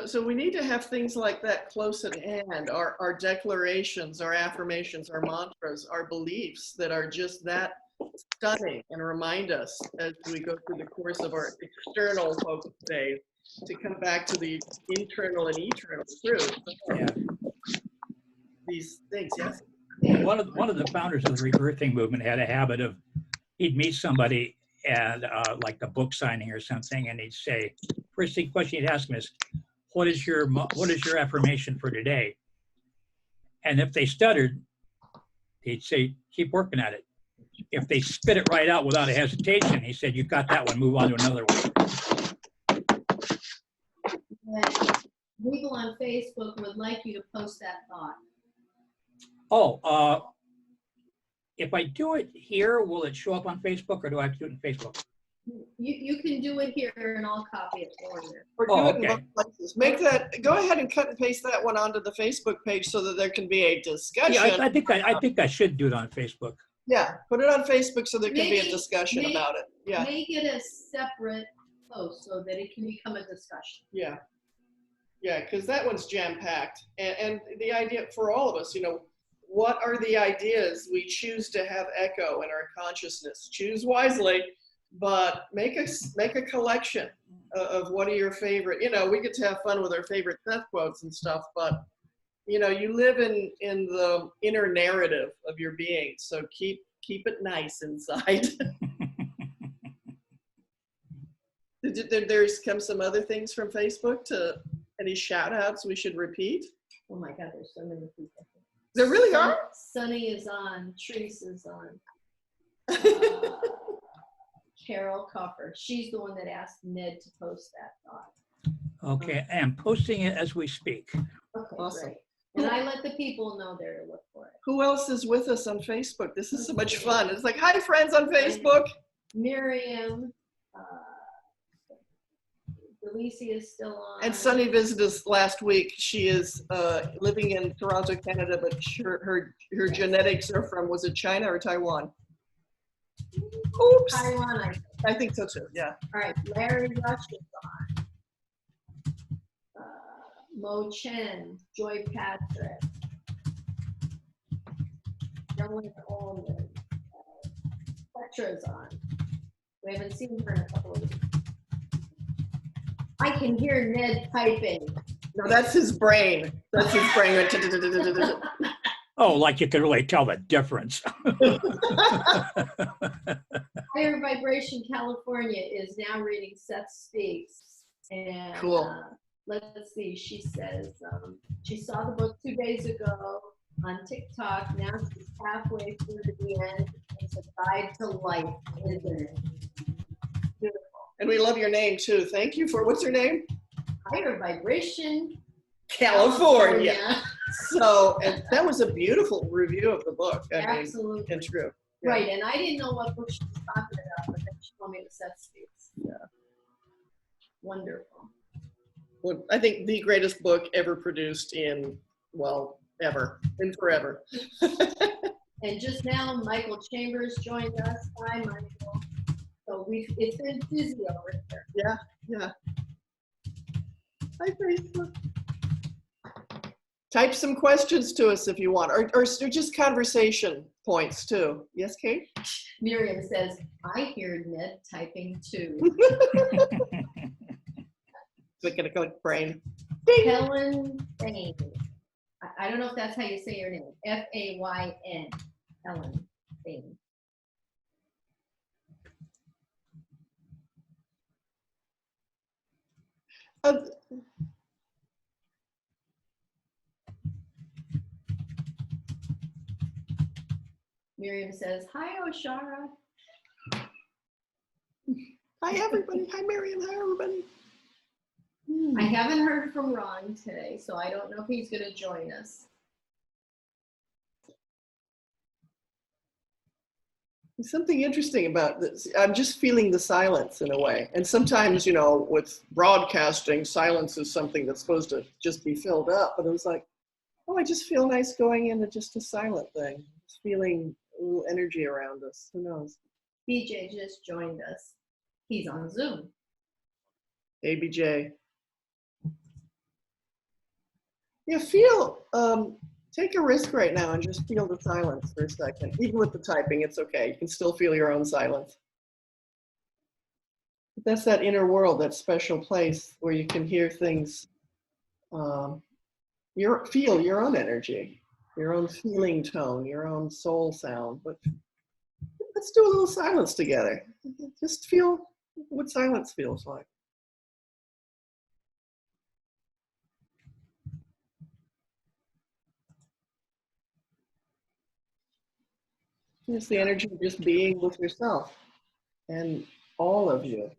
So we need to have things like that close at hand, our declarations, our affirmations, our mantras, our beliefs that are just that stunning and remind us as we go through the course of our external focus days to come back to the internal and eternal truth. Yeah. These things, yes. One of the founders of the rebirthing movement had a habit of, he'd meet somebody and like a book signing or something, and he'd say, first thing question he'd ask him is, what is your affirmation for today? And if they stuttered, he'd say, keep working at it. If they spit it right out without a hesitation, he said, you got that one, move on to another one. And people on Facebook would like you to post that thought. Oh, if I do it here, will it show up on Facebook, or do I have to do it in Facebook? You can do it here and I'll copy it for you. Or do Oh, it in okay. both places. Make that, go ahead and cut and paste that one onto the Facebook page so that there can be a discussion. Yeah, I think I should do it on Facebook. Yeah, put it on Facebook so there can be a Make- discussion make- about it. Yeah, Make it a separate post so that it can become a discussion. yeah. Yeah, because that one's jam-packed. And the idea for all of us, you know, what are the ideas we choose to have echo in our consciousness? Choose wisely, but make a collection of what are your favorite, you know, we get to have fun with our favorite Seth quotes and stuff, but you know, you live in the inner narrative of your being, so keep it nice inside. There's come some other things from Facebook. To any shout outs we should repeat? Oh my God, there's so many people. There really are? Sunny is on, Treese is on. Carol Coffer, she's the one that asked Ned to post that thought. Okay, I am posting it as we speak. Okay, Awesome. great. And I let the people know there to look for it. Who else is with us on Facebook? This is so much fun. It's like, hi friends on Facebook. Miriam, Delicia is still on. And Sunny visited us last week. She is living in Toronto, Canada, but her genetics are from, was it China or Taiwan? Oops. Taiwan, I think so too, yeah. all right, Larry Rush is on. Mo Chen, Joy Patrick, Ellen Coleman, Petra's on. We haven't seen her in a couple of weeks. I can hear Ned typing. No, that's his brain. That's his brain. Oh, like you can really tell the difference. Higher Vibration California is now reading Seth Speaks. And Cool. Let's see, she says she saw the book 2 days ago on TikTok. Now she's halfway through to the end. It's a guide to life, isn't it? Beautiful. And we love your name too. Thank you for, what's your name? Higher Vibration California. So, and that was a beautiful review of the book. I mean, Absolutely. and true. Yeah. Right, and I didn't know what book she was talking about, but then she told me it was Seth Speaks. Yeah. Wonderful. Well, I think the greatest book ever produced in, well, ever, in forever. And just now, Michael Chambers joined us. Hi, Michael. So it's been busy over here. Yeah, yeah. Hi, Facebook. Type some questions to us if you want, or just conversation points too. Yes, Kate? Miriam says, I hear Ned typing too. Look at a good brain. Helen Fain. I don't know if that's how you say your name. Fayn. Helen Fain. Miriam says, hi, Oshara. Hi, everybody. Hi, Miriam. Hi, everybody. I haven't heard from Ron today, so I don't know if he's going to join us. There's something interesting about this. I'm just feeling the silence in a way. And sometimes, you know, with broadcasting, silence is something that's supposed to just be filled up. But it was like, oh, I just feel nice going into just a silent thing. Just feeling a little energy around us. Who knows? BJ just joined us. He's on Zoom. Hey, BJ. Yeah, take a risk right now and just feel the silence for a second. Even with the typing, it's okay. You can still feel your own silence. But that's that inner world, that special place where you can hear things, feel your own energy, your own feeling tone, your own soul sound. But let's do a little silence together. Just feel what silence feels like. It's the energy of just being with yourself and all of you.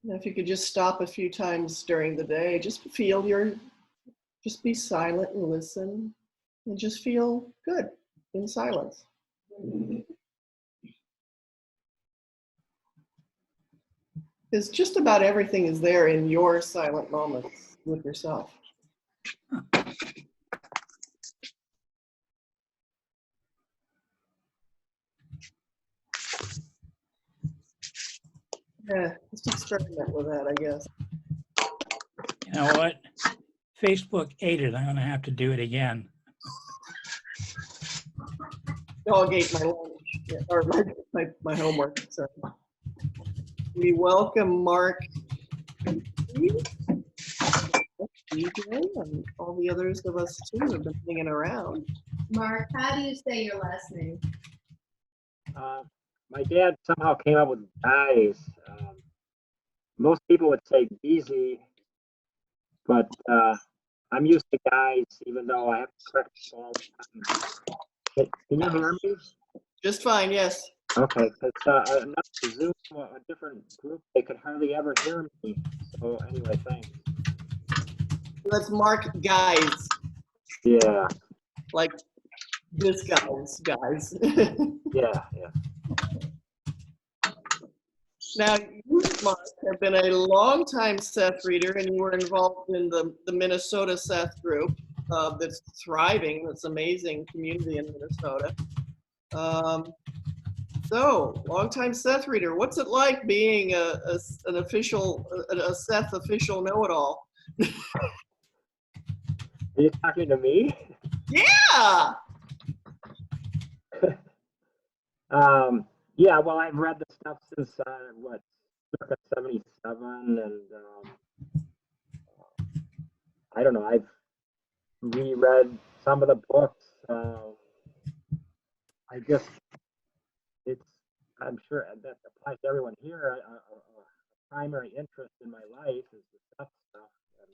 Now, if you could just stop a few times during the day, just feel just be silent and listen and just feel good in silence. Because just about everything is there in your silent moments with yourself. Yeah, just experiment with that, I guess. You know what? Facebook ate it. I'm going to have to do it again. Dog ate my lunch, or my homework. So we welcome Mark, DJ, and all the others of us too who have been hanging around. Mark, how do you say your last name? My dad somehow came up with guys. Most people would say Beezy, but I'm used to guys, even though I have to correct people all the time. Can you hear me? Just fine, yes. Okay, because another Zoom, a different group, they could hardly ever hear me. So anyway, thanks. Let's mark guys. Yeah. Like this guys. Yeah. Now, you, Mark, have been a longtime Seth reader, and you were involved in the Minnesota Seth group that's thriving. That's amazing community in Minnesota. So, longtime Seth reader, what's it like being a Seth official know-it-all? Are you talking to me? Yeah! Yeah, well, I've read the stuff since, circa 77, and I don't know, I've reread some of the books. I'm sure that applies to everyone here. A primary interest in my life is the stuff stuff, and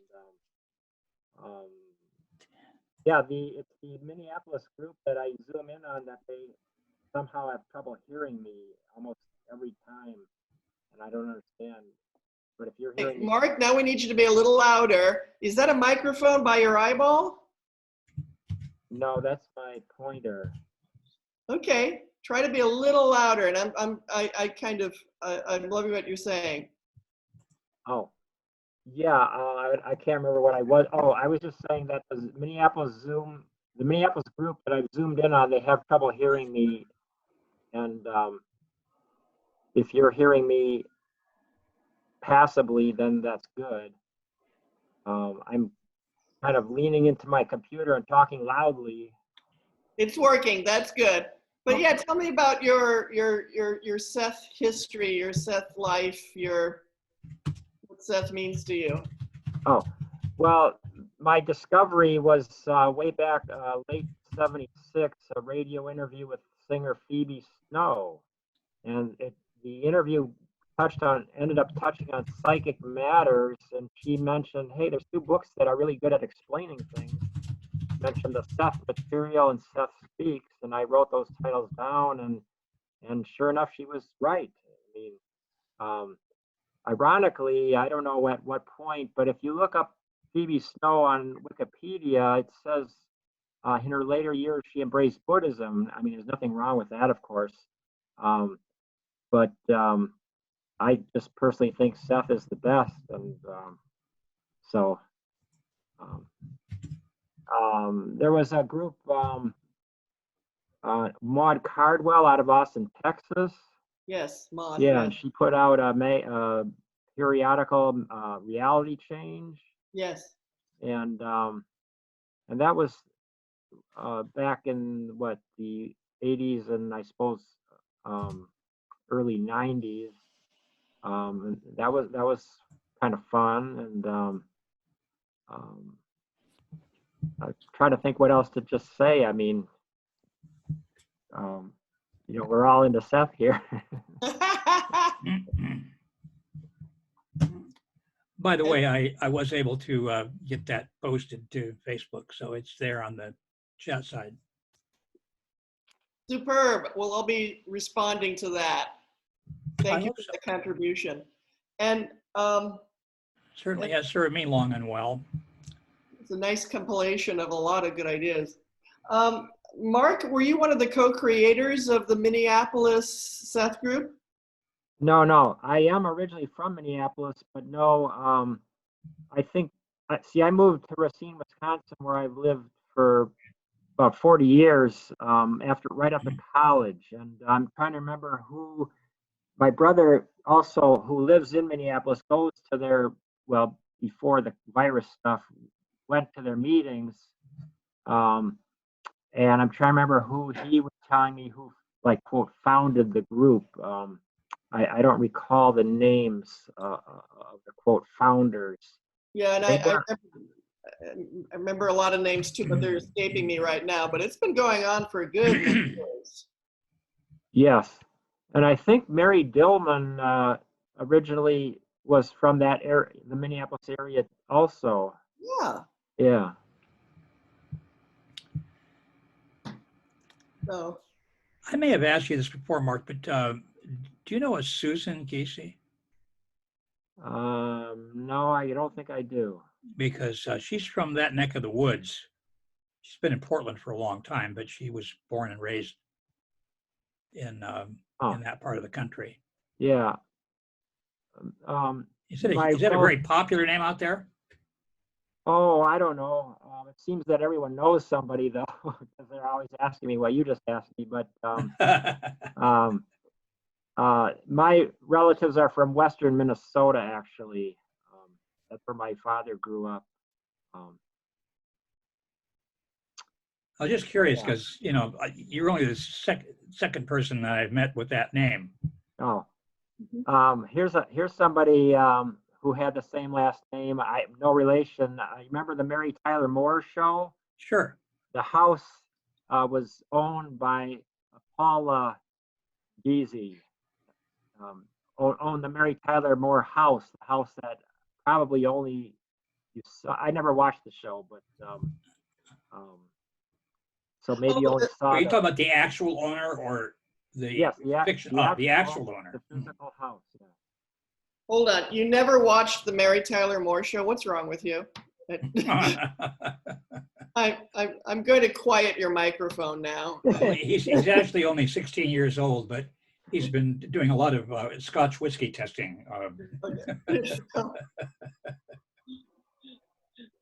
yeah, it's the Minneapolis group that I zoom in on that they somehow have trouble hearing me almost every time, and I don't understand. But if you're hearing me, Mark, now we need you to be a little louder. Is that a microphone by your eyeball? no, that's my pointer. Okay, try to be a little louder, and I'm loving what you're saying. Oh, yeah, I can't remember what I was. Oh, I was just saying that the Minneapolis group that I've zoomed in on, they have trouble hearing me, and if you're hearing me passively, then that's good. I'm kind of leaning into my computer and talking loudly. It's working. That's good. But Okay. yeah, tell me about your Seth history, your Seth life, what Seth means to you. Oh, well, my discovery was way back late '76, a radio interview with singer Phoebe Snow, and the interview ended up touching on psychic matters, and she mentioned, hey, there's two books that are really good at explaining things. She mentioned the Seth Material and Seth Speaks, and I wrote those titles down, and sure enough, she was right. I mean, ironically, I don't know at what point, but if you look up Phoebe Snow on Wikipedia, it says in her later years she embraced Buddhism. I mean, there's nothing wrong with that, of course. But I just personally think Seth is the best, and so there was a group, Maud Cardwell out of Austin, Texas. Yes, Maud. Yeah, yes. and she put out a periodical, Reality Change. Yes. And that was back in the 80s and I suppose early 90s. And that was kind of fun, and I try to think what else to just say. I mean, we're all into Seth here. By the way, I was able to get that posted to Facebook, so it's there on the chat side. Superb. Well, I'll be responding to that. Thank you for so. the contribution. And Certainly has served me long and well. it's a nice compilation of a lot of good ideas. Mark, were you one of the co-creators of the Minneapolis Seth group? No. I am originally from Minneapolis, but no, I think, see, I moved to Racine, Wisconsin, where I've lived for about 40 years right after college. And I'm trying to remember who, my brother also, who lives in Minneapolis, goes to their, well, before the virus stuff, went to their meetings. And I'm trying to remember who he was telling me who, like, quote, founded the group. I don't recall the names of the, quote, founders. Yeah, and I remember a lot of names too, but they're escaping me right now. But it's been going on for a good many years. Yes. And I think Mary Dillman originally was from that area, the Minneapolis area also. Yeah. Yeah. So I may have asked you this before, Mark, but do you know a Susan Casey? No, I don't think I do. Because she's from that neck of the woods. She's been in Portland for a long time, but she was born and raised in that part of the country. Yeah. Is that a very popular name out there? Oh, I don't know. It seems that everyone knows somebody, though, because they're always asking me what you just asked me. But my relatives are from Western Minnesota, actually. That's where my father grew up. I was just curious because, you're only the second person that I've met with that name. Oh, here's somebody who had the same last name. No relation. I remember the Mary Tyler Moore show. Sure. The house was owned by Paula Geezy. Owned the Mary Tyler Moore house, the house that probably only you saw. I never watched the show, but so maybe only saw. Are you talking about the actual owner or the fiction? The actual owner. The physical house. Yeah. Hold on, you never watched the Mary Tyler Moore show? What's wrong with you? I'm going to quiet your microphone now. He's actually only 16 years old, but he's been doing a lot of Scotch whiskey testing.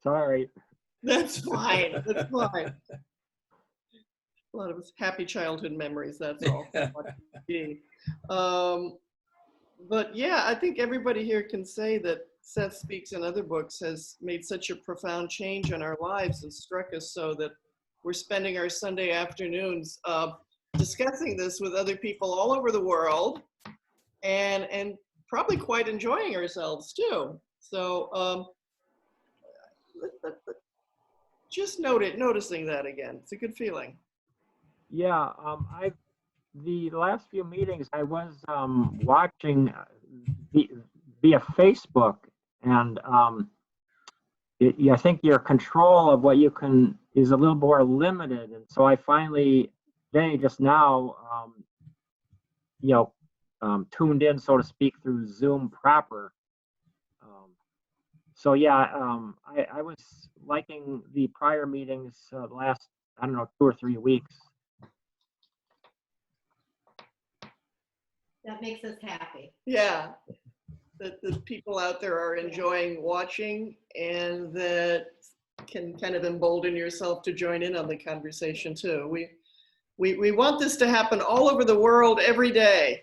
Sorry. That's fine. That's fine. A lot of happy childhood memories, that's all. But yeah, I think everybody here can say that Seth Speaks in Other Books has made such a profound change in our lives and struck us so that we're spending our Sunday afternoons discussing this with other people all over the world and probably quite enjoying ourselves too. So just noticing that again. It's a good feeling. Yeah, the last few meetings I was watching via Facebook, and I think your control of what you can is a little more limited, and so I finally just now tuned in, so to speak, through Zoom proper. So yeah, I was liking the prior meetings the last, I don't know, 2 or 3 weeks. That makes us happy. Yeah, that the people out there are enjoying watching and that can kind of embolden yourself to join in on the conversation too. We want this to happen all over the world every day.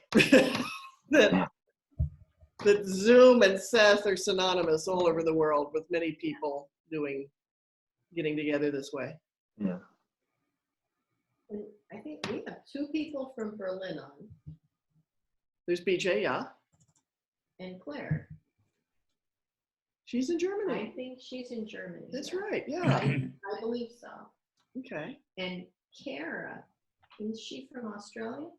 that Zoom and Seth are synonymous all over the world with many people getting together this way. Yeah. And I think we have 2 people from Berlin on. There's BJ, yeah. And Claire. She's in I Germany. think she's in Germany. That's yeah. right. Yeah. I believe so. Okay. And Kara, is she from Australia?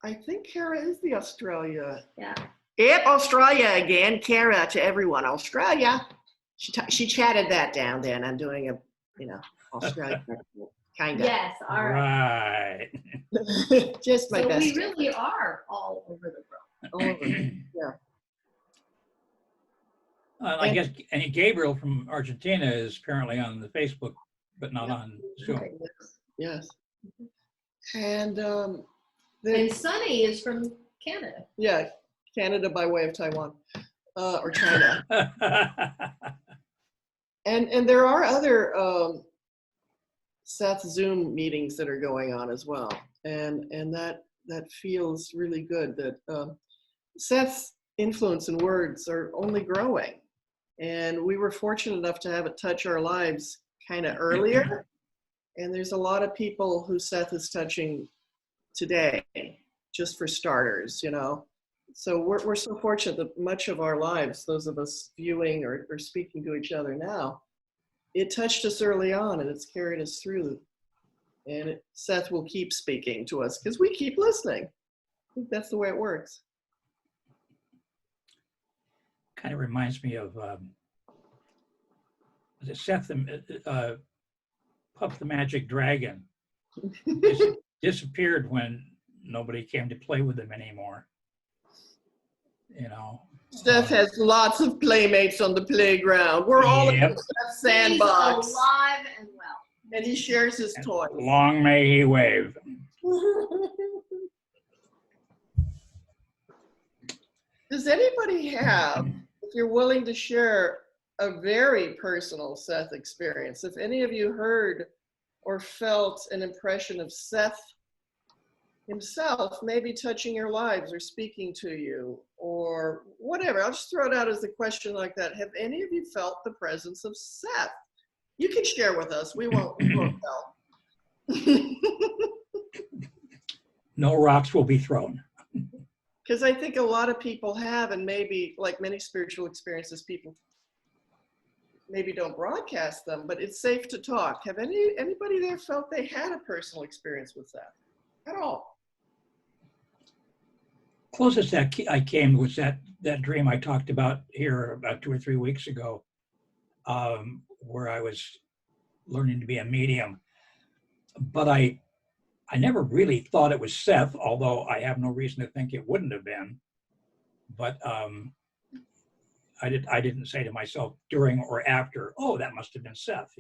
I think Kara is the Australia. Yeah. Yep, Australia again. Kara to everyone. Australia. She chatted that down then. I'm doing a, Australia kind of. Yes, all right. Right. Just my So best. we really are all over the world. All over. Yeah. I guess, and Gabriel from Argentina is apparently on the Facebook, but not on Zoom. Okay. Yes. And And Sunny is from Canada. yeah, Canada by way of Taiwan or China. And there are other Seth Zoom meetings that are going on as well, and that feels really good. That Seth's influence and words are only growing, and we were fortunate enough to have it touch our lives kind of earlier. And there's a lot of people who Seth is touching today, just for starters, So we're so fortunate that much of our lives, those of us viewing or speaking to each other now, it touched us early on and it's carried us through. And Seth will keep speaking to us because we keep listening. I think that's the way it works. Kind of reminds me of, was it Seth, Puff the Magic Dragon? Disappeared when nobody came to play with him anymore. Seth has lots of playmates on the playground. We're all in Seth's sandbox. He's alive and well. And he shares his toys. Long may he wave. Does anybody have, if you're willing to share, a very personal Seth experience? If any of you heard or felt an impression of Seth himself maybe touching your lives or speaking to you or whatever, I'll just throw it out as a question like that. Have any of you felt the presence of Seth? You can share with us. We won't tell. No rocks will be thrown. Because I think a lot of people have, and maybe like many spiritual experiences, people maybe don't broadcast them, but it's safe to talk. Have anybody there felt they had a personal experience with that at all? Closest that I came was that dream I talked about here about 2 or 3 weeks ago, where I was learning to be a medium. But I never really thought it was Seth, although I have no reason to think it wouldn't have been. But I didn't say to myself during or after, oh, that must have been Seth,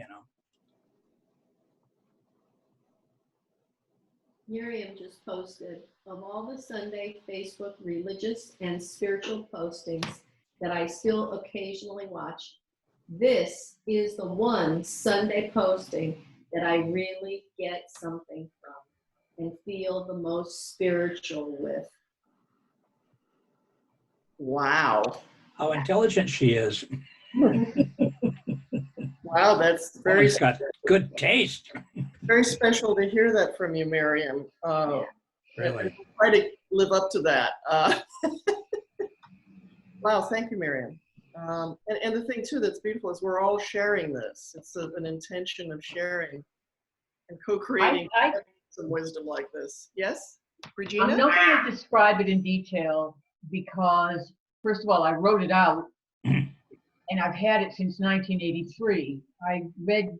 Miriam just posted, of all the Sunday Facebook religious and spiritual postings that I still occasionally watch, this is the one Sunday posting that I really get something from and feel the most spiritual with. Wow. How intelligent she is. Wow, that's very She's got good taste. very special to hear that from you, Miriam. Really. Try to live up to that. Wow, thank you, Miriam. And the thing too that's beautiful is we're all sharing this. It's an intention of sharing and co-creating some wisdom like this. Yes, Regina? I'm not going to describe it in detail because, first of all, I wrote it out and I've had it since 1983. I read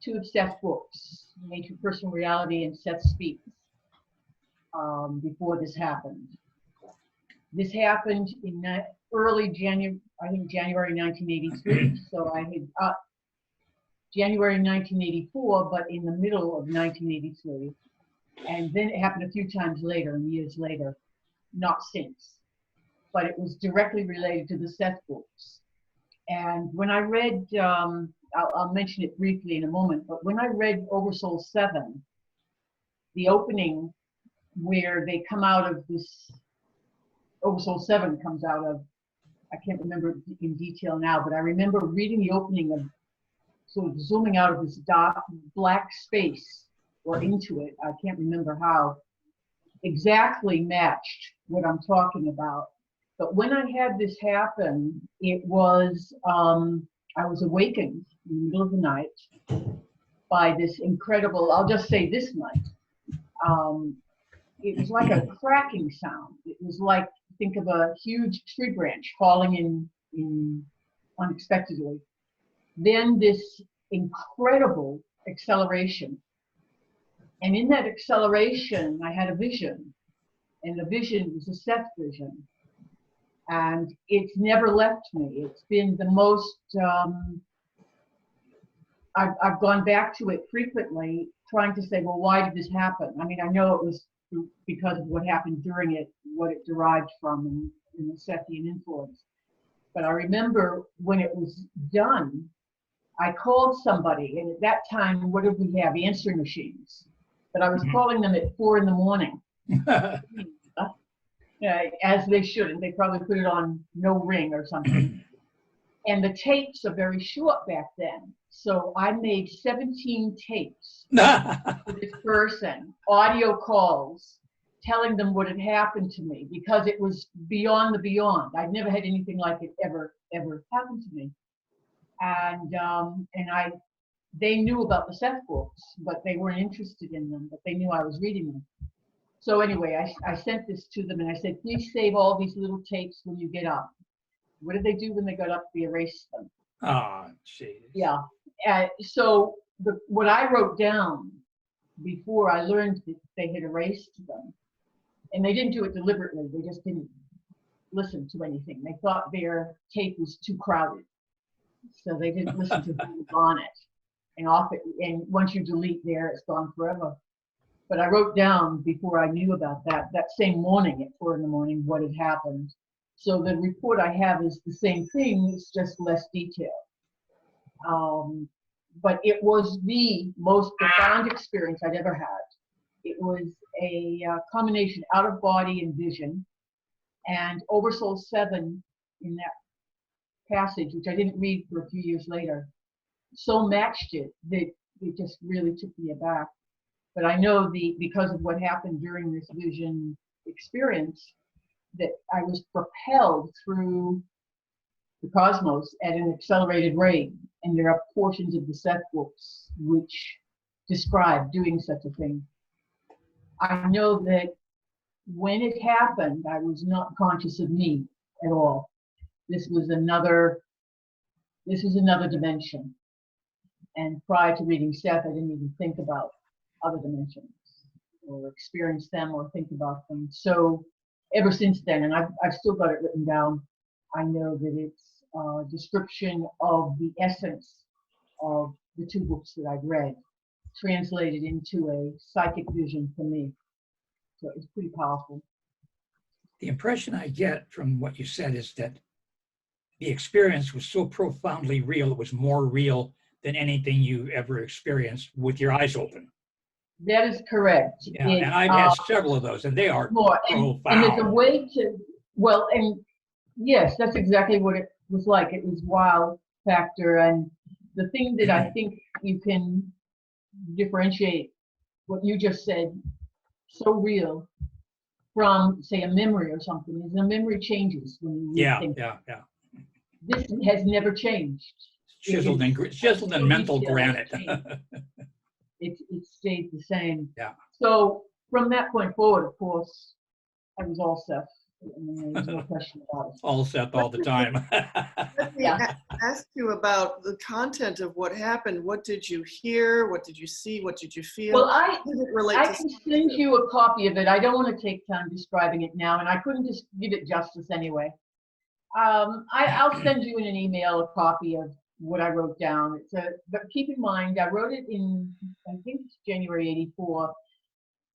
2 of Seth's books, Nature, Personal Reality, and Seth Speaks, before this happened. This happened in early January, I think January 1983. So I had January 1984, but in the middle of 1983. And then it happened a few times later, and years later, not since. But it was directly related to the Seth books. And when I read, I'll mention it briefly in a moment, but when I read Oversoul 7, the opening where they come out of this, Oversoul 7 comes out of, I can't remember in detail now, but I remember reading the opening of sort of zooming out of this dark black space or into it, I can't remember how, exactly matched what I'm talking about. But when I had this happen, it was, I was awakened in the middle of the night by this incredible, I'll just say this much. It was like a cracking sound. It was like, think of a huge tree branch falling in unexpectedly. Then this incredible acceleration. And in that acceleration, I had a vision. And the vision was a Seth vision. And it's never left me. It's been the most, I've gone back to it frequently, trying to say, well, why did this happen? I mean, I know it was because of what happened during it, what it derived from in the Sethian influence. But I remember when it was done, I called somebody, and at that time, what did we have? Answering machines. But I was calling them at 4 in the morning. As they shouldn't. They probably put it on no ring or something. And the tapes are very short back then. So I made 17 tapes for this person, audio calls, telling them what had happened to me, because it was beyond the beyond. I'd never had anything like it ever happen to me. And they knew about the Seth books, but they weren't interested in them, but they knew I was reading them. So anyway, I sent this to them and I said, please save all these little tapes when you get up. What did they do when they got up? They erased them. Oh, jeez. Yeah. So what I wrote down before I learned that they had erased them, and they didn't do it deliberately, they just didn't listen to anything. They thought their tape was too crowded. So they didn't listen to who was on it. And once you delete there, it's gone forever. But I wrote down before I knew about that same morning at 4 in the morning, what had happened. So the report I have is the same thing, it's just less detail. But it was the most profound experience I'd ever had. It was a combination out of body and vision, and Oversoul 7 in that passage, which I didn't read for a few years later, so matched it that it just really took me aback. But I know because of what happened during this vision experience, that I was propelled through the cosmos at an accelerated rate. And there are portions of the Seth books which describe doing such a thing. I know that when it happened, I was not conscious of me at all. This was another dimension. And prior to reading Seth, I didn't even think about other dimensions or experience them or think about them. So ever since then, and I've still got it written down, I know that it's a description of the essence of the 2 books that I've read, translated into a psychic vision for me. So it's pretty powerful. The impression I get from what you said is that the experience was so profoundly real, it was more real than anything you ever experienced with your eyes open. That is correct. Yeah, and I've had several of those, and they are profound. And there's a way to, well, and yes, that's exactly what it was like. It was wow factor. And the thing that I think you can differentiate what you just said, so real, from, say, a memory or something, is the memory changes when you rethink. Yeah. This has never changed. Chiseled in mental granite. It stayed the same. Yeah. So from that point forward, of course, I was all Seth. I mean, there's no question about it. All Seth all the time. Let me ask you about the content of what happened. What did you hear? What did you see? What did you feel? Well, How did it relate I to can send you a copy of it. I don't want to take time describing it now, and I couldn't just give it justice anyway. I'll send you in an email a copy of what I wrote down. But keep in mind, I wrote it in, I think it's January '84.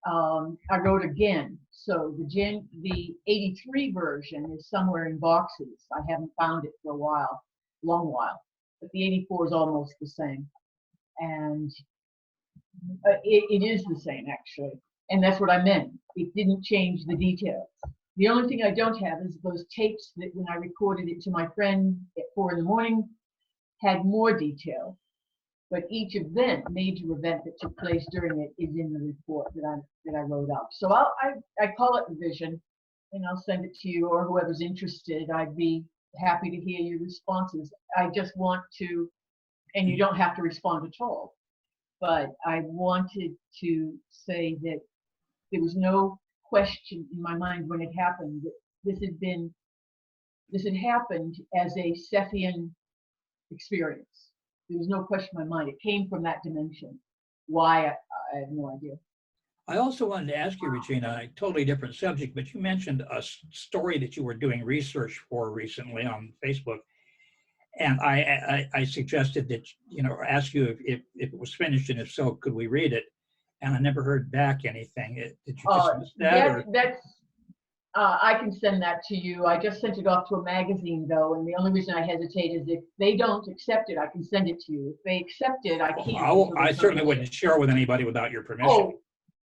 I wrote again. So the 83 version is somewhere in boxes. I haven't found it for a while, long while. But the 84 is almost the same. And it is the same, actually. And that's what I meant. It didn't change the details. The only thing I don't have is those tapes that when I recorded it to my friend at 4 in the morning had more detail. But each event, major event that took place during it, is in the report that I wrote up. So I call it a vision, and I'll send it to you or whoever's interested. I'd be happy to hear your responses. I just want to, and you don't have to respond at all, but I wanted to say that there was no question in my mind when it happened that this had happened as a Sethian experience. There was no question in my mind. It came from that dimension. Why, I have no idea. I also wanted to ask you, Regina, a totally different subject, but you mentioned a story that you were doing research for recently on Facebook. And I suggested that, ask you if it was finished, and if so, could we read it? And I never heard back anything. Did you just miss that? Or? I can send that to you. I just sent it off to a magazine, though, and the only reason I hesitate is if they don't accept it, I can send it to you. If they accept it, I can't. I certainly wouldn't share with anybody without your permission. Oh,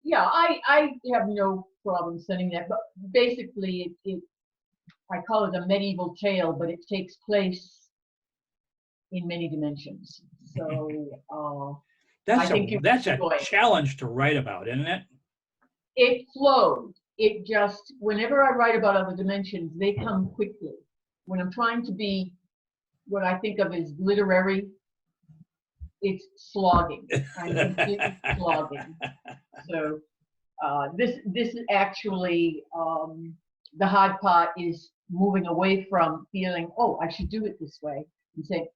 yeah, I have no problem sending that. But basically, I call it a medieval tale, but it takes place in many dimensions. So that's a challenge to write about, isn't it? It flowed. It just, whenever I write about other dimensions, they come quickly. When I'm trying to be what I think of as literary, it's slogging. I'm completely slogging. So this is actually, the hard part is moving away from feeling, oh, I should do it this way, and saying,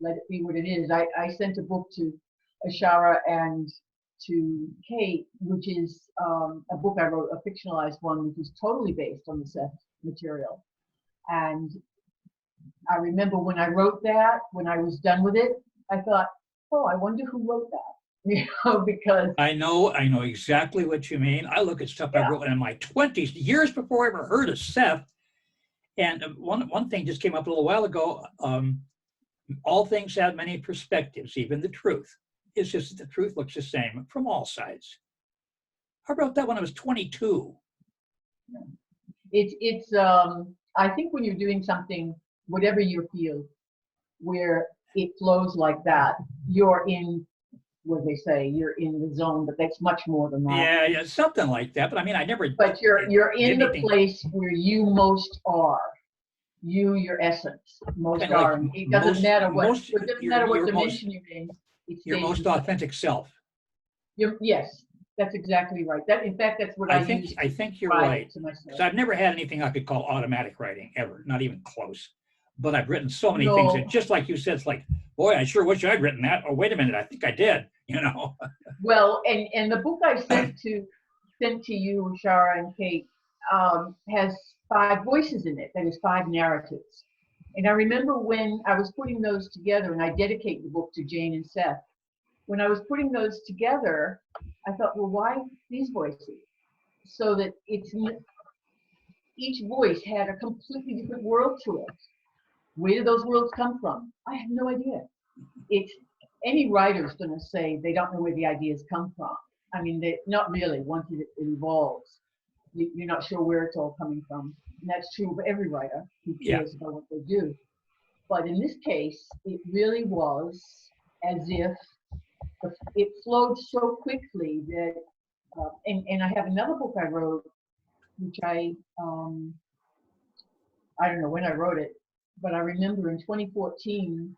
let it be what it is. I sent a book to Ashara and to Kate, which is a book I wrote, a fictionalized one, which is totally based on the Seth material. And I remember when I wrote that, when I was done with it, I thought, oh, I wonder who wrote that. Because I know exactly what you mean. I look at stuff I wrote in my 20s, years before I ever heard of Seth. And one thing just came up a little while ago. All things have many perspectives, even the truth. It's just that the truth looks the same from all sides. I wrote that when I was 22. It's I think when you're doing something, whatever your field, where it flows like that, you're in, what they say, you're in the zone, but that's much more than that. Yeah, something like that. But I mean, I never. But you're in the place where you most are. Your essence, most are. It doesn't matter what. It doesn't matter what dimension you're in. Your most authentic self. Yes, that's exactly right. In fact, that's what I use. I think you're right. Because I've never had anything I could call automatic writing ever, not even close. But I've written so many things that, just like you said, it's like, boy, I sure wish I'd written that. Oh, wait a minute, I think I did. Well, and the book I sent to you, Shara and Kate, has 5 voices in it. That is 5 narratives. And I remember when I was putting those together, and I dedicate the book to Jane and Seth. When I was putting those together, I thought, well, why these voices? So that each voice had a completely different world to it. Where did those worlds come from? I have no idea. Any writer's going to say they don't know where the ideas come from. I mean, not really. Once it evolves, you're not sure where it's all coming from. And that's true of every writer who cares about what they do. But in this case, it really was as if it flowed so quickly that, and I have another book I wrote, which I don't know when I wrote it, but I remember in 2015,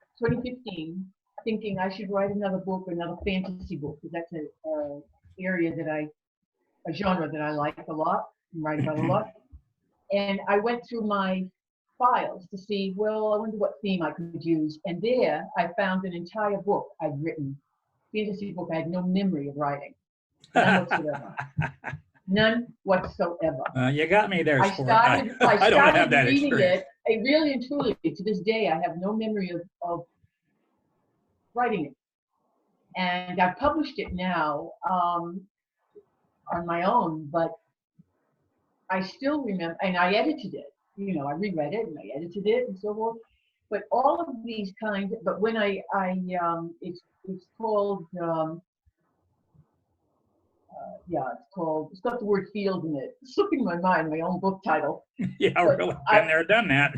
thinking I should write another book, another fantasy book, because that's a area a genre that I like a lot and write about a lot. And I went through my files to see, well, I wonder what theme I could use. And there I found an entire book I'd written, fantasy book I had no memory of writing. None whatsoever. None whatsoever. You got me there. I started don't have that reading experience. it. I really and truly, to this day, I have no memory of writing it. And I published it now on my own, but I still remember, and I edited it. I reread it and I edited it and so forth. But all of these kinds. But when it's called. It's got the word field in it. It's slipping my mind, my own book title. Yeah, but really, been there, done that.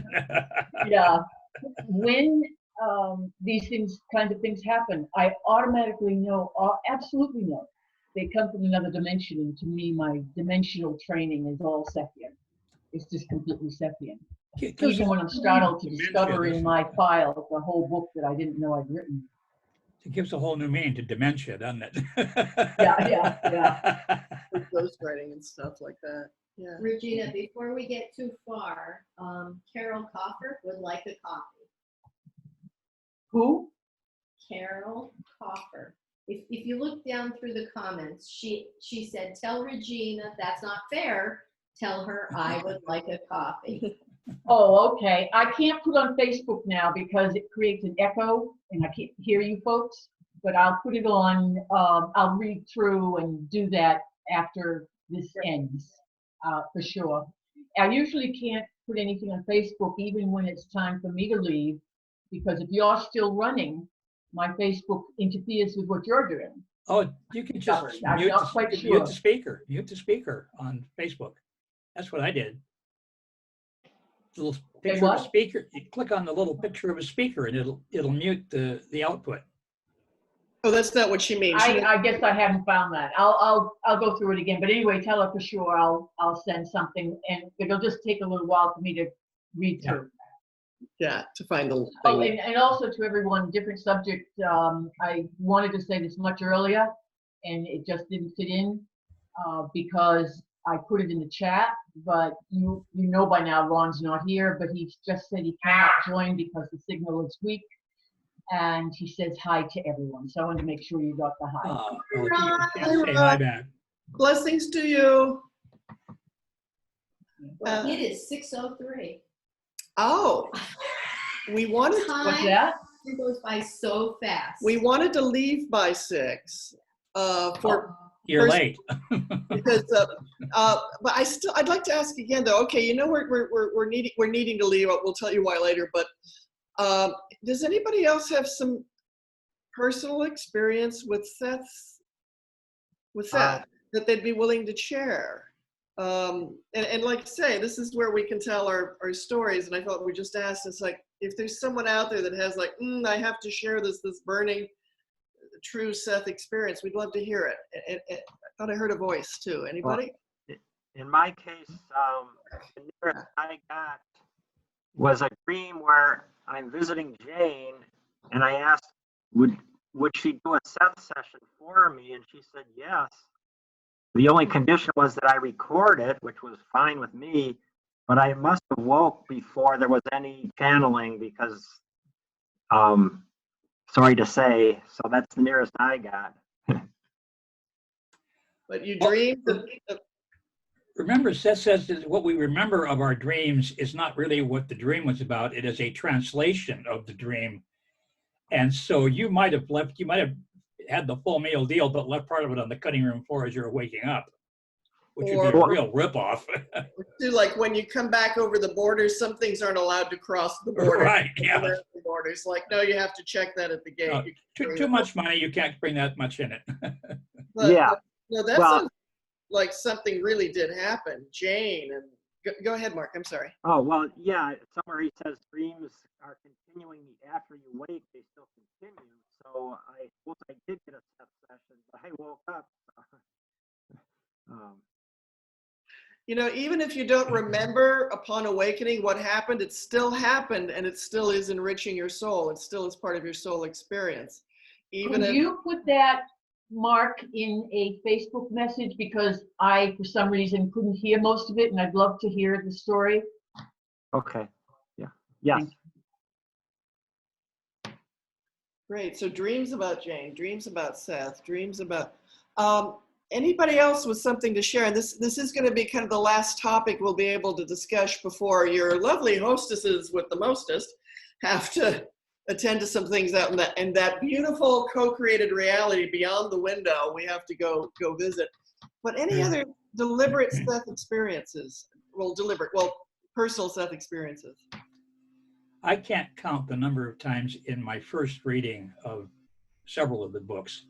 Yeah. When these kinds of things happen, I automatically know, absolutely know, they come from another dimension. And to me, my dimensional training is all Sethian. It's just completely Sethian. Gives Even a when I'm whole startled to new discover dimension, in my files the whole book that I didn't know I'd written. It gives a whole new meaning to dementia, doesn't it? Yeah. With ghostwriting and stuff like that. Yeah. Regina, before we get too far, Carol Coffer would like a coffee. Who? Carol Coffer. If you look down through the comments, she said, tell Regina that's not fair. Tell her I would like a coffee. Oh, okay. I can't put on Facebook now because it creates an echo and I can't hear you folks, but I'll put it on, I'll read through and do that after this ends, for sure. I usually can't put anything on Facebook even when it's time for me to leave, because if you're still running, my Facebook interferes with what you're doing. Oh, you can just I'm mute not quite the sure. mute the speaker on Facebook. That's what I did. The little picture of a what? speaker. You click on the little picture of a speaker, and it'll mute the output. Oh, that's not what she means. I guess I haven't found that. I'll go through it again. But anyway, tell her for sure I'll send something, and it'll just take a little while for me to read through. Yeah, to find the Oh, thing. and also to everyone, different subject. I wanted to say this much earlier, and it just didn't fit in because I put it in the chat. But you know by now Ron's not here, but he just said he cannot join because the signal is weak. And he says hi to everyone. So I wanted to make sure you got the hi. Well, if you can't say hi back. Blessings to you. Well, it is 6:03. Oh, we wanted What's that? It goes by so fast. we wanted to leave by 6 for You're late. because but I'd like to ask again though. Okay, you know we're needing to leave. We'll tell you why later. But does anybody else have some personal experience with Seth that they'd be willing to share? And like I say, this is where we can tell our stories. And I thought we just asked, it's like, if there's someone out there that has like, I have to share this burning true Seth experience, we'd love to hear it. I thought I heard a voice too. Anybody? Well, in my case, the nearest I got was a dream where I'm visiting Jane, and I asked, would she do a Seth session for me? And she said yes. The only condition was that I record it, which was fine with me, but I must have woke before there was any channeling because, sorry to say, so that's the nearest I got. But you dreamed Remember, Seth says that what we remember of our dreams is not really what the dream was about. It is a translation of the dream. And so you might have had the full meal deal, but left part of it on the cutting room floor as you were waking up, which would be a real ripoff. like when you come back over the borders, some things aren't allowed to cross the border. Right, yeah. The borders, like, no, you have to check that at the gate. No, too much money, you can't bring that much in it. But, no, that sounds like something really did happen. Jane, and go ahead, Mark, I'm sorry. Oh, well, yeah, somewhere he says dreams are continuing after you wake, they still continue. So I suppose I did get a Seth session, but I woke up. You know, even if you don't remember upon awakening what happened, it still happened, and it still is enriching your soul. It still is part of your soul experience. Even Could if you put that, Mark, in a Facebook message, because I, for some reason, couldn't hear most of it, and I'd love to hear the story. Okay. Yeah. Yes. Great. So dreams about Jane, dreams about Seth, dreams about anybody else with something to share. And this is going to be kind of the last topic we'll be able to discuss before your lovely hostesses with the mostest have to attend to some things out in that beautiful co-created reality beyond the window. We have to go visit. But any other deliberate Seth experiences? Well, personal Seth experiences. I can't count the number of times in my first reading of several of the books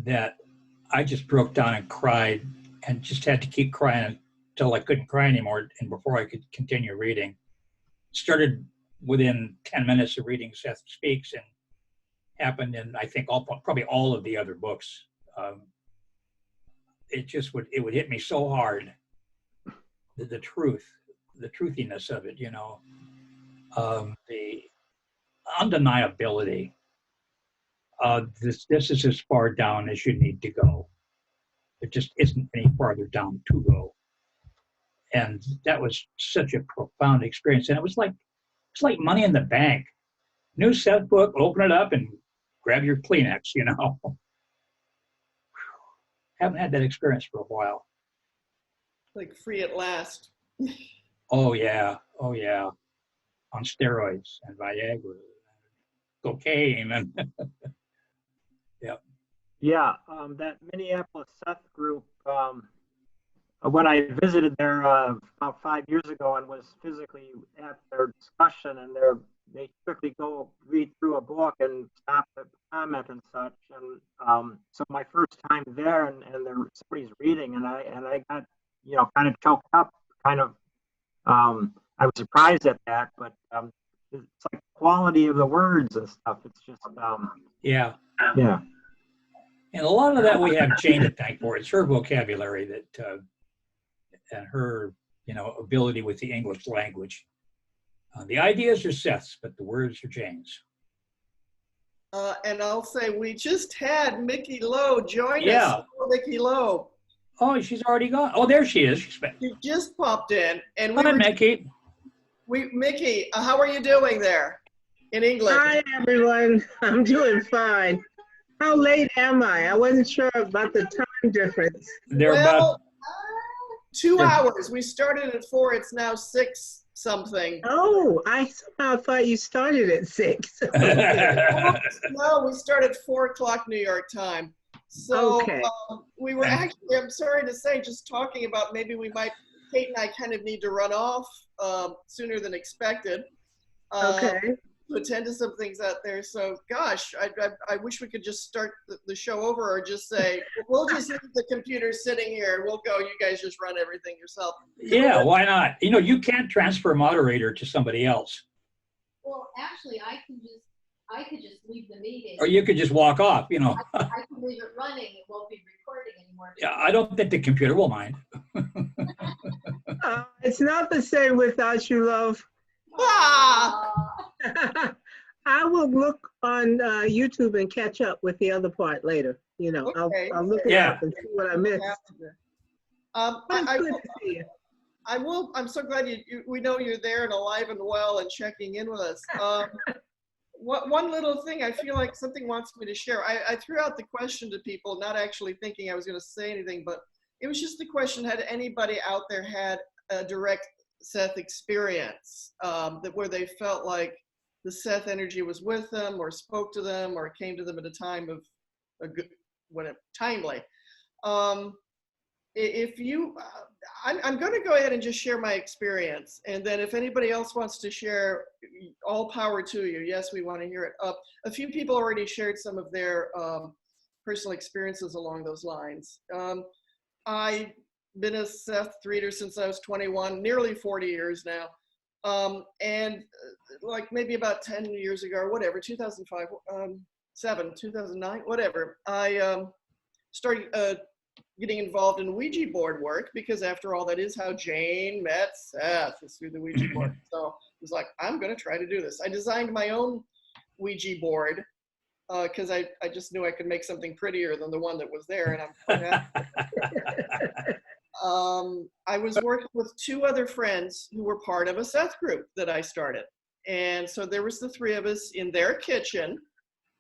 that I just broke down and cried and just had to keep crying until I couldn't cry anymore and before I could continue reading. Started within 10 minutes of reading Seth Speaks and happened in, I think, probably all of the other books. It would hit me so hard, the truth the truthiness of it, the undeniability. This is as far down as you need to go. There just isn't any farther down to go. And that was such a profound experience. And it's like money in the bank. New Seth book, open it up and grab your Kleenex, Haven't had that experience for a while. Like free at last. Oh yeah. On steroids and Viagra, cocaine, and Yeah, that Minneapolis Seth group, when I visited there about 5 years ago and was physically at their discussion, and they quickly go read through a book and stop to comment and such. And so my first time there, and somebody's reading, and I got kind of choked up, kind of. I was surprised at that, but it's like quality of the words and stuff. It's just yeah. Yeah. And a lot of that we have Jane to thank for. It's her vocabulary that, and her, ability with the English language. The ideas are Seth's, but the words are Jane's. And I'll say we just had Mickey Lowe join Yeah. us. Mickey Lowe. Oh, she's already gone. Oh, there she is. She just popped in, and Hi, Mickey. Mickey, how are you doing there in England? Hi, everyone. I'm doing fine. How late am I? I wasn't sure about the time difference. They're about 2 hours. We started at 4. It's now 6 something. Oh, I somehow thought you started at 6. No, we started 4 o'clock New York time. So Okay. we were actually, I'm sorry to say, just talking about maybe Kate and I kind of need to run off sooner than expected. Okay. To attend to some things out there. So gosh, I wish we could just start the show over, or just say, we'll just leave the computer sitting here and we'll go, you guys just run everything yourself. Yeah, why not? You can't transfer a moderator to somebody else. Well, actually, I could just leave the meeting. Or you could just walk off, I can leave it running. It won't be recording anymore. Yeah, I don't think the computer will mind. It's not the same without you, love. I will look on YouTube and catch up with the other part later. Okay. I'll look it up and see what I missed. Good to see you. I'm so glad we know you're there and alive and well and checking in with us. One little thing, I feel like something wants me to share. I threw out the question to people, not actually thinking I was going to say anything, but it was just the question: had anybody out there had a direct Seth experience where they felt like the Seth energy was with them, or spoke to them, or came to them at a time of timely. If you, I'm going to go ahead and just share my experience, and then if anybody else wants to share, all power to you. Yes, we want to hear it. A few people already shared some of their personal experiences along those lines. I've been a Seth reader since I was 21, nearly 40 years now. And like maybe about 10 years ago or whatever, 2005, 2009, whatever, I started getting involved in Ouija board work, because after all, that is how Jane met Seth, is through the Ouija board. So it was like, I'm going to try to do this. I designed my own Ouija board because I just knew I could make something prettier than the one that was there, and I'm quite happy. I was working with 2 other friends who were part of a Seth group that I started. And so there was the 3 of us in their kitchen,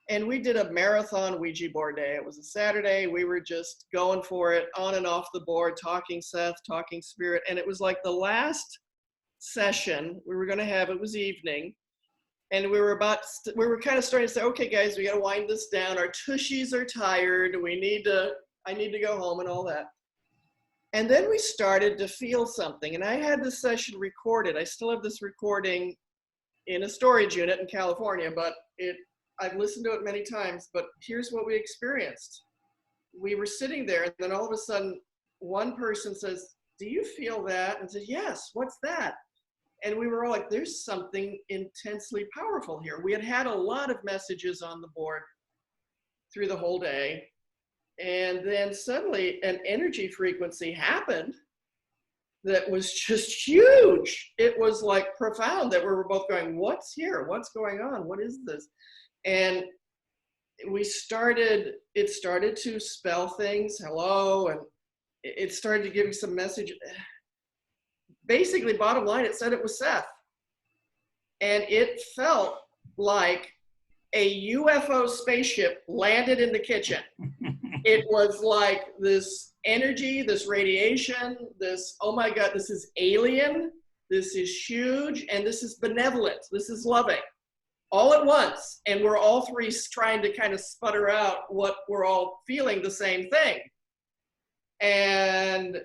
and we did a marathon Ouija board day. It was a Saturday. We were just going for it, on and off the board, talking Seth, talking spirit. And it was like the last session we were going to have. It was evening. And we were kind of starting to say, okay, guys, we got to wind this down. Our tushies are tired. I need to go home and all that. And then we started to feel something. And I had this session recorded. I still have this recording in a storage unit in California, but I've listened to it many times. But here's what we experienced. We were sitting there, and then all of a sudden, one person says, "Do you feel that?" And said, "Yes, what's that?" And we were all like, there's something intensely powerful here. We had a lot of messages on the board through the whole day. And then suddenly an energy frequency happened that was just huge. It was like profound that we were both going, what's here? What's going on? What is this? And it started to spell things, hello, and it started to give me some message. Basically, bottom line, it said it was Seth. And it felt like a UFO spaceship landed in the kitchen. It was like this energy, this radiation, this, oh my God, this is alien, this is huge, and this is benevolent, this is loving, all at once. And we're all three trying to kind of sputter out what we're all feeling the same thing. And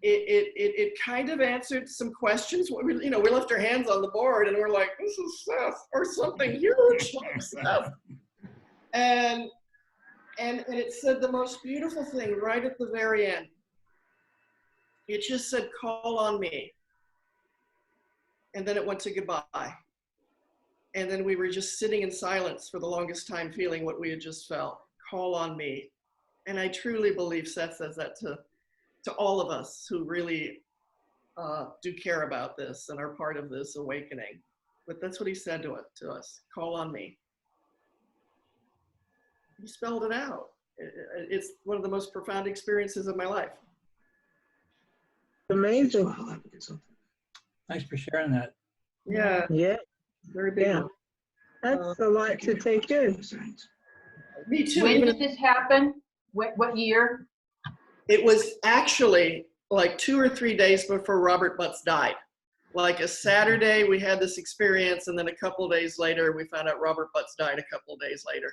it kind of answered some questions. We left our hands on the board and we're like, this is Seth, or something huge like Seth. And it said the most beautiful thing right at the very end. It just said, call on me. And then it went to goodbye. And then we were just sitting in silence for the longest time, feeling what we had just felt. Call on me. And I truly believe Seth says that to all of us who really do care about this and are part of this awakening. But that's what he said to us, call on me. He spelled it out. It's one of the most profound experiences of my life. Amazing. Thanks for sharing that. Yeah. Yeah. Very big. Yeah. That's a lot to take in. Me too. When did this happen? What year? It was actually like 2 or 3 days before Robert Butts died. Like a Saturday, we had this experience, and then a couple of days later, we found out Robert Butts died a couple of days later.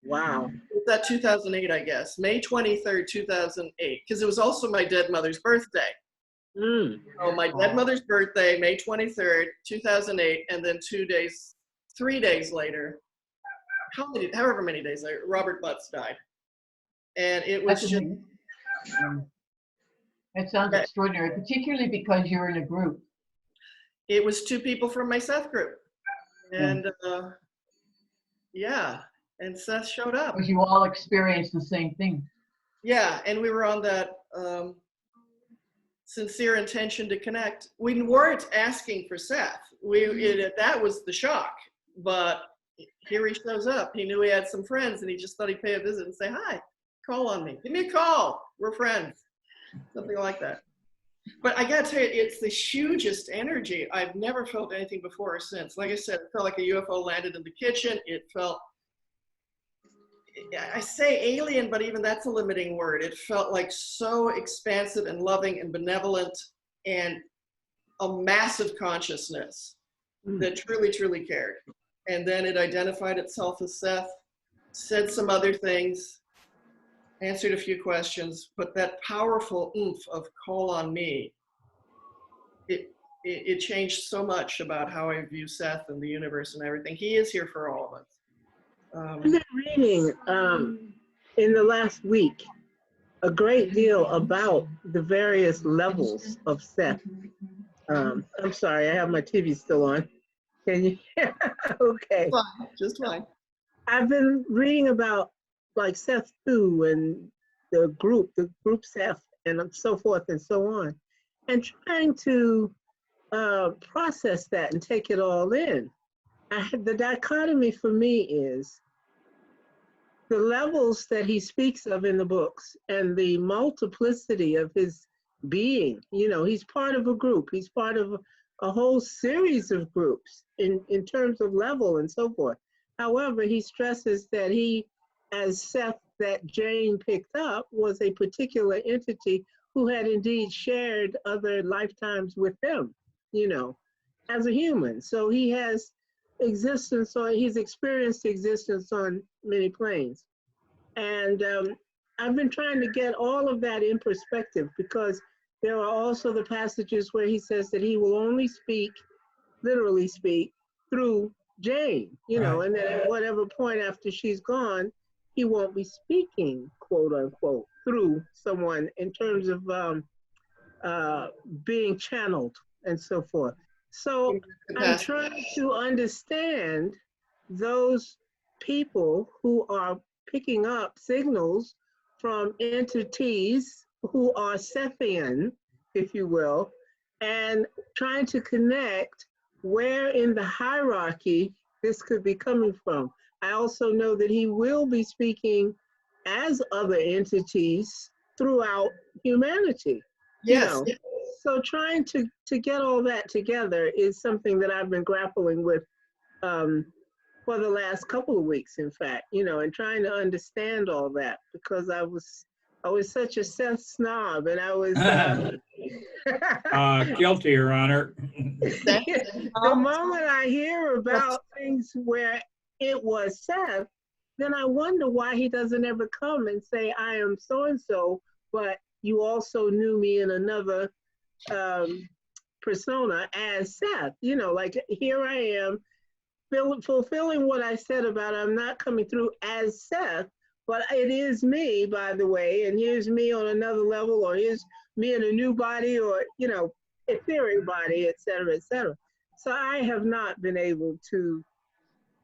Wow. It was that 2008, I guess, May 23rd, 2008, because it was also my dead mother's birthday. So my dead mother's birthday, May 23rd, 2008, and then 3 days later, however many days later, Robert Butts died. And it was just... That sounds extraordinary, particularly because you're in a group. It was 2 people from my Seth group. And yeah, and Seth showed up. Because you all experienced the same thing. Yeah, and we were on that sincere intention to connect. We weren't asking for Seth. That was the shock. But here he shows up. He knew he had some friends, and he just thought he'd pay a visit and say, hi, call on me. Give me a call. We're friends. Something like that. But I gotta tell you, it's the hugest energy. I've never felt anything before or since. Like I said, it felt like a UFO landed in the kitchen. It felt, I say alien, but even that's a limiting word. It felt like so expansive and loving and benevolent and a massive consciousness that truly, truly cared. And then it identified itself as Seth, said some other things, answered a few questions, but that powerful oomph of call on me, it changed so much about how I view Seth and the universe and everything. He is here for all of us. I've been reading in the last week a great deal about the various levels of Seth. I'm sorry, I have my TV still on. Can you hear? Okay. Fine, just fine. I've been reading about like Seth 2 and the group Seth and so forth and so on, and trying to process that and take it all in. The dichotomy for me is the levels that he speaks of in the books and the multiplicity of his being. You know, he's part of a group. He's part of a whole series of groups in terms of level and so forth. However, he stresses that he, as Seth that Jane picked up, was a particular entity who had indeed shared other lifetimes with them, you know, as a human. So he has existence, or he's experienced existence on many planes. And I've been trying to get all of that in perspective, because there are also the passages where he says that he will only speak, literally speak, through Jane, you know, and then at whatever point after she's gone, he won't be speaking, quote unquote, through someone in terms of being channeled and so forth. So I'm trying to understand those people who are picking up signals from entities who are Sethian if you will, and trying to connect where in the hierarchy this could be coming from. I also know that he will be speaking as other entities throughout humanity. Yes. You know, so trying to get all that together is something that I've been grappling with for the last couple of weeks, in fact, you know, and trying to understand all that because I was such a Seth snob, and I was Guilty, Your Honor. the moment I hear about things where it was Seth, then I wonder why he doesn't ever come and say, I am so and so, but you also knew me in another persona as Seth. You know, like here I am fulfilling what I said about I'm not coming through as Seth, but it is me, by the way, and here's me on another level, or here's me in a new body, or, you know, etheric body, et cetera, et cetera. So I have not been able to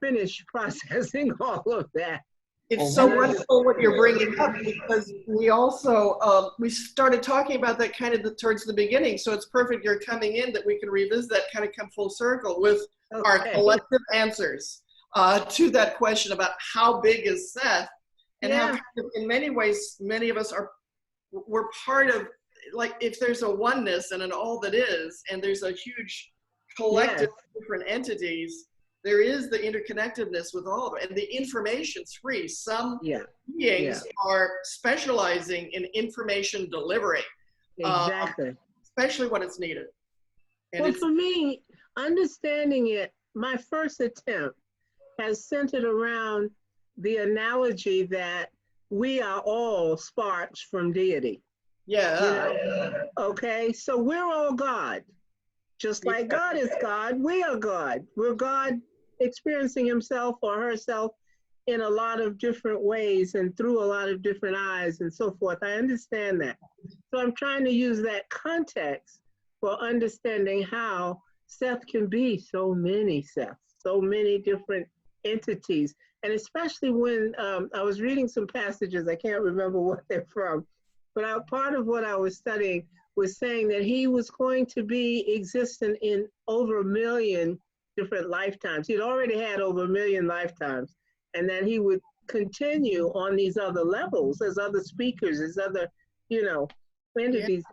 finish processing all of that. It's so wonderful what you're bringing up, because we also, we started talking about that kind of towards the beginning. So it's perfect you're coming in that we can revisit that, kind of come full circle with our collective answers to that question about how big is Seth, and how kind of, in many ways, many of us we're part of, like, if there's a oneness and an all that is, and there's a huge collective of different entities, there is the interconnectedness with all of it, and the information's free. Some beings are specializing in information delivery, exactly, especially when it's needed. And well, for me, understanding it, my first attempt has centered around the analogy that we are all sparks from deity. Yeah. You know? Okay, so we're all God. Just like God is God, we are God. We're God experiencing himself or herself in a lot of different ways and through a lot of different eyes and so forth. I understand that. So I'm trying to use that context for understanding how Seth can be so many Seths, so many different entities. And especially when I was reading some passages, I can't remember what they're from, but part of what I was studying was saying that he was going to be existent in over 1 million different lifetimes. He'd already had over 1 million lifetimes, and then he would continue on these other levels as other speakers, as other, you know, entities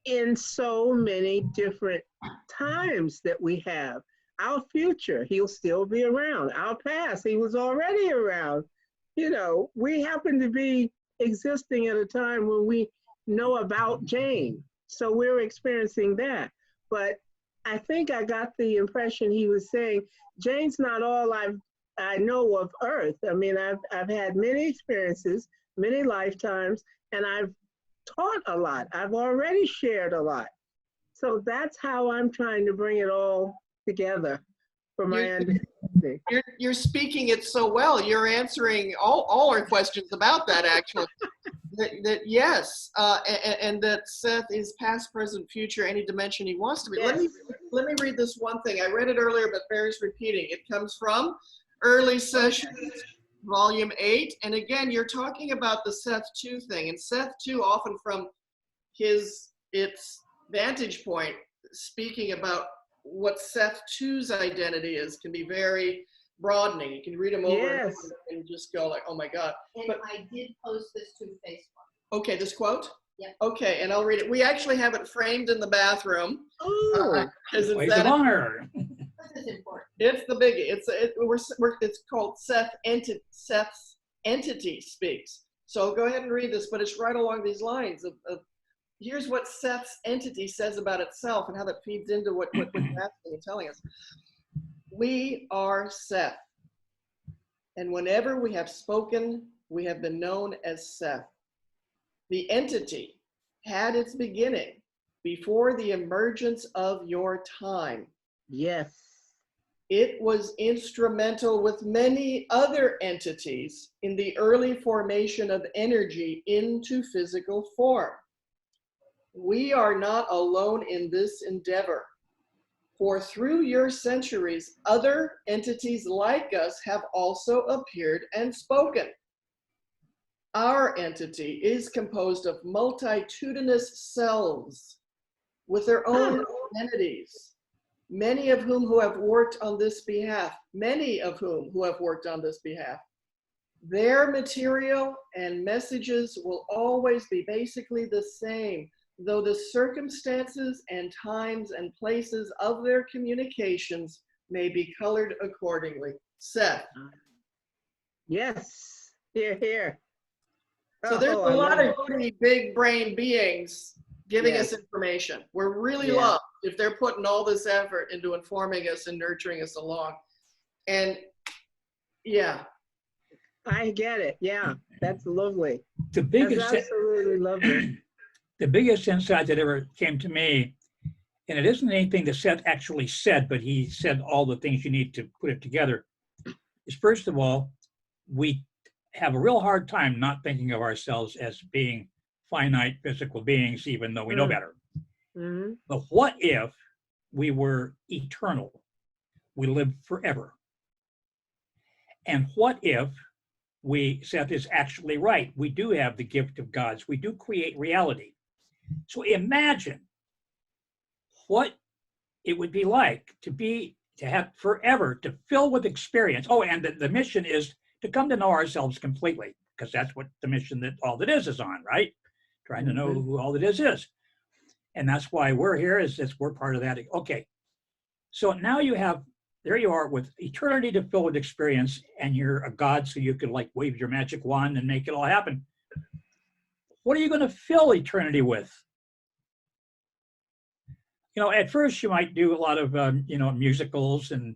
in so many different times that we have. Our future, he'll still be around. Our past, he was already around. You know, we happen to be existing at a time when we know about Jane. So we're experiencing that. But I think I got the impression he was saying, Jane's not all I know of Earth. I mean, I've had many experiences, many lifetimes, and I've taught a lot. I've already shared a lot. So that's how I'm trying to bring it all together for my understanding. You're speaking it so well. You're answering all our questions about that, actually. that yes, and that Seth is past, present, future, any dimension he wants to be. Yes. Let me read this one thing. I read it earlier, but bears repeating. It comes from Early Sessions, Volume 8. And again, you're talking about the Seth 2 thing. And Seth 2, often from its vantage point, speaking about what Seth 2's identity is, can be very broadening. You can read them over and just go like, oh my God. And I did post this to Facebook. Okay, this quote? Yeah. Okay, and I'll read it. We actually have it framed in the bathroom. Oh, place of honor. This is important. It's the biggie. It's called Seth's Entity Speaks. So go ahead and read this, but it's right along these lines of here's what Seth's entity says about itself and how that feeds into what you're asking and telling us. We are Seth, and whenever we have spoken, we have been known as Seth. The entity had its beginning before the emergence of your time. yes. It was instrumental with many other entities in the early formation of energy into physical form. We are not alone in this endeavor, for through your centuries, other entities like us have also appeared and spoken. Our entity is composed of multitudinous selves with their own entities, many of whom who have worked on this behalf, Their material and messages will always be basically the same, though the circumstances and times and places of their communications may be colored accordingly. Seth. Yes, here, here. So there's Oh, a I lot love of really big brain beings giving us Yes. information. We're really Yeah. loved if they're putting all this effort into informing us and nurturing us along. And yeah, I get it. Yeah, that's lovely. The That's biggest, absolutely lovely. the biggest insight that ever came to me, and it isn't anything that Seth actually said, but he said all the things you need to put it together, is first of all, we have a real hard time not thinking of ourselves as being finite physical beings, even though we know better. Hmm. But what if we were eternal? We lived forever. And what if Seth is actually right, we do have the gift of gods, we do create reality. So imagine what it would be like to have forever, to fill with experience. Oh, and the mission is to come to know ourselves completely, because that's what the mission that All That Is on, right? Trying to know who All That Is. And that's why we're here, is we're part of that. Okay, so now there you are with eternity to fill with experience, and you're a god, so you could like wave your magic wand and make it all happen. What are you going to fill eternity with? You know, at first you might do a lot of, musicals and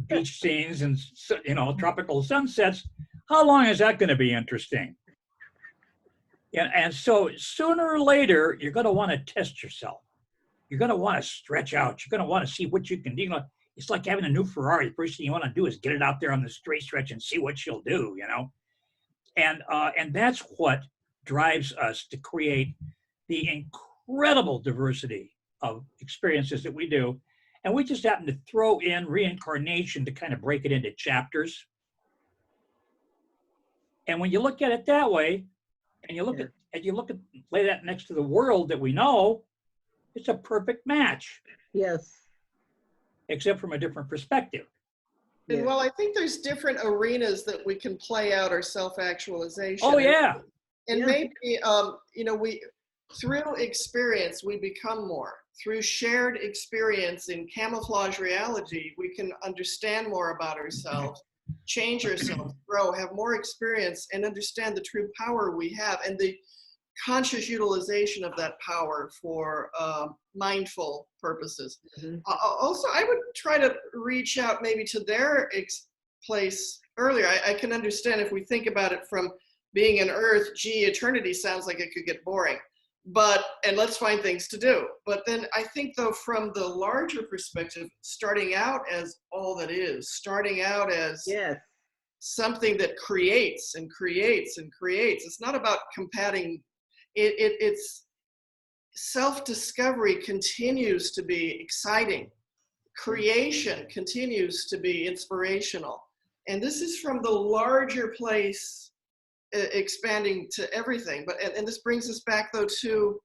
beach scenes and, tropical sunsets. How long is that going to be interesting? And so sooner or later, you're going to want to test yourself. You're going to want to stretch out. You're going to want to see what you can do. It's like having a new Ferrari. The first thing you want to do is get it out there on the straight stretch and see what she'll do, And that's what drives us to create the incredible diversity of experiences that we do. And we just happen to throw in reincarnation to kind of break it into chapters. And when you look at it that way, and you look at lay that next to the world that we know, it's a perfect match. Yes. Except from a different perspective. and well, I think there's different arenas that we can play out our self-actualization. Oh yeah. And maybe, we, through experience, we become more. Through shared experience in camouflage reality, we can understand more about ourselves, change ourselves, grow, have more experience, and understand the true power we have and the conscious utilization of that power for mindful purposes. Also, I would try to reach out maybe to their place earlier. I can understand if we think about it from being an earth, eternity sounds like it could get boring. And let's find things to do. But then I think though, from the larger perspective, starting out as all that is, starting out as something that creates and creates and creates. It's not about combating. It's self-discovery continues to be exciting. Creation continues to be inspirational. And this is from the larger place expanding to everything. And this brings us back though to,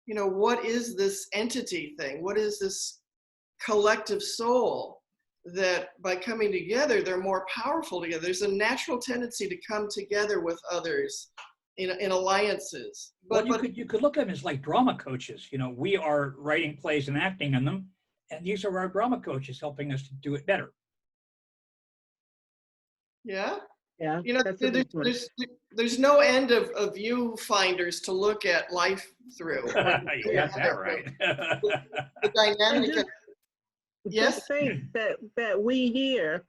what is this entity thing? What is this collective soul that by coming together, they're more powerful together? There's a natural tendency to come together with others in alliances. But you could look at them as like drama coaches. We are writing plays and acting in them, and these are our drama coaches helping us to do it better. Yeah. Yeah. There's no end of viewfinders to look at life through. You got that right. The dynamic. Just think that we here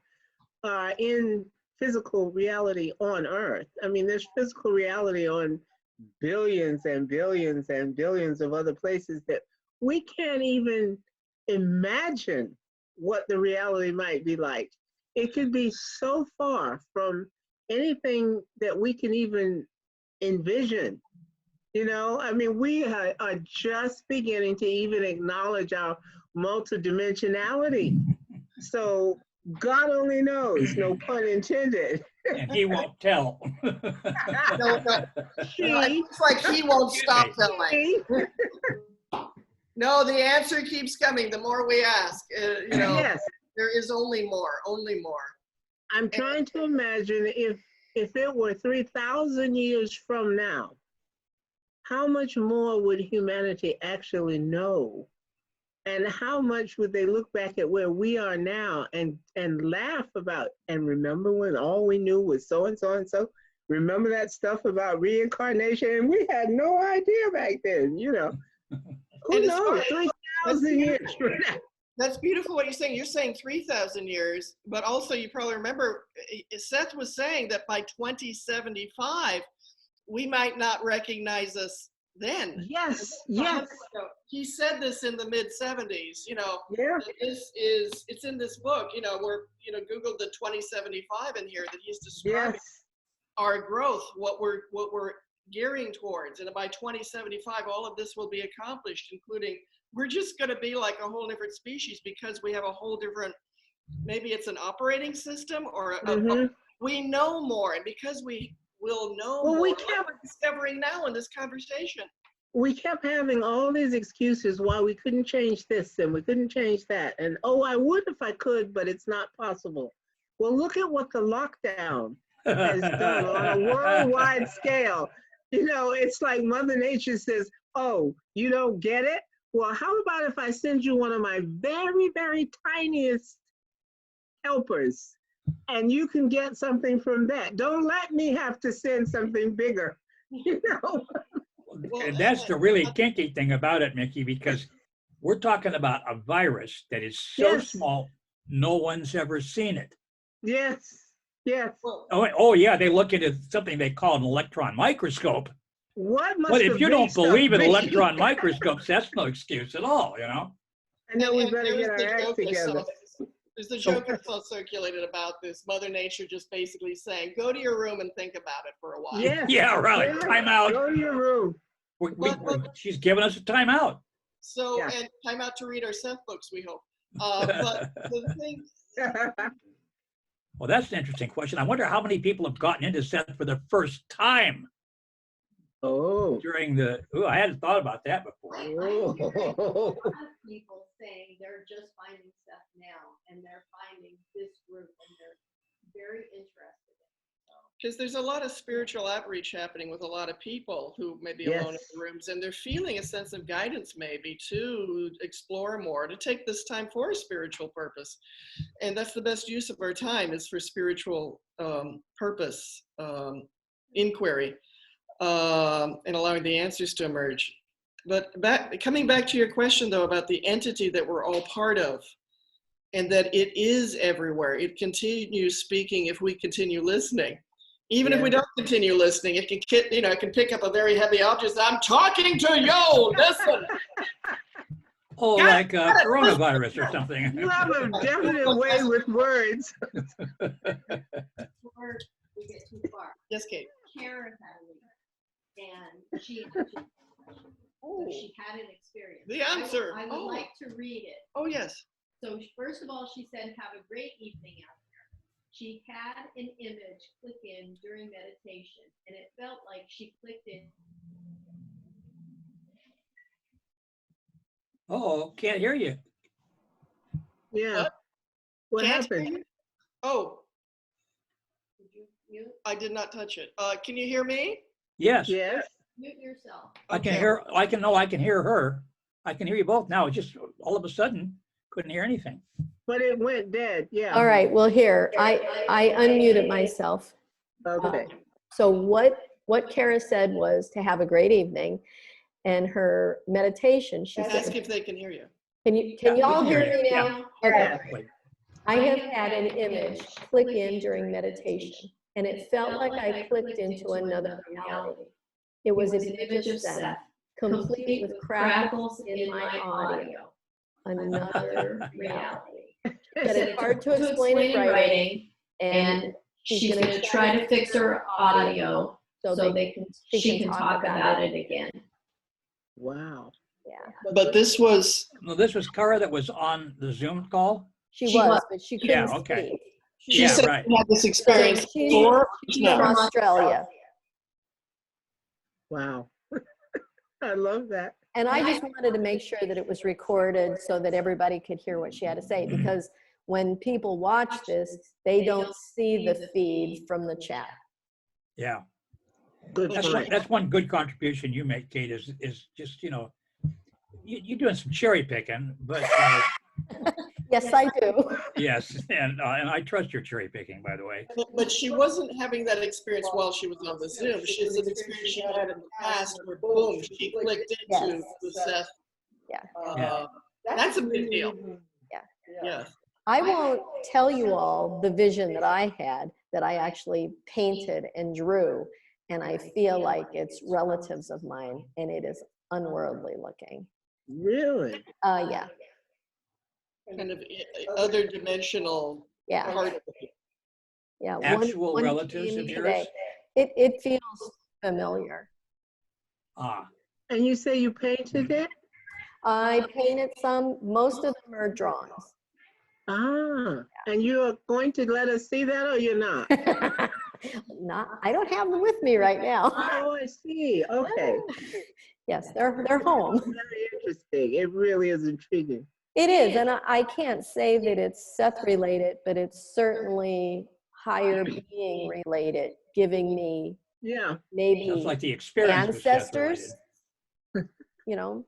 are in physical reality on Earth. I mean, there's physical reality on billions and billions and billions of other places that we can't even imagine what the reality might be like. It could be so far from anything that we can even envision. I mean, we are just beginning to even acknowledge our multidimensionality. So God only knows, no pun intended. And he won't tell. It's like he won't stop telling. No, the answer keeps coming. The more we ask, you know, Yes, there is only more, only more. I'm trying to imagine if it were 3,000 years from now, how much more would humanity actually know? And how much would they look back at where we are now and laugh about, and remember when all we knew was so and so and so? Remember that stuff about reincarnation? And we had no idea back then, you know. Who And it's knows? funny, 3,000 years from now. That's beautiful what you're saying. You're saying 3,000 years, but also you probably remember Seth was saying that by 2075, we might not recognize us then. Yes, yes. He said this in the mid 70s, you know, Yeah. it's in this book, you know, where, you know, Googled the 2075 in here that he's describing Yes. our growth, what we're gearing towards. And by 2075, all of this will be accomplished, including we're just going to be like a whole different species because we have a whole different, maybe it's an operating system or we know more. And because we will know more, we what we're discovering now in this conversation. We kept having all these excuses why we couldn't change this and we couldn't change that. And, oh, I would if I could, but it's not possible. Well, look at what the lockdown has done on a worldwide scale. You know, it's like Mother Nature says, oh, you don't get it? Well, how about if I send you one of my very, very tiniest helpers and you can get something from that? Don't let me have to send something bigger, you know? And that's the really kinky thing about it, Mickey, because we're talking about a virus that is so small, no one's ever seen it. Yes, yes. Oh yeah, they look into something they call an electron microscope. What must But if the you don't big stuff believe in be? electron microscopes, that's no excuse at all, you know? I know we better there's get the our act joke I together. saw- There's the joke I saw circulated about this. Mother Nature just basically saying, go to your room and think about it for a while. Yes. Yeah, right. Yeah. Time out. Go to your room. She's giving us a timeout. So, Yeah. and time out to read our Seth books, we hope. But the thing, Well, that's an interesting question. I wonder how many people have gotten into Seth for the first time Oh. during the, I hadn't thought about that before. I hear a lot of people saying they're just finding stuff now and they're finding this group and they're very interested in it. because there's a lot of spiritual outreach happening with a lot of people who may be alone in the rooms, and they're feeling a sense of guidance maybe to explore more, to take this time for a spiritual purpose. And that's the best use of our time, is for spiritual purpose, inquiry, and allowing the answers to emerge. But coming back to your question though about the entity that we're all part of, and that it is everywhere, it continues speaking if we continue listening. Even if we don't continue listening, it can, you know, it can pick up a very heavy object. I'm talking to you. Listen. Oh, like coronavirus or something. You have a definite way with words. Before we get too far, Yes, Kate. Karen had a lead, and she answered the question. So she had an experience. The answer. I would like to read it. Oh, yes. So first of all, she said, have a great evening out there. She had an image click in during meditation, and it felt like she clicked in. Oh, can't hear you. Yeah. What Can't happened? hear you? Oh, Did you mute? I did not touch it. Can you hear me? Yes. Yes. Mute yourself. I can Okay. hear, I can hear her. I can hear you both now. It just all of a sudden couldn't hear anything. But it went dead. Yeah. All right, well, here, I unmuted myself. Okay. So what Kara said was to have a great evening, and her meditation, she Ask said, if they can hear you. can y'all we can hear hear you. me now? Yeah. Okay. I have had an image click in during meditation, and it felt like I clicked into another reality. It was an image of Seth, complete with crackles in my audio. Another reality. But it's hard to explain in writing, and she's going to try to fix her audio so she can talk about it again. Wow. Yeah, But this was, No, this was Cara that was on the Zoom call. she was, but she couldn't Yeah, okay. speak. she Yeah, said right. she had this experience She's before. from Australia. Wow. I love that. And I just wanted to make sure that it was recorded so that everybody could hear what she had to say, because when people watch this, they don't see the feed from the chat. Yeah. Good point. That's one good contribution you make, Kate, is just, you know, you're doing some cherry picking, but Yes, I do. yes, and I trust your cherry picking, by the way. But she wasn't having that experience while she was on the Zoom. It's an experience she had in the past where, boom, she clicked into the Seth. Yeah. That's a big deal. Yeah. Yeah. I won't tell you all the vision that I had, that I actually painted and drew, and I feel like it's relatives of mine, and it is unworldly looking. Really? Yeah. Kind of other dimensional Yeah. part of it. Yeah. Actual one relatives came of yours? today. It feels familiar. Ah, And you say you painted it? I painted some, most of them are drawings. Ah, and you're going to let us see that, or you're not? I don't have them with me right now. Oh, I see. Okay. Yes, they're home. Very interesting. It really is intriguing. It is, and I can't say that it's Seth related, but it's certainly higher being related, giving me Yeah. maybe sounds like the experience was Seth related. ancestors. You know,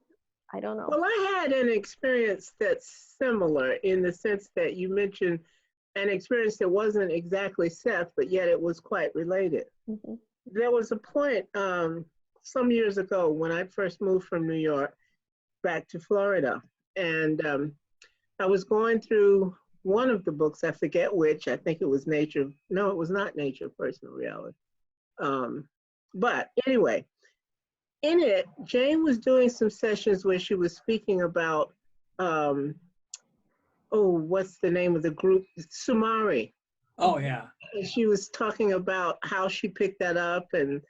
I don't know. Well, I had an experience that's similar in the sense that you mentioned an experience that wasn't exactly Seth, but yet it was quite related. Mm-hmm. There was a point some years ago when I first moved from New York back to Florida, and I was going through one of the books, I forget which, I think it was Nature. No, it was not Nature, Personal Reality. But anyway, in it, Jane was doing some sessions where she was speaking about, what's the name of the group? Sumari. Oh, yeah. And she was talking about how she picked that up and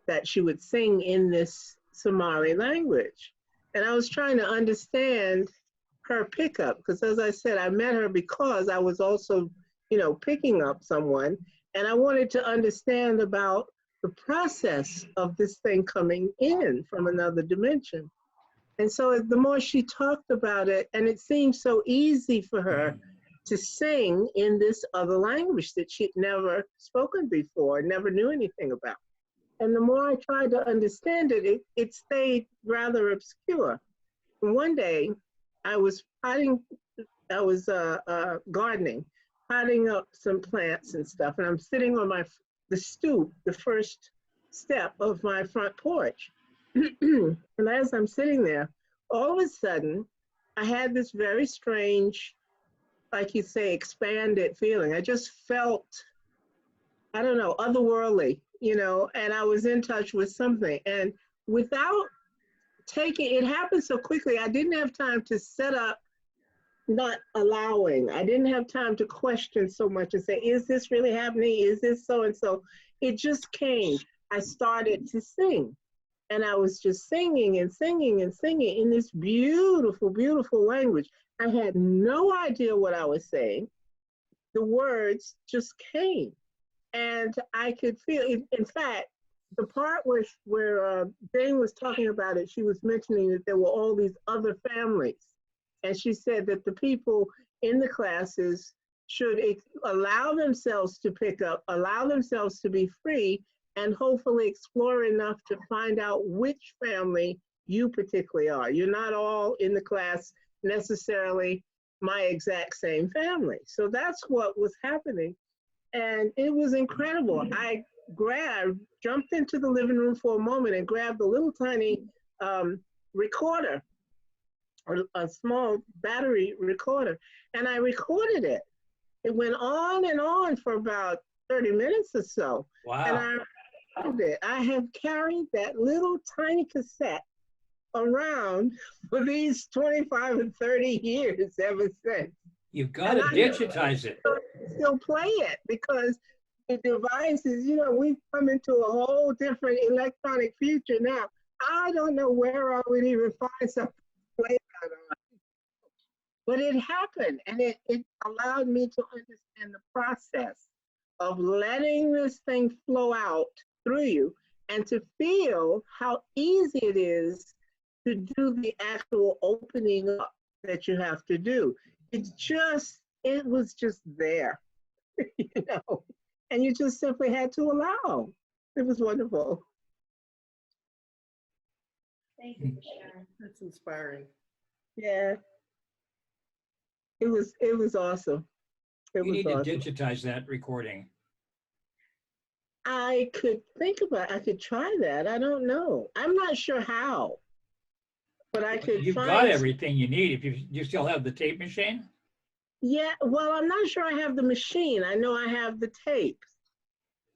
that she would sing in this Sumari language. And I was trying to understand her pickup, because as I said, I met her because I was also, picking up someone, and I wanted to understand about the process of this thing coming in from another dimension. And so the more she talked about it, and it seemed so easy for her to sing in this other language that she'd never spoken before, never knew anything about. And the more I tried to understand it, it stayed rather obscure. And one day, I was gardening, potting up some plants and stuff, and I'm sitting on the stoop, the first step of my front porch. And as I'm sitting there, all of a sudden, I had this very strange, like you say, expanded feeling. I just felt, I don't know, otherworldly, and I was in touch with something. And without it happened so quickly, I didn't have time to set up, not allowing. I didn't have time to question so much and say, is this really happening? Is this so and so? It just came. I started to sing. And I was just singing and singing and singing in this beautiful, beautiful language. I had no idea what I was saying. The words just came. And I could feel it. In fact, the part where Jane was talking about it, she was mentioning that there were all these other families. And she said that the people in the classes should allow themselves to pick up, allow themselves to be free, and hopefully explore enough to find out which family you particularly are. You're not all in the class necessarily my exact same family. So that's what was happening. And it was incredible. I jumped into the living room for a moment and grabbed a little tiny recorder, or a small battery recorder, and I recorded it. It went on and on for about 30 minutes or so. Wow. And I have carried that little tiny cassette around for these 25 and 30 years ever since. You've got to digitize it. Still play it, because the devices, we've come into a whole different electronic future now. I don't know where I would even find something to play that on. But it happened, and it allowed me to understand the process of letting this thing flow out through you and to feel how easy it is to do the actual opening up that you have to do. It was just there, you know, and you just simply had to allow. It was wonderful. Thank you for sharing. That's inspiring. Yeah, it was awesome. It You was need to awesome. digitize that recording. I could think about, I could try that. I don't know. I'm not sure how, but I could You've got find. everything you need. If you still have the tape machine. Yeah, well, I'm not sure I have the machine. I know I have the tapes.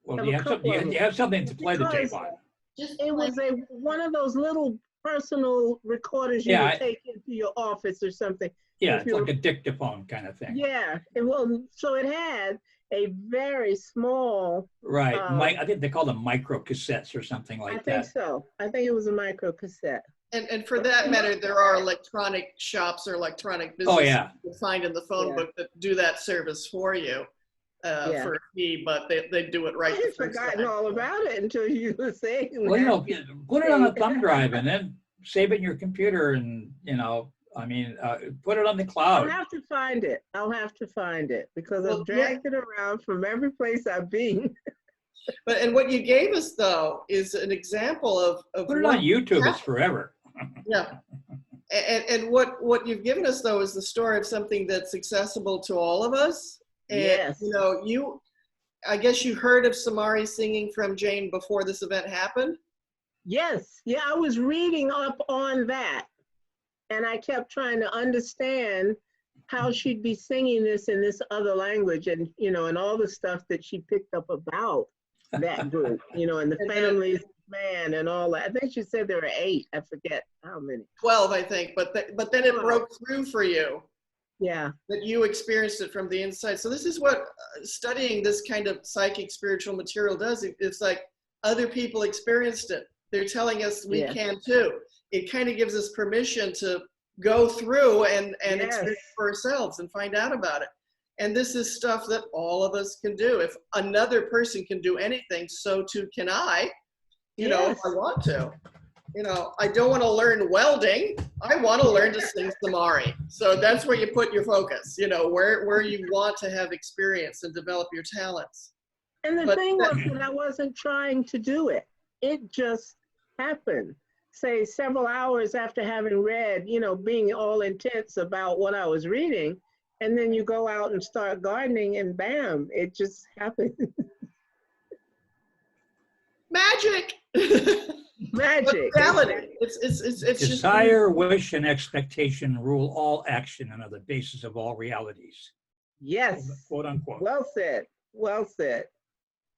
Well, I do have you a have couple of you them. have something to play the tape Because on? Just it was one of those little personal recorders you Yeah, would take into your office or something. Yeah, If it's you're- like a dictaphone kind of thing. Yeah, so it had a very small. Right. I think they call them micro cassettes or something like I that. think so. I think it was a micro cassette. And for that matter, there are electronic shops or electronic businesses yeah. you can find in the phone book that do that service for you for a fee, but they do it right I the had first forgotten time. all about it until you were saying Well, you know, that. put it on a thumb drive and then save it in your computer, and put it on the I'll cloud. have to find it. I'll have to find it because Well, I've dragged it around from every place I've been. And what you gave us though is an example of Put it on YouTube. It's forever. Yeah. And what you've given us though is the story of something that's accessible to all of us. And Yes. you know, I guess you heard of Samari singing from Jane before this event happened? Yes. Yeah, I was reading up on that. And I kept trying to understand how she'd be singing this in this other language, and and all the stuff that she picked up about that group, and the families, man, and all that. I think she said there were 8. I forget how many. 12, I think. But then it broke through for you. Yeah. That you experienced it from the inside. So this is what studying this kind of psychic spiritual material does. It's like other people experienced it. They're telling us we can too. It kind of gives us permission to go through and experience for ourselves and find out about it. And this is stuff that all of us can do. If another person can do anything, so too can I, if I want to. I don't want to learn welding. I want to learn to sing Samari. So that's where you put your focus, where you want to have experience and develop your talents. And the thing was that I wasn't trying to do it. It just happened. Say several hours after having read, being all intense about what I was reading, and then you go out and start gardening and bam, it just happened. Magic. Magic. Reality. It's desire, wish, and expectation rule all action and are the basis of all realities. Yes. Quote unquote. Well said. Well said.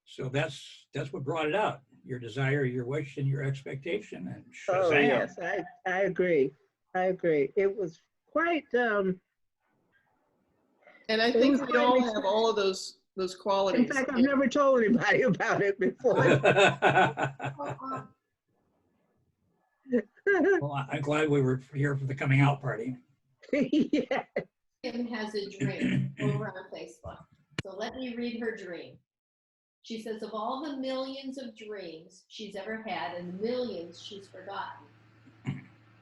So that's what brought it out. Your desire, your wish, and your expectation. And Shazam. Oh yes, I agree. I agree. It was quite. And I think we all have all of those qualities. In fact, I've never told anybody about it before. Well, I'm glad we were here for the coming out party. Yeah. Kim has a dream over on Facebook. So let me read her dream. She says, of all the millions of dreams she's ever had and the millions she's forgotten,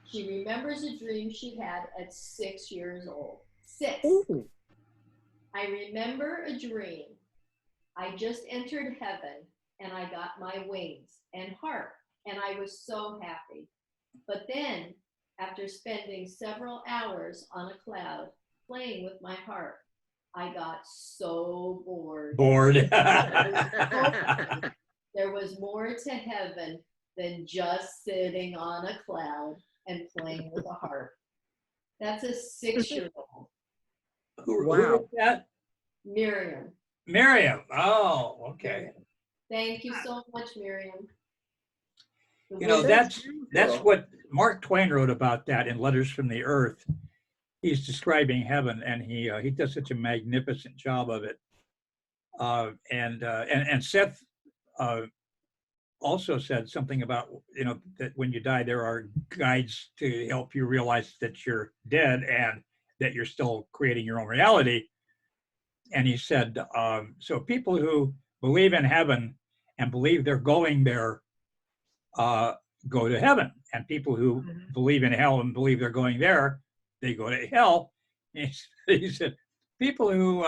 she remembers a dream she had at 6 years old. 6. Ooh. I remember a dream. I just entered heaven and I got my wings and heart, and I was so happy. But then, after spending several hours on a cloud playing with my heart, I got so bored. There was more to heaven than just sitting on a cloud and playing with a harp. That's a 6-year-old. Who wrote that? Miriam. Miriam. Oh, okay. Thank you so much, Miriam. That's what Mark Twain wrote about that in Letters from the Earth. He's describing heaven, and he does such a magnificent job of it. And Seth also said something about that when you die, there are guides to help you realize that you're dead and that you're still creating your own reality. And he said, so people who believe in heaven and believe they're going there go to heaven, and people who believe in hell and believe they're going there, they go to hell. He said, people who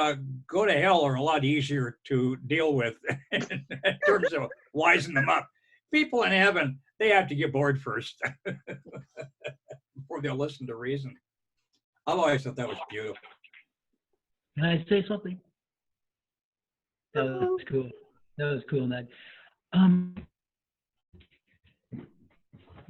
go to hell are a lot easier to deal with in terms of wising them up. People in heaven, they have to get bored first before they'll listen to reason. I've always thought that was beautiful. Can I say something? That was cool. That was cool, Ned.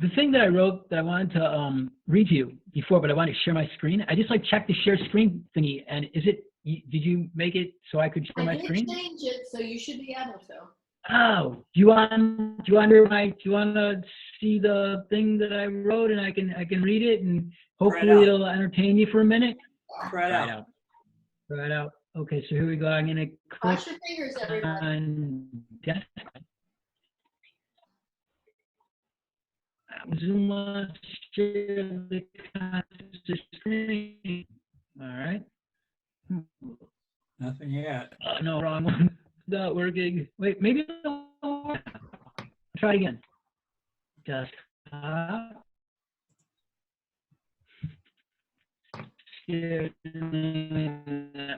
The thing that I wrote that I wanted to read to you before, but I wanted to share my screen. I just like checked the share screen thingy, and did you make it so I could share my screen? I did change it, so you should be able to. Oh, do you want to see the thing that I wrote, and I can read it, and hopefully it'll entertain you for a minute. Try it out. Try it out. Okay, so here we go. I'm gonna click Cross your fingers, everybody. on desktop. Zoom up, share the screen. All right. Nothing yet. No, wrong one. Not working. Wait, maybe it'll work. Try it again. Desktop.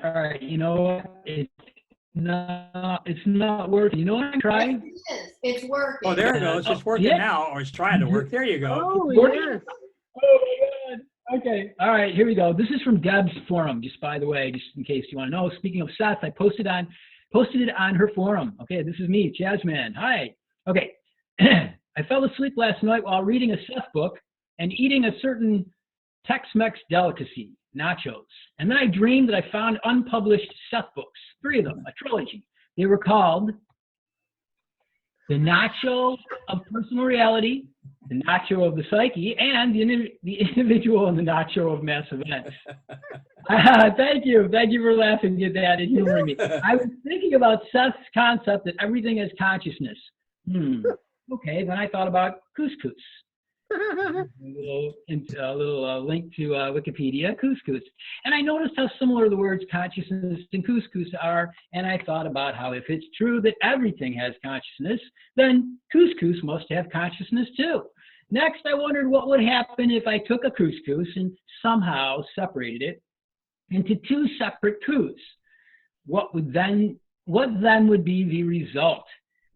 All right. You know what? It's not working. You know what I'm trying? Yes, it is. It's working. Oh, there it goes. It's working now, or it's trying to work. There you go. Oh, yes. Oh my God. Okay. All right. Here we go. This is from Deb's forum. Just by the way, just in case you want to know. Speaking of Seth, I posted it on her forum. Okay. This is me, Jazzman. Hi. Okay. I fell asleep last night while reading a Seth book and eating a certain Tex-Mex delicacy, nachos. And then I dreamed that I found unpublished Seth books, 3 of them, a trilogy. They were called The Nacho of Personal Reality, The Nacho of the Psyche, and The Individual and the Nacho of Mass Events. Thank you. Thank you for laughing at that and humoring me. I was thinking about Seth's concept that everything has consciousness. Okay, then I thought about couscous. A little link to Wikipedia, couscous. And I noticed how similar the words consciousness and couscous are, and I thought about how if it's true that everything has consciousness, then couscous must have consciousness too. Next, I wondered what would happen if I took a couscous and somehow separated it into 2 separate coups. What then would be the result?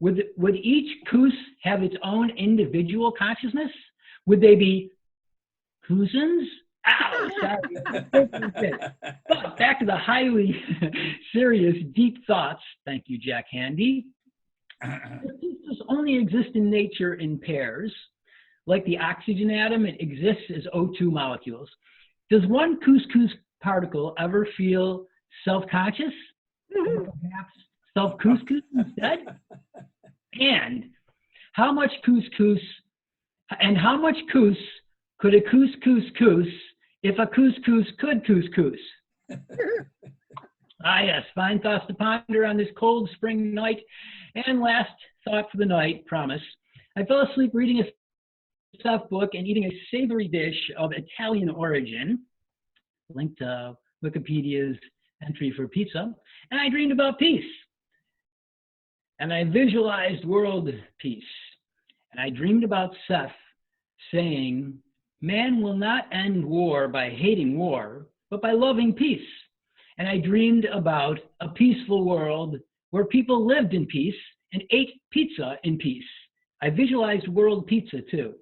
Would each cous have its own individual consciousness? Would they be cousins? Ow, sorry. But back to the highly serious, deep thoughts. Thank you, Jack Handy. Couscous only exist in nature in pairs. Like the oxygen atom, it exists as O2 molecules. Does one couscous particle ever feel self-conscious? Or perhaps self-couscous instead? And how much couscous could a couscous if a couscous could couscous? Yes, fine thoughts to ponder on this cold spring night. And last thought for the night, promise. I fell asleep reading a Seth book and eating a savory dish of Italian origin, linked to Wikipedia's entry for pizza, and I dreamed about peace. And I visualized world peace. And I dreamed about Seth saying, man will not end war by hating war, but by loving peace. And I dreamed about a peaceful world where people lived in peace and ate pizza in peace. I visualized world pizza too.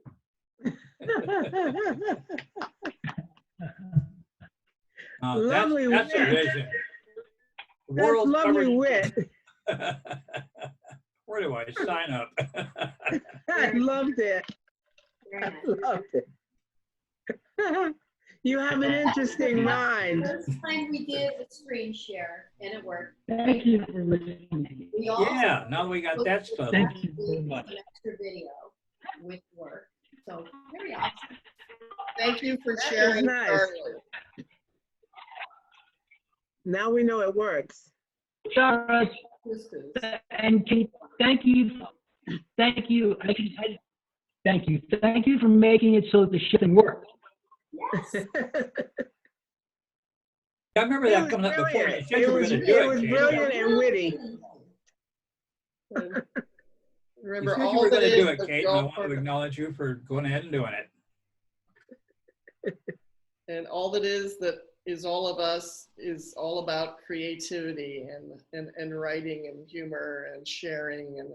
Lovely that's a wit. vision. That's World lovely covered- wit. Where do I sign up? I loved it. I loved it. You have an interesting mind. First time we did a screen share, and it worked. Thank you for listening. We also Yeah, now we got that stuff. Thank you very much. an extra video with work. So very awesome. Thank you for That sharing. is nice. earlier. Now we know it works. Sarah, Couscous. and Kate, thank you. Thank you for making it so that the shipping worked. Yes. I remember that coming up before. You said you were going to do It it. was Jane. brilliant and witty. Remember, You said you all were that going to do is it, the Kate, and I all want to part of- acknowledge you for going ahead and doing it. and all that is all of us is all about creativity and writing and humor and sharing and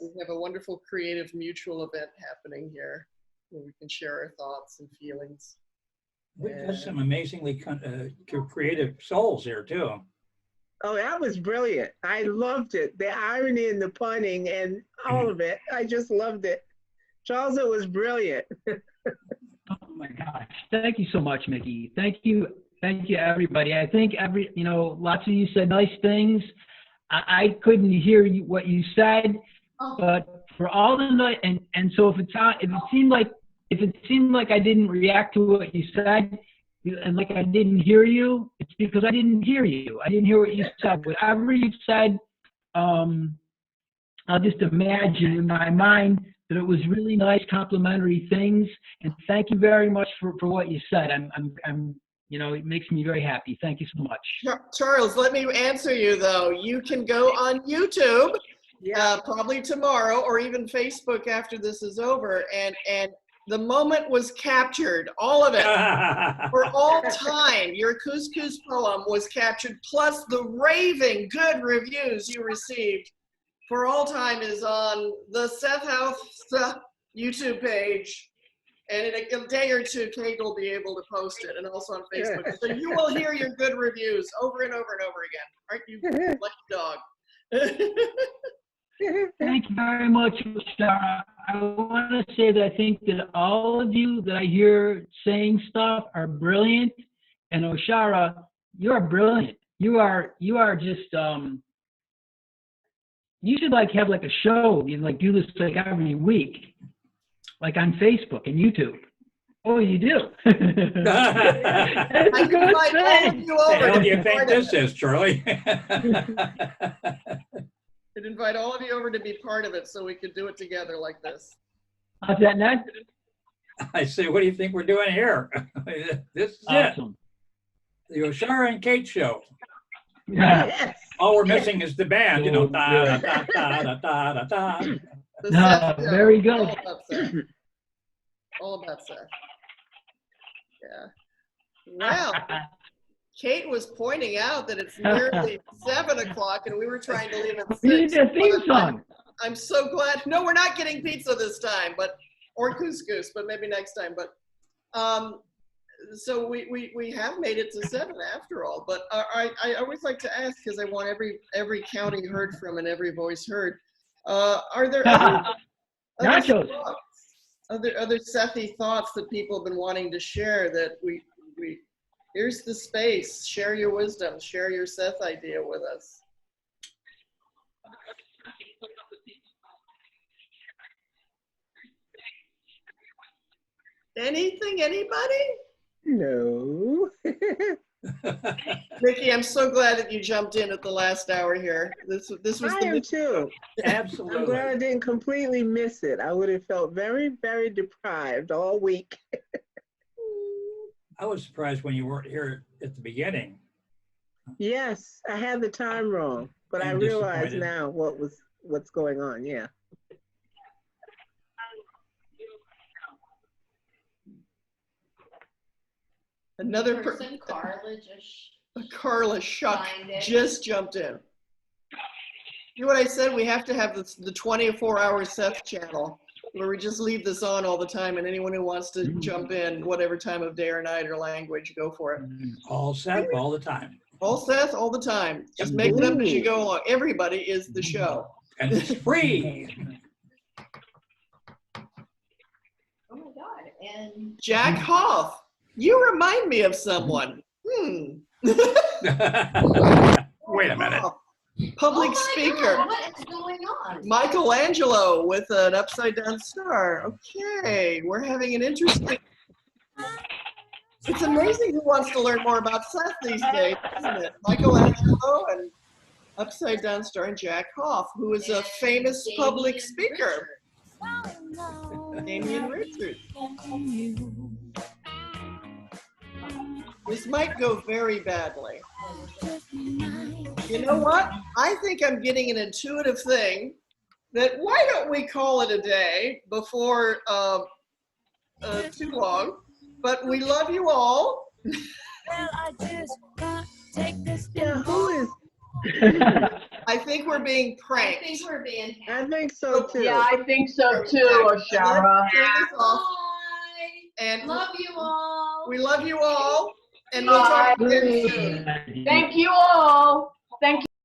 we have a wonderful creative mutual event happening here where we can share our thoughts and feelings. We've got some amazingly creative souls here too. Oh, that was brilliant. I loved it. The irony and the punning and all of it. I just loved it. Charles, it was brilliant. Oh my gosh. Thank you so much, Mickey. Thank you. Thank you, everybody. I think lots of you said nice things. I couldn't hear what you said, but for all the night, and so if it seemed like I didn't react to what you said, and like I didn't hear you, it's because I didn't hear you. I didn't hear what you said. Whatever you said, I'll just imagine in my mind that it was really nice, complimentary things. And thank you very much for what you said. It makes me very happy. Thank you so much. Charles, let me answer you though. You can go on YouTube, probably tomorrow, or even Facebook after this is over, and the moment was captured, all of it, for all time. Your couscous poem was captured, plus the raving good reviews you received for all time is on the Seth House YouTube page. And in a day or two, Kate will be able to post it, and also on Facebook. So you will hear your good reviews over and over and over again. Aren't you lucky dog? Thank you very much, Sarah. I want to say that I think that all of you that I hear saying stuff are brilliant. And Oshara, you are brilliant. You are just, you should have a show, do this every week, on Facebook and YouTube. Oh, you do. I can invite all of you over. What the hell do you think this is, Charlie? I'd invite all of you over to be part of it so we could do it together like this. How's that, Ned? I say, what do you think we're doing here? This is awesome. The Oshara and Kate show. Yes. All we're missing is the band, Oh, da, da, da, da, da, da, da. No, very good. All about Seth. All about Seth. Yeah. Well, Kate was pointing out that it's nearly 7 o'clock and we were trying to leave at 6. We need a theme song. I'm so glad. No, we're not getting pizza this time, or couscous, but maybe next time. But so we have made it to 7 after all. But I always like to ask, because I want every county heard from and every voice heard. Are there other Sethy thoughts that people have been wanting to share that we here's the space. Share your wisdom. Share your Seth idea with us. Anything? Anybody? No. Ricky, I'm so glad that you jumped in at the last hour here. This was I am too. Absolutely. I'm glad I didn't completely miss it. I would have felt very, very deprived all week. I was surprised when you weren't here at the beginning. Yes, I had the time wrong, but I realize now what's going on. Yeah. another person, Carla Shuck just jumped in. You know what I said? We have to have the 24-hour Seth channel where we just leave this on all the time, and anyone who wants to jump in, whatever time of day or night or language, go for it. All Seth, all the time. All Seth, all the time. Just make it up as you go along. Everybody is the show. And it's free. Oh my God. And Jack Hoff, you remind me of someone. Wait a minute. Public speaker. God, what is going on? Michelangelo with an upside down star. Okay, we're having an interesting. It's amazing who wants to learn more about Seth these days, isn't it? Michelangelo and upside down star and Jack Hoff, who is a famous public speaker. Damien Richards. This might go very badly. You know what? I think I'm getting an intuitive thing that why don't we call it a day before too long? But we love you all. Yeah, who is? I think we're being pranked. I think we're being I think so too. Yeah, I think so too, Oshara. And love you all. we love you all. And we'll talk again soon. Thank you all. Thank you.